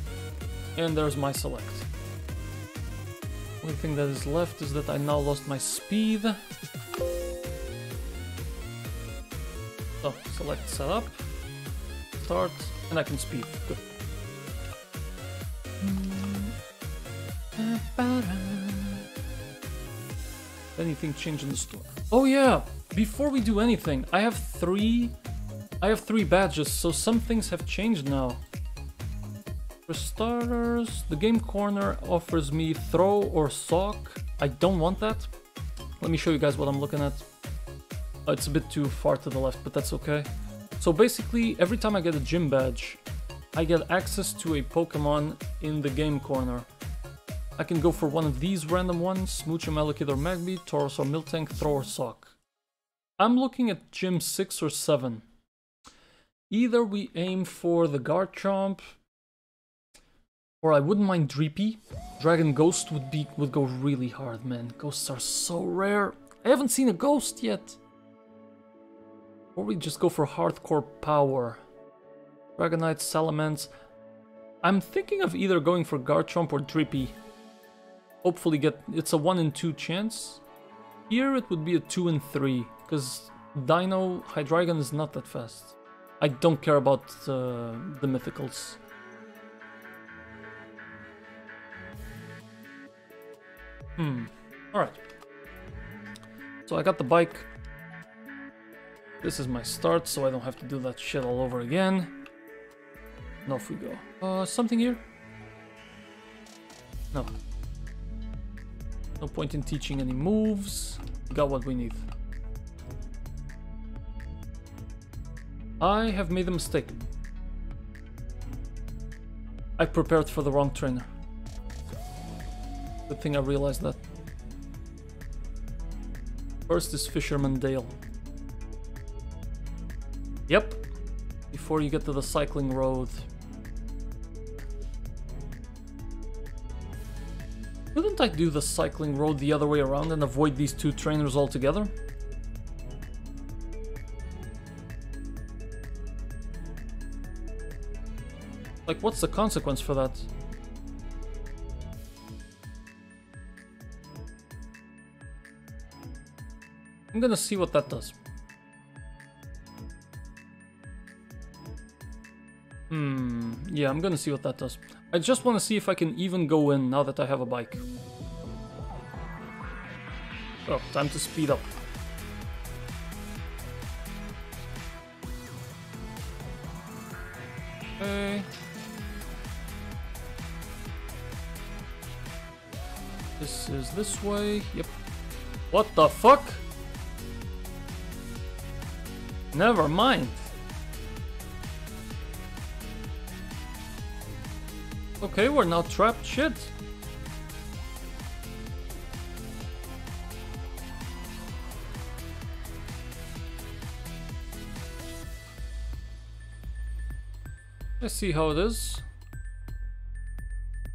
and there's my select. Only thing that is left is that I now lost my speed. So, select setup, start, and I can speed. Good. Anything change in the store? Oh yeah! Before we do anything, I have three badges, so some things have changed now. For starters, the game corner offers me throw or sock. I don't want that. Let me show you guys what I'm looking at. It's a bit too far to the left, but that's okay. So basically, every time I get a gym badge, I get access to a Pokemon in the game corner. I can go for one of these random ones: Smoochum, Elekid or Magby, Tauros or Miltank, throw or sock. I'm looking at gym 6 or 7. Either we aim for the Garchomp, or I wouldn't mind Dreepy. Dragon Ghost would go really hard, man. Ghosts are so rare. I haven't seen a ghost yet. Or we just go for hardcore power. Dragonite, Salamence. I'm thinking of either going for Garchomp or Dreepy. Hopefully it's a 1 in 2 chance. Here it would be a 2 in 3, because Dino Hydreigon is not that fast. I don't care about the mythicals. Alright. So I got the bike. This is my start, so I don't have to do that shit all over again. And off we go. Something here? No. No point in teaching any moves. We got what we need. I have made a mistake. I prepared for the wrong trainer. Good thing I realized that. First is Fisherman Dale. Yep. Before you get to the cycling road. Couldn't I do the cycling road the other way around and avoid these two trainers altogether? Like, what's the consequence for that? I'm gonna see what that does. Yeah, I'm gonna see what that does. I just want to see if I can even go in now that I have a bike. Oh, time to speed up. Okay. This is this way. Yep. What the fuck? Never mind. Okay, we're now trapped. Shit. Let's see how it is.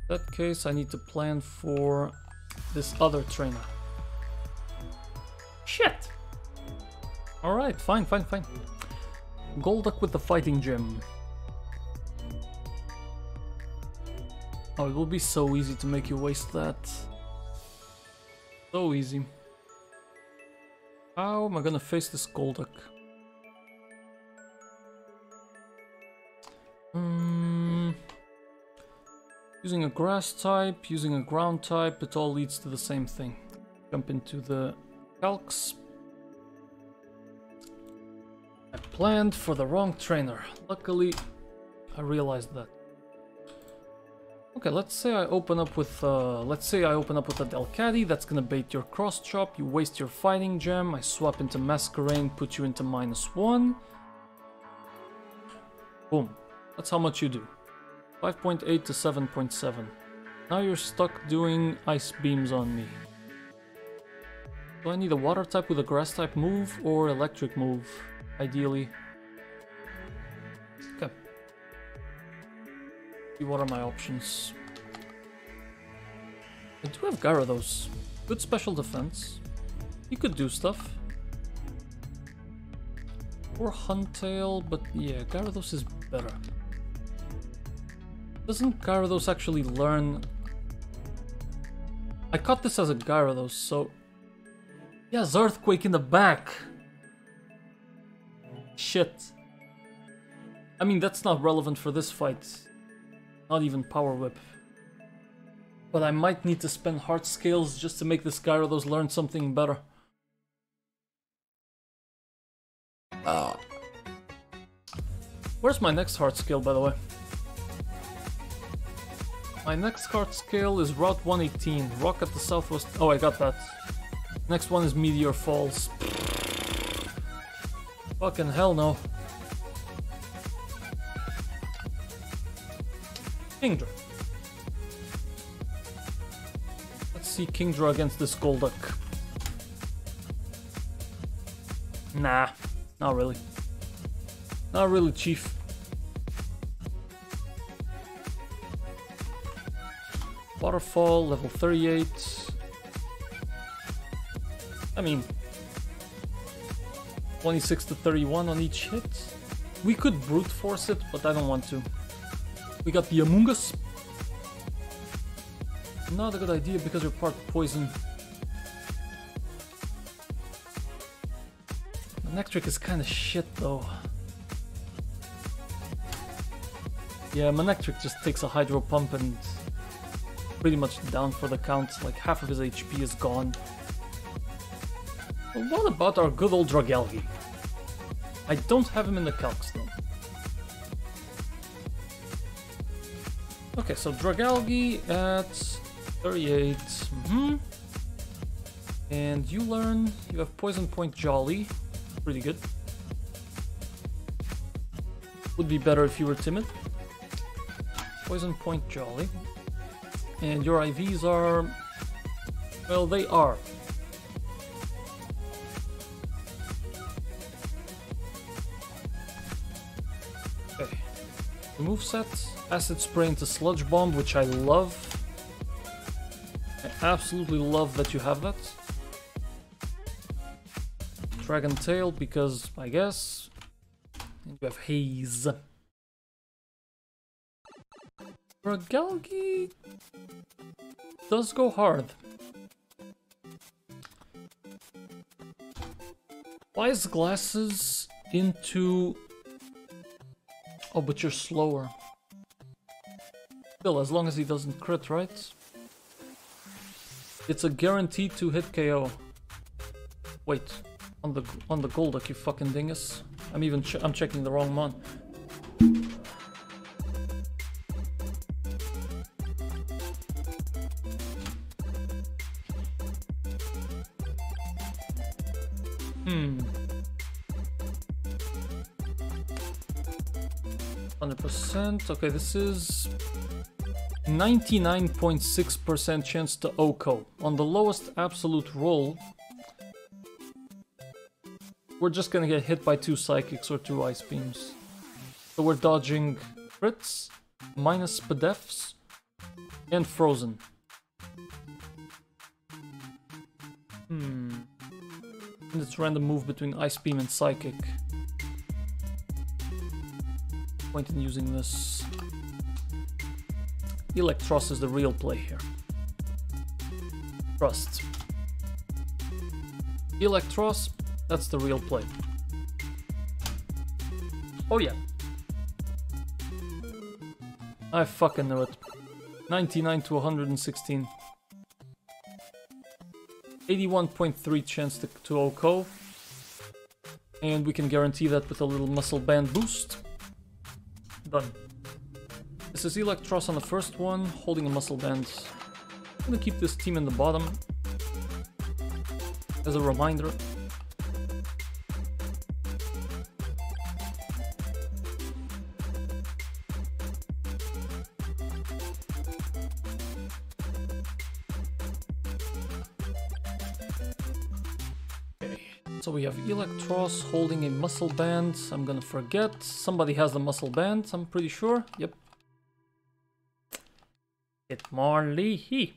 In that case, I need to plan for this other trainer. Shit! Alright, fine. Golduck with the fighting gym. Oh, it will be so easy to make you waste that. So easy. How am I gonna face this Golduck? Using a grass type, using a ground type, it all leads to the same thing. Jump into the calcs. I planned for the wrong trainer. Luckily, I realized that. Okay, let's say I open up with a Delcatty. That's gonna bait your cross chop. You waste your fighting gem. I swap into Masquerain, put you into -1. Boom. That's how much you do. 5.8 to 7.7. Now you're stuck doing ice beams on me. Do I need a water type with a grass type move or electric move? Ideally. Okay. See what are my options. I do have Gyarados. Good special defense. He could do stuff. Or Huntail, but yeah, Gyarados is better. Doesn't Gyarados actually learn... I caught this as a Gyarados, so... He has Earthquake in the back! Shit. I mean, that's not relevant for this fight. Not even Power Whip. But I might need to spend Heart Scales just to make this Gyarados learn something better. Where's my next Heart Scale, by the way? My next Heart Scale is Route 118, Rock at the Southwest... Oh, I got that. Next one is Meteor Falls. Fucking hell no. Kingdra. Let's see Kingdra against this Golduck. Nah, not really. Not really, Chief. Waterfall, level 38. I mean, 26 to 31 on each hit. We could brute force it, but I don't want to. We got the Among Us. Not a good idea because you're part poison. Manectric is kind of shit though. Yeah, Manectric just takes a Hydro Pump and pretty much down for the count. Like half of his HP is gone. But what about our good old Dragalge? I don't have him in the calcs though. Okay, so Dragalge at 38. And you learn, you have Poison Point Jolly. Pretty good. Would be better if you were timid. Poison Point Jolly. And your IVs are... Well, they are. The moveset, Acid Spray into Sludge Bomb, which I love. I absolutely love that you have that. Dragon Tail, because I guess. And you have Haze. Galgi does go hard. Wise Glasses into... Oh, but you're slower. Still, as long as he doesn't crit, right? It's a guaranteed to hit KO. Wait, on the Golduck, you fucking dingus. I'm checking the wrong mon. Hmm. 100%. Okay, this is 99.6% chance to OHKO. On the lowest absolute roll, we're just gonna get hit by 2 Psychics or 2 Ice Beams. So we're dodging crits, minus Spadefs, and Frozen. Hmm. And it's random move between Ice Beam and Psychic. Point in using this. Electros is the real play here. Trust. Electros, that's the real play. Oh yeah. I fucking knew it. 99 to 116. 81.3 chance to OHKO. And we can guarantee that with a little muscle band boost. Done. This is Electros on the first one, holding a muscle band. I'm gonna keep this team in the bottom. As a reminder. So we have Electros holding a muscle band. I'm gonna forget. Somebody has the muscle band, I'm pretty sure. Yep. Hitmonlee.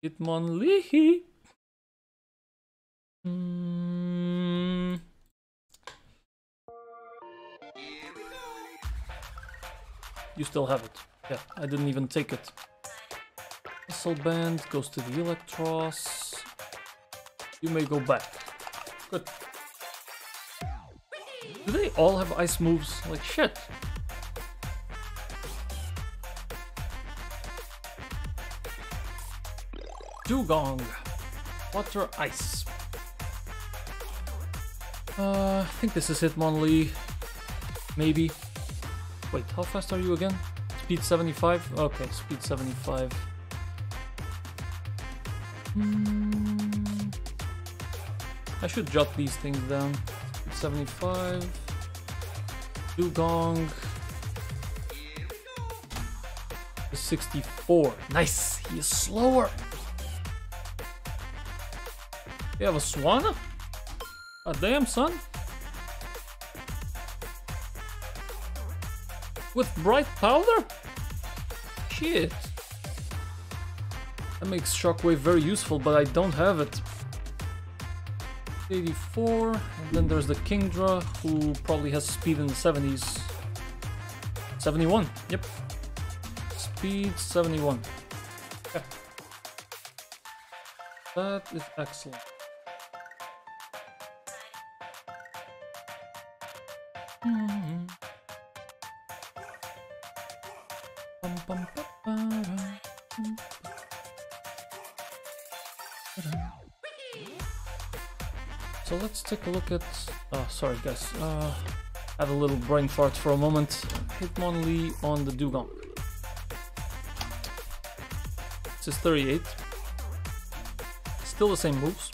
Hitmonlee. You still have it. Yeah, I didn't even take it. Muscle band goes to the Electros. You may go back. Good. Do they all have ice moves? Like shit. Dugong. Water ice. I think this is Hitmonlee. Maybe. Wait, how fast are you again? Speed 75? Okay, speed 75. I should jot these things down. 75. Dugong. 64. Nice! He is slower! You have a Swanna? God damn, son! With bright powder? Shit! That makes Shockwave very useful, but I don't have it. 84, and then there's the Kingdra, who probably has speed in the 70s. 71, yep. Speed 71. Okay. That is excellent. So let's take a look at... Oh, sorry guys. Have a little brain fart for a moment. Hitmonlee on the Dugong. This is 38. Still the same moves.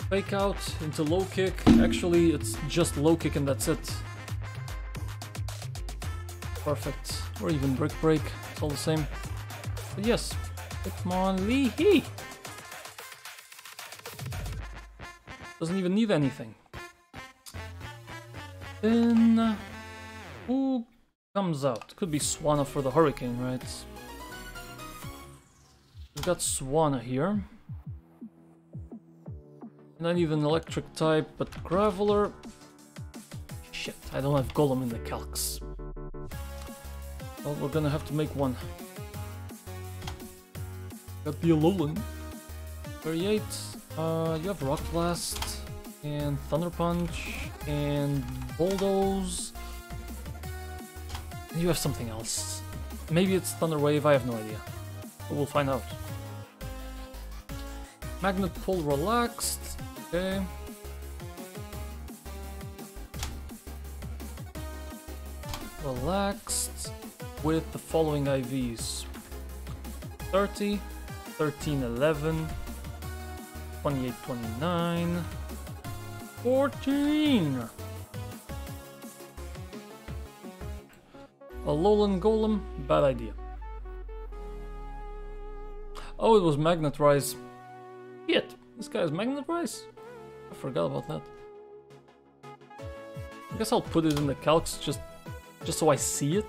Fake out into low kick. Actually, it's just low kick and that's it. Perfect. Or even brick break. It's all the same. But yes. Hitmonlee. Doesn't even need anything. Then who comes out? Could be Swanna for the Hurricane, right? We've got Swanna here. And I need an electric type, but Graveler... Shit, I don't have Golem in the calcs. Well, we're gonna have to make one. Got the Alolan. 38. You have Rock Blast, and Thunder Punch, and Bulldoze. And you have something else. Maybe it's Thunder Wave, I have no idea. But we'll find out. Magnet Pull relaxed. Okay. Relaxed with the following IVs. 30, 13, 11, 28, 29, 14. Alolan Golem, bad idea. Oh, it was Magnet Rise. Shit, this guy is Magnet Rise? I forgot about that. I guess I'll put it in the calcs just so I see it.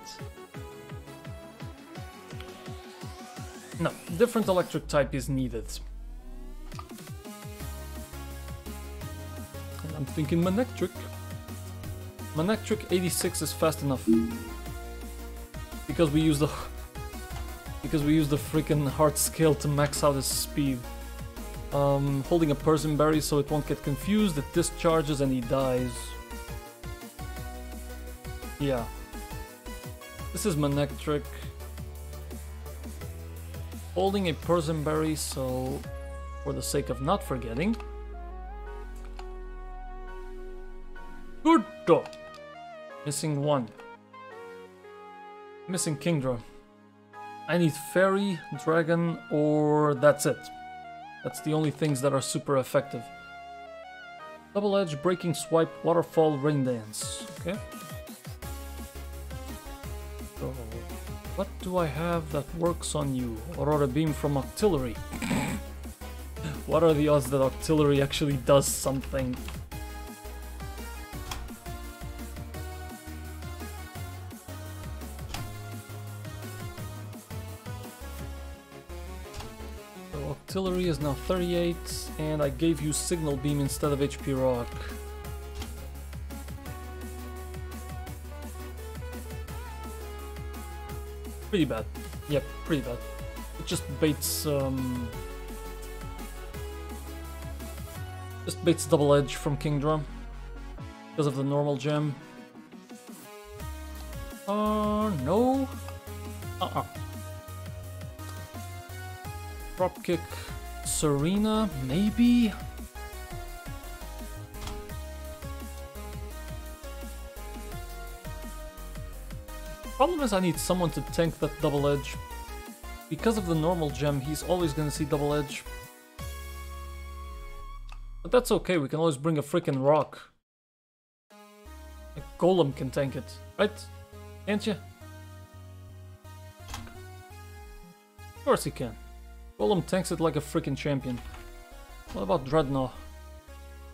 No, different electric type is needed. And I'm thinking Manectric. Manectric 86 is fast enough. Because we use the freaking heart scale to max out his speed. Holding a Person Berry so it won't get confused, it discharges and he dies. Yeah. This is Manectric. Holding a Person Berry, so for the sake of not forgetting. Good dog. Missing one. Missing Kingdra. I need Fairy, Dragon, or that's it. That's the only things that are super effective. Double Edge, Breaking Swipe, Waterfall, Rain Dance. Okay. So, what do I have that works on you? Aurora Beam from Octillery. What are the odds that Octillery actually does something? So Octillery is now 38, and I gave you Signal Beam instead of HP Rock. Pretty bad. Yep, pretty bad. It just baits Double Edge from Kingdra because of the normal gem. No. Dropkick Serena, maybe? Problem is I need someone to tank that Double Edge. Because of the normal gem, he's always gonna see Double Edge. But that's okay, we can always bring a freaking rock. A Golem can tank it, right? Can't you? Of course he can. Golem tanks it like a freaking champion. What about Dreadnought?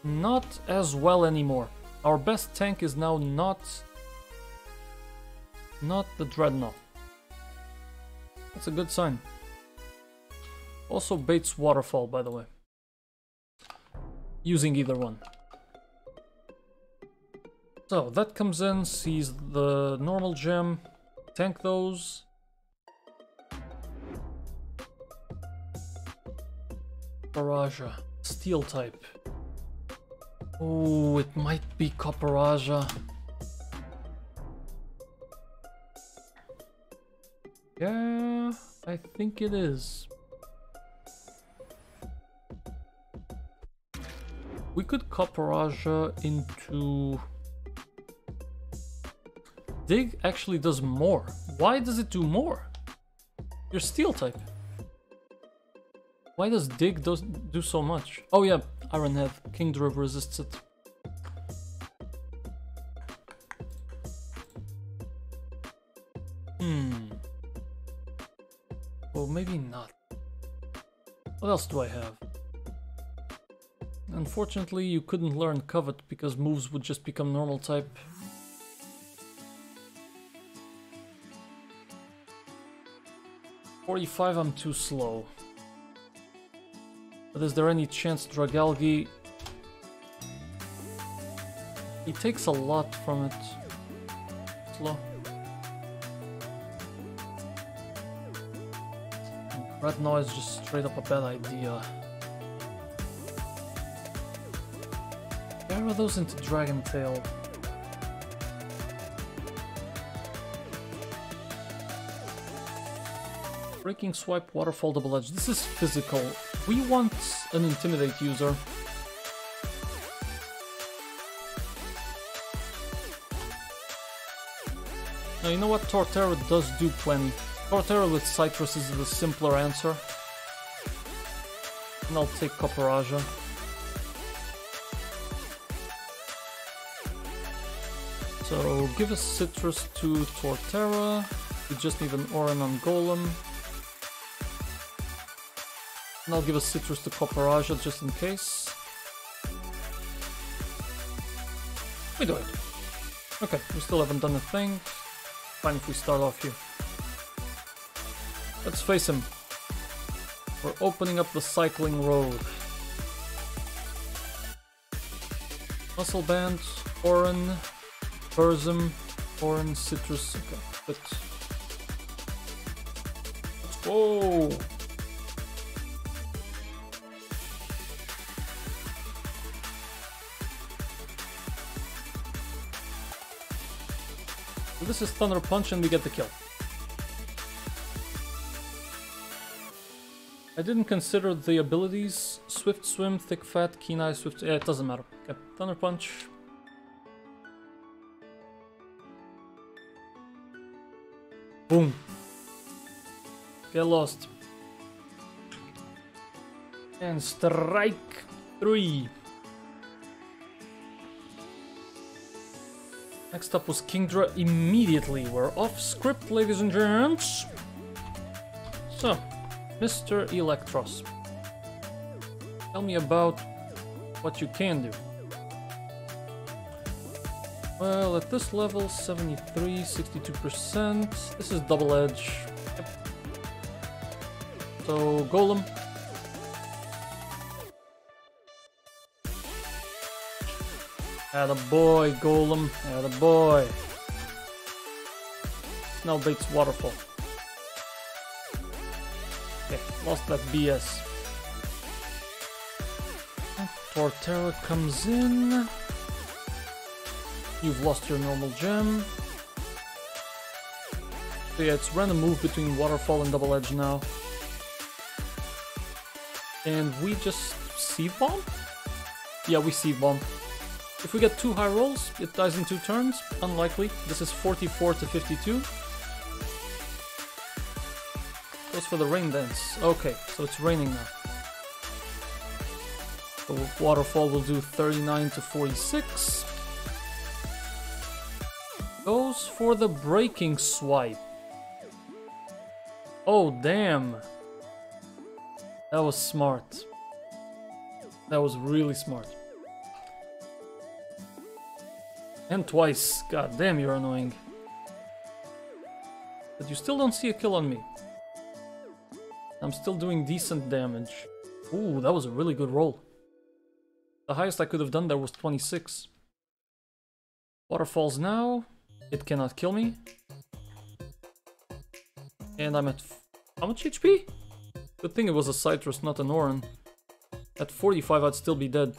Not as well anymore. Our best tank is now not the Dreadnought. That's a good sign. Also baits Waterfall, by the way. Using either one. So that comes in, sees the normal gem, tank those. Copperaja, Steel type. Oh, it might be Copperaja. Yeah, I think it is. We could Copperaja into... Dig actually does more. Why does it do more? You're Steel type. Why does Dig do so much? Oh yeah, Iron Head. Kingdra resists it. Well, maybe not. What else do I have? Unfortunately, you couldn't learn Covet because moves would just become normal type. $45, I'm too slow. But is there any chance Dragalgi... He takes a lot from it. Slow. Red Noise is just straight up a bad idea. Where are those into Dragon Tail? Breaking Swipe, Waterfall, Double Edge. This is physical. We want an Intimidate user. Now, you know what? Torterra does do plenty. Torterra with Citrus is the simpler answer. And I'll take Copperaja. So, give a Citrus to Torterra. We just need an Oran on Golem. And I'll give a Citrus to Copperaja just in case. We do it. Okay, we still haven't done a thing. Fine if we start off here. Let's face him. We're opening up the cycling road. Muscle Band, Oran, Burzum, Oran, Citrus. Okay, but let's go. So this is Thunder Punch and we get the kill. I didn't consider the abilities. Swift Swim, Thick Fat, Keen Eye, Swift... Yeah, it doesn't matter. Okay, Thunder Punch. Boom. Get lost. And strike 3. Next up was Kingdra immediately. We're off script, ladies and gents. So, Mr. Electros. Tell me about what you can do. Well, at this level, 73, 62%. This is Double Edge. Yep. So, Golem. Attaboy, Golem. Attaboy. Now baits Waterfall. Okay, lost that BS. Torterra comes in. You've lost your normal gem. So yeah, it's random move between Waterfall and Double Edge now. And we just Seed Bomb? Yeah, we Seed Bomb. If we get 2 high rolls, it dies in 2 turns. Unlikely. This is 44 to 52. Goes for the Rain Dance. Okay, so it's raining now. So Waterfall will do 39 to 46. Goes for the Breaking Swipe. Oh, damn. That was smart. That was really smart. And twice. God damn, you're annoying. But you still don't see a kill on me. I'm still doing decent damage. Ooh, that was a really good roll. The highest I could have done there was 26. Waterfalls now. It cannot kill me. And I'm at... how much HP? Good thing it was a Citrus, not an Oran. At 45 I'd still be dead.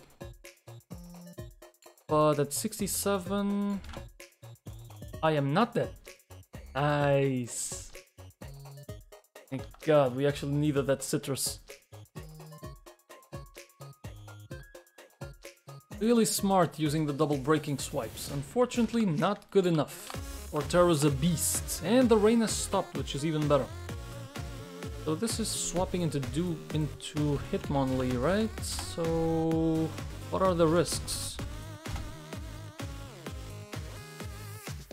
But at 67... I am not dead. Nice. Thank God, we actually needed that Citrus. Really smart using the double breaking swipes. Unfortunately, not good enough. Torterra's a beast. And the rain has stopped, which is even better. So this is swapping into Hitmonlee, right? So what are the risks?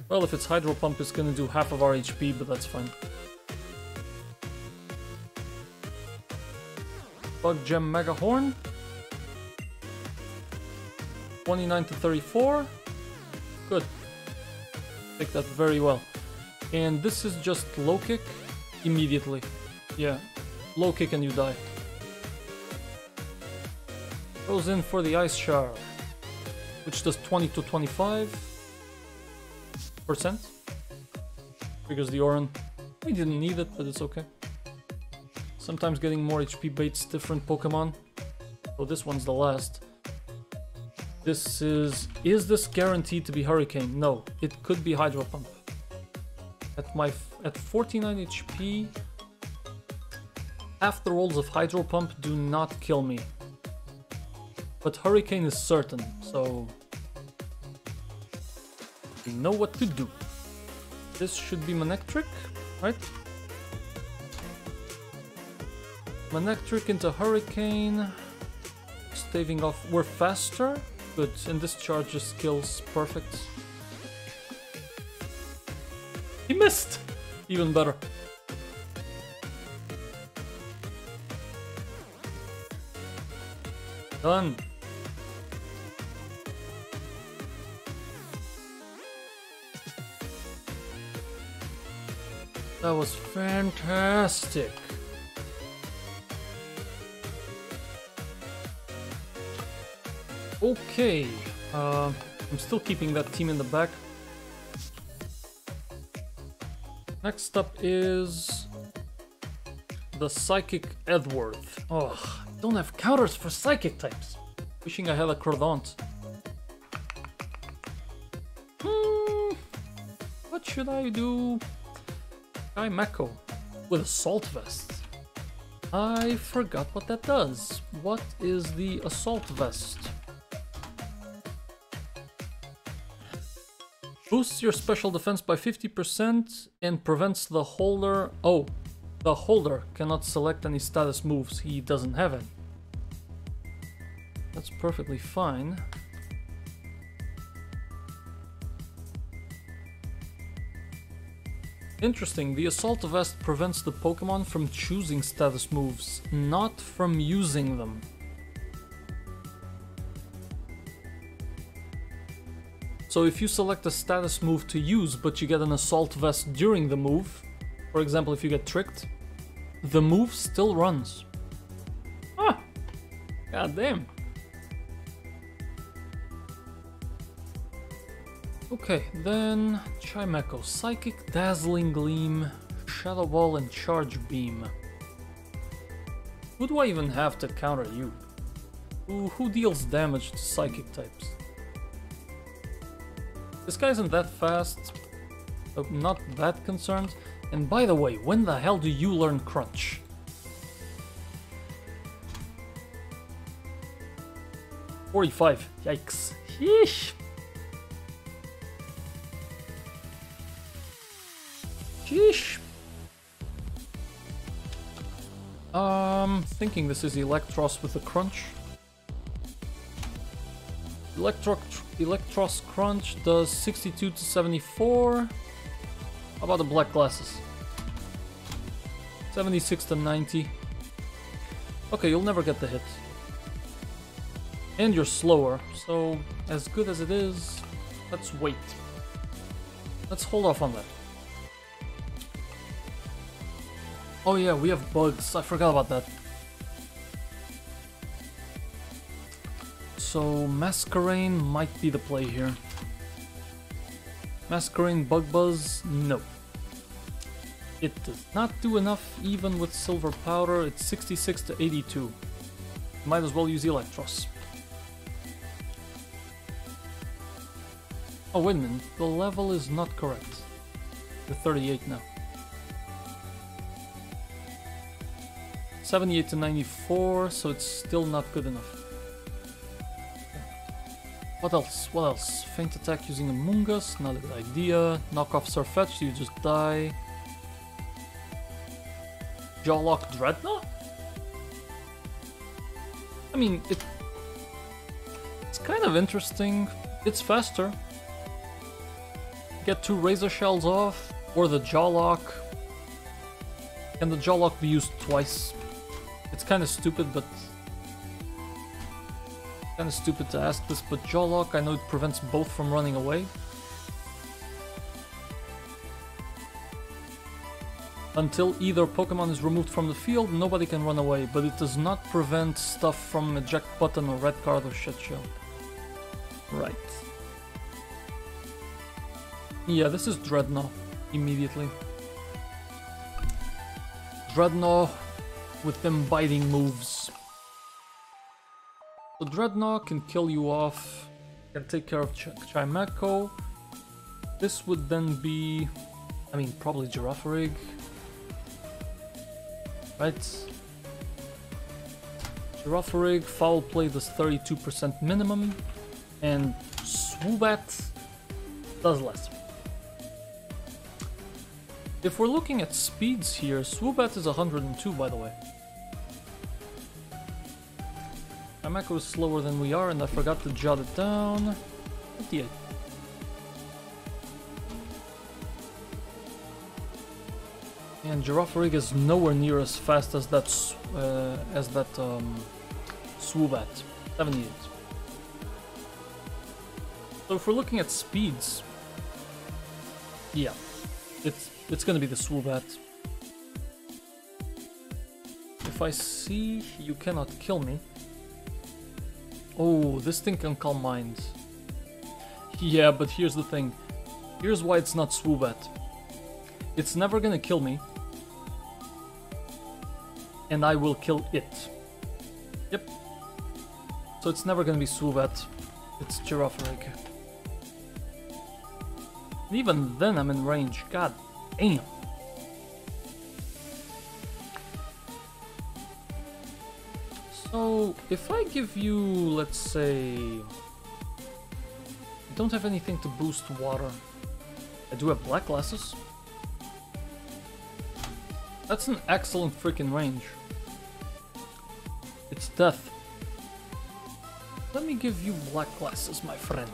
Well, if it's Hydro Pump, it's gonna do half of our HP, but that's fine. Bug Gem Mega Horn. 29 to 34. Good. Take that very well. And this is just low kick immediately. Yeah, low kick and you die. Goes in for the ice shower, which does 20 to 25%. Triggers the Oran. We didn't need it, but it's okay. Sometimes getting more HP baits different Pokemon. So this one's the last. This is this guaranteed to be Hurricane? No, it could be Hydro Pump. At 49 HP, half the rolls of Hydro Pump do not kill me. But Hurricane is certain, so we know what to do. This should be Manectric, right? Manectric into Hurricane. Staving off. We're faster. Good. And this charges kills. Perfect. He missed! Even better. Done. That was fantastic. Okay, I'm still keeping that team in the back. Next up is the Psychic Edworth. Oh, I don't have counters for Psychic types. Wishing I had a Crodont. What should I do? Mako with Assault Vest. I forgot what that does. What is the Assault Vest? Boosts your special defense by 50% and prevents the holder... Oh, the holder cannot select any status moves. He doesn't have any. That's perfectly fine. Interesting, the Assault Vest prevents the Pokemon from choosing status moves, not from using them. So if you select a status move to use, but you get an Assault Vest during the move, for example if you get tricked, the move still runs. Ah! God damn. Okay, then Chimecho, Psychic, Dazzling Gleam, Shadow Ball, and Charge Beam. Who do I even have to counter you? Who deals damage to Psychic types? This guy isn't that fast, so not that concerned. And by the way, when the hell do you learn Crunch? $45, yikes. Yeesh. Sheesh. Thinking this is Electros with a Crunch. Electros Crunch does 62 to 74. How about the Black Glasses? 76 to 90. Okay, you'll never get the hit. And you're slower, so as good as it is, let's wait. Let's hold off on that. Oh yeah, we have bugs. I forgot about that. So Masquerain might be the play here. Masquerain Bug Buzz? No. It does not do enough even with Silver Powder. It's 66 to 82. Might as well use Electros. Oh wait a minute, the level is not correct. You're 38 now. 78 to 94, so it's still not good enough. What else? What else? Feint Attack using a Mungus, not a good idea. Knock off Surfetch, you just die. Jawlock Dreadnought? I mean, it's kind of interesting. It's faster. Get 2 Razor Shells off, or the Jawlock. Can the Jawlock be used twice? It's kind of stupid, but Kinda stupid to ask this, but Jaw Lock, I know it prevents both from running away. Until either Pokemon is removed from the field, nobody can run away, but it does not prevent stuff from eject button or red card or shit show. Right. Yeah, this is Dreadnought immediately. Dreadnought with them biting moves. So Dreadnought can kill you off, can take care of Chimecho. This would then be, I mean, probably Girafarig. Right. Girafarig, Foul Play does 32% minimum, and Swoobat does less. If we're looking at speeds here, Swoobat is 102, by the way. Chimecho is slower than we are, and I forgot to jot it down. 58. And Girafarig is nowhere near as fast as that Swoobat. 78. So if we're looking at speeds, yeah, it's gonna be the Swoobat. If I see you cannot kill me. Oh, this thing can Calm Mind. Yeah, but here's the thing. Here's why it's not Swoobat. It's never gonna kill me. And I will kill it. Yep. So it's never gonna be Swoobat. It's Girafarig. And even then I'm in range. God damn. So if I give you, let's say, I don't have anything to boost water. I do have Black Glasses. That's an excellent freaking range. It's death. Let me give you Black Glasses, my friend.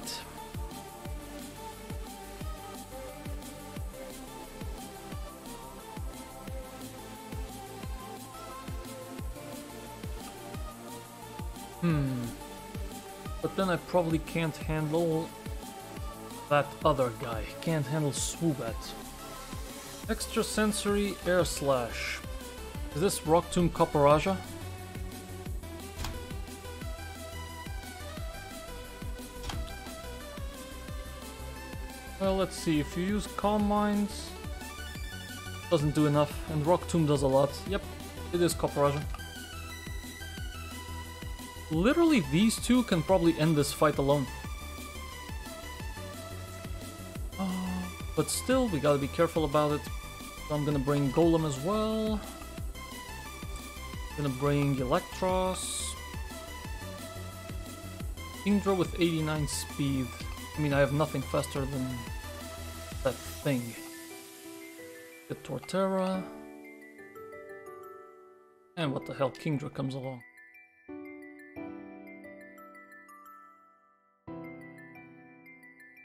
But then I probably can't handle that other guy. Can't handle Swoobat. Extra Sensory Air Slash. Is this Rock Tomb Copperaja? Well, let's see. If you use Calm Mind, doesn't do enough, and Rock Tomb does a lot. Yep, it is Copperaja. Literally, these two can probably end this fight alone. But still, we gotta be careful about it. So I'm gonna bring Golem as well. Gonna bring Electros. Kingdra with 89 speed. I mean, I have nothing faster than that thing. Get Torterra. And what the hell, Kingdra comes along.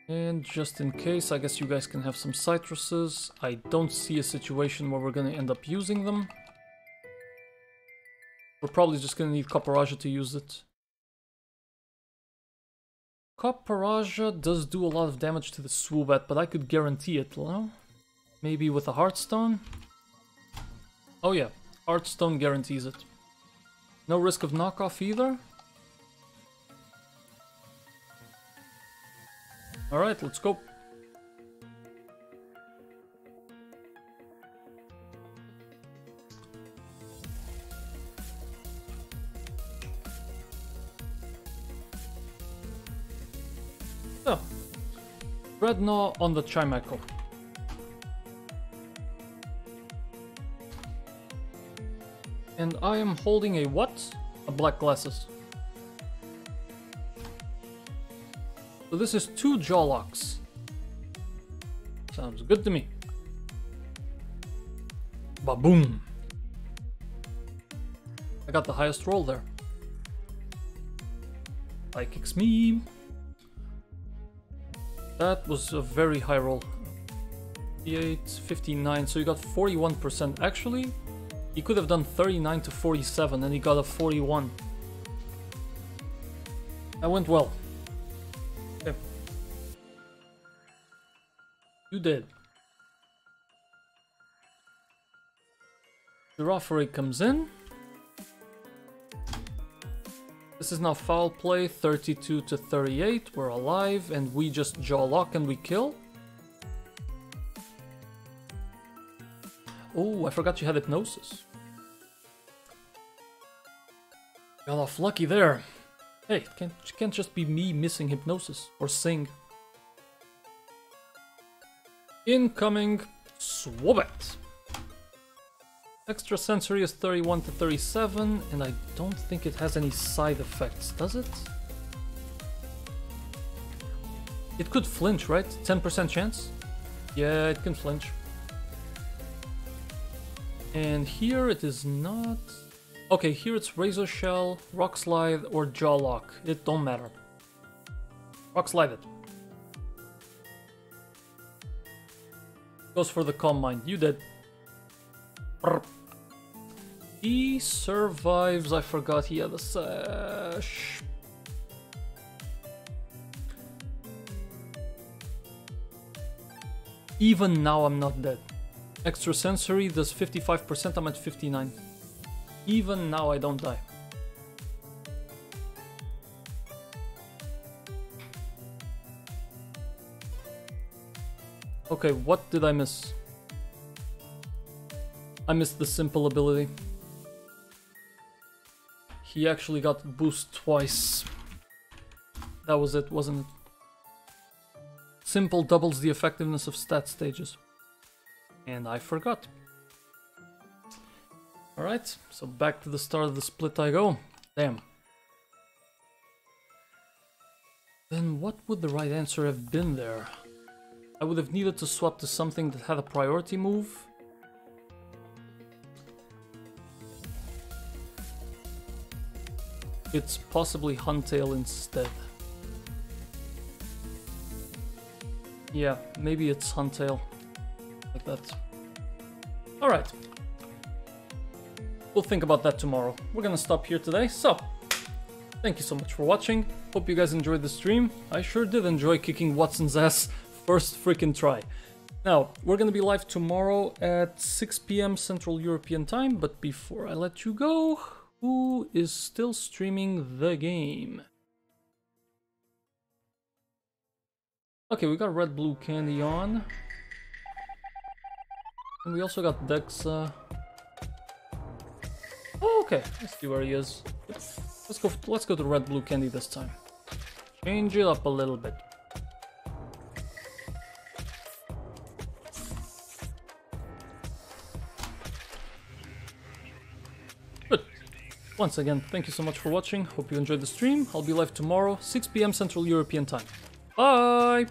And just in case, I guess you guys can have some citruses. I don't see a situation where we're gonna end up using them. We're probably just gonna need Copperaja to use it. Copperaja does do a lot of damage to the Swoobat, but I could guarantee it, no? Maybe with a Heartstone? Oh yeah, Heartstone guarantees it. No risk of knockoff either? Alright, let's go. So, Dreadnought on the Chimecho. And I am holding a what? A Black Glasses. So this is 2 Jaw Locks. Sounds good to me. Ba-boom. I got the highest roll there. Like kicks me. That was a very high roll. 58, 59, so you got 41%. Actually, he could have done 39 to 47 and he got a 41. That went well. Okay. You did. Giraffe comes in. This is now foul play, 32 to 38. We're alive, and we just jaw lock and we kill. Oh, I forgot you had hypnosis. Got off lucky there. Hey, it can't just be me missing hypnosis or sing. Incoming Swabet. Extrasensory is 31 to 37, and I don't think it has any side effects, does it? It could flinch, right? 10% chance? Yeah, it can flinch. And here it is not... Okay, here it's Razor Shell, Rock Slide, or Jaw Lock. It don't matter. Rock Slide it. Goes for the Calm Mind. You did. Brr. He survives. I forgot he had a sash. Even now I'm not dead. Extrasensory does 55%, I'm at 59. Even now I don't die. Okay, what did I miss? I missed the simple ability. He actually got boost twice. That was it, wasn't it? Simple doubles the effectiveness of stat stages. And I forgot. Alright, so back to the start of the split I go. Damn. Then what would the right answer have been there? I would have needed to swap to something that had a priority move. It's possibly Huntail instead. Yeah, maybe it's Huntail. Like that. Alright. We'll think about that tomorrow. We're gonna stop here today, so... Thank you so much for watching. Hope you guys enjoyed the stream. I sure did enjoy kicking Wattson's ass first freaking try. Now, we're gonna be live tomorrow at 6 PM Central European Time, but before I let you go, who is still streaming the game? Okay, we got Red Blue Candy on. And we also got Dexa. Oh, okay, let's see where he is. Let's go to Red Blue Candy this time. Change it up a little bit. Good. Once again, thank you so much for watching. Hope you enjoyed the stream. I'll be live tomorrow, 6 PM Central European Time. Bye!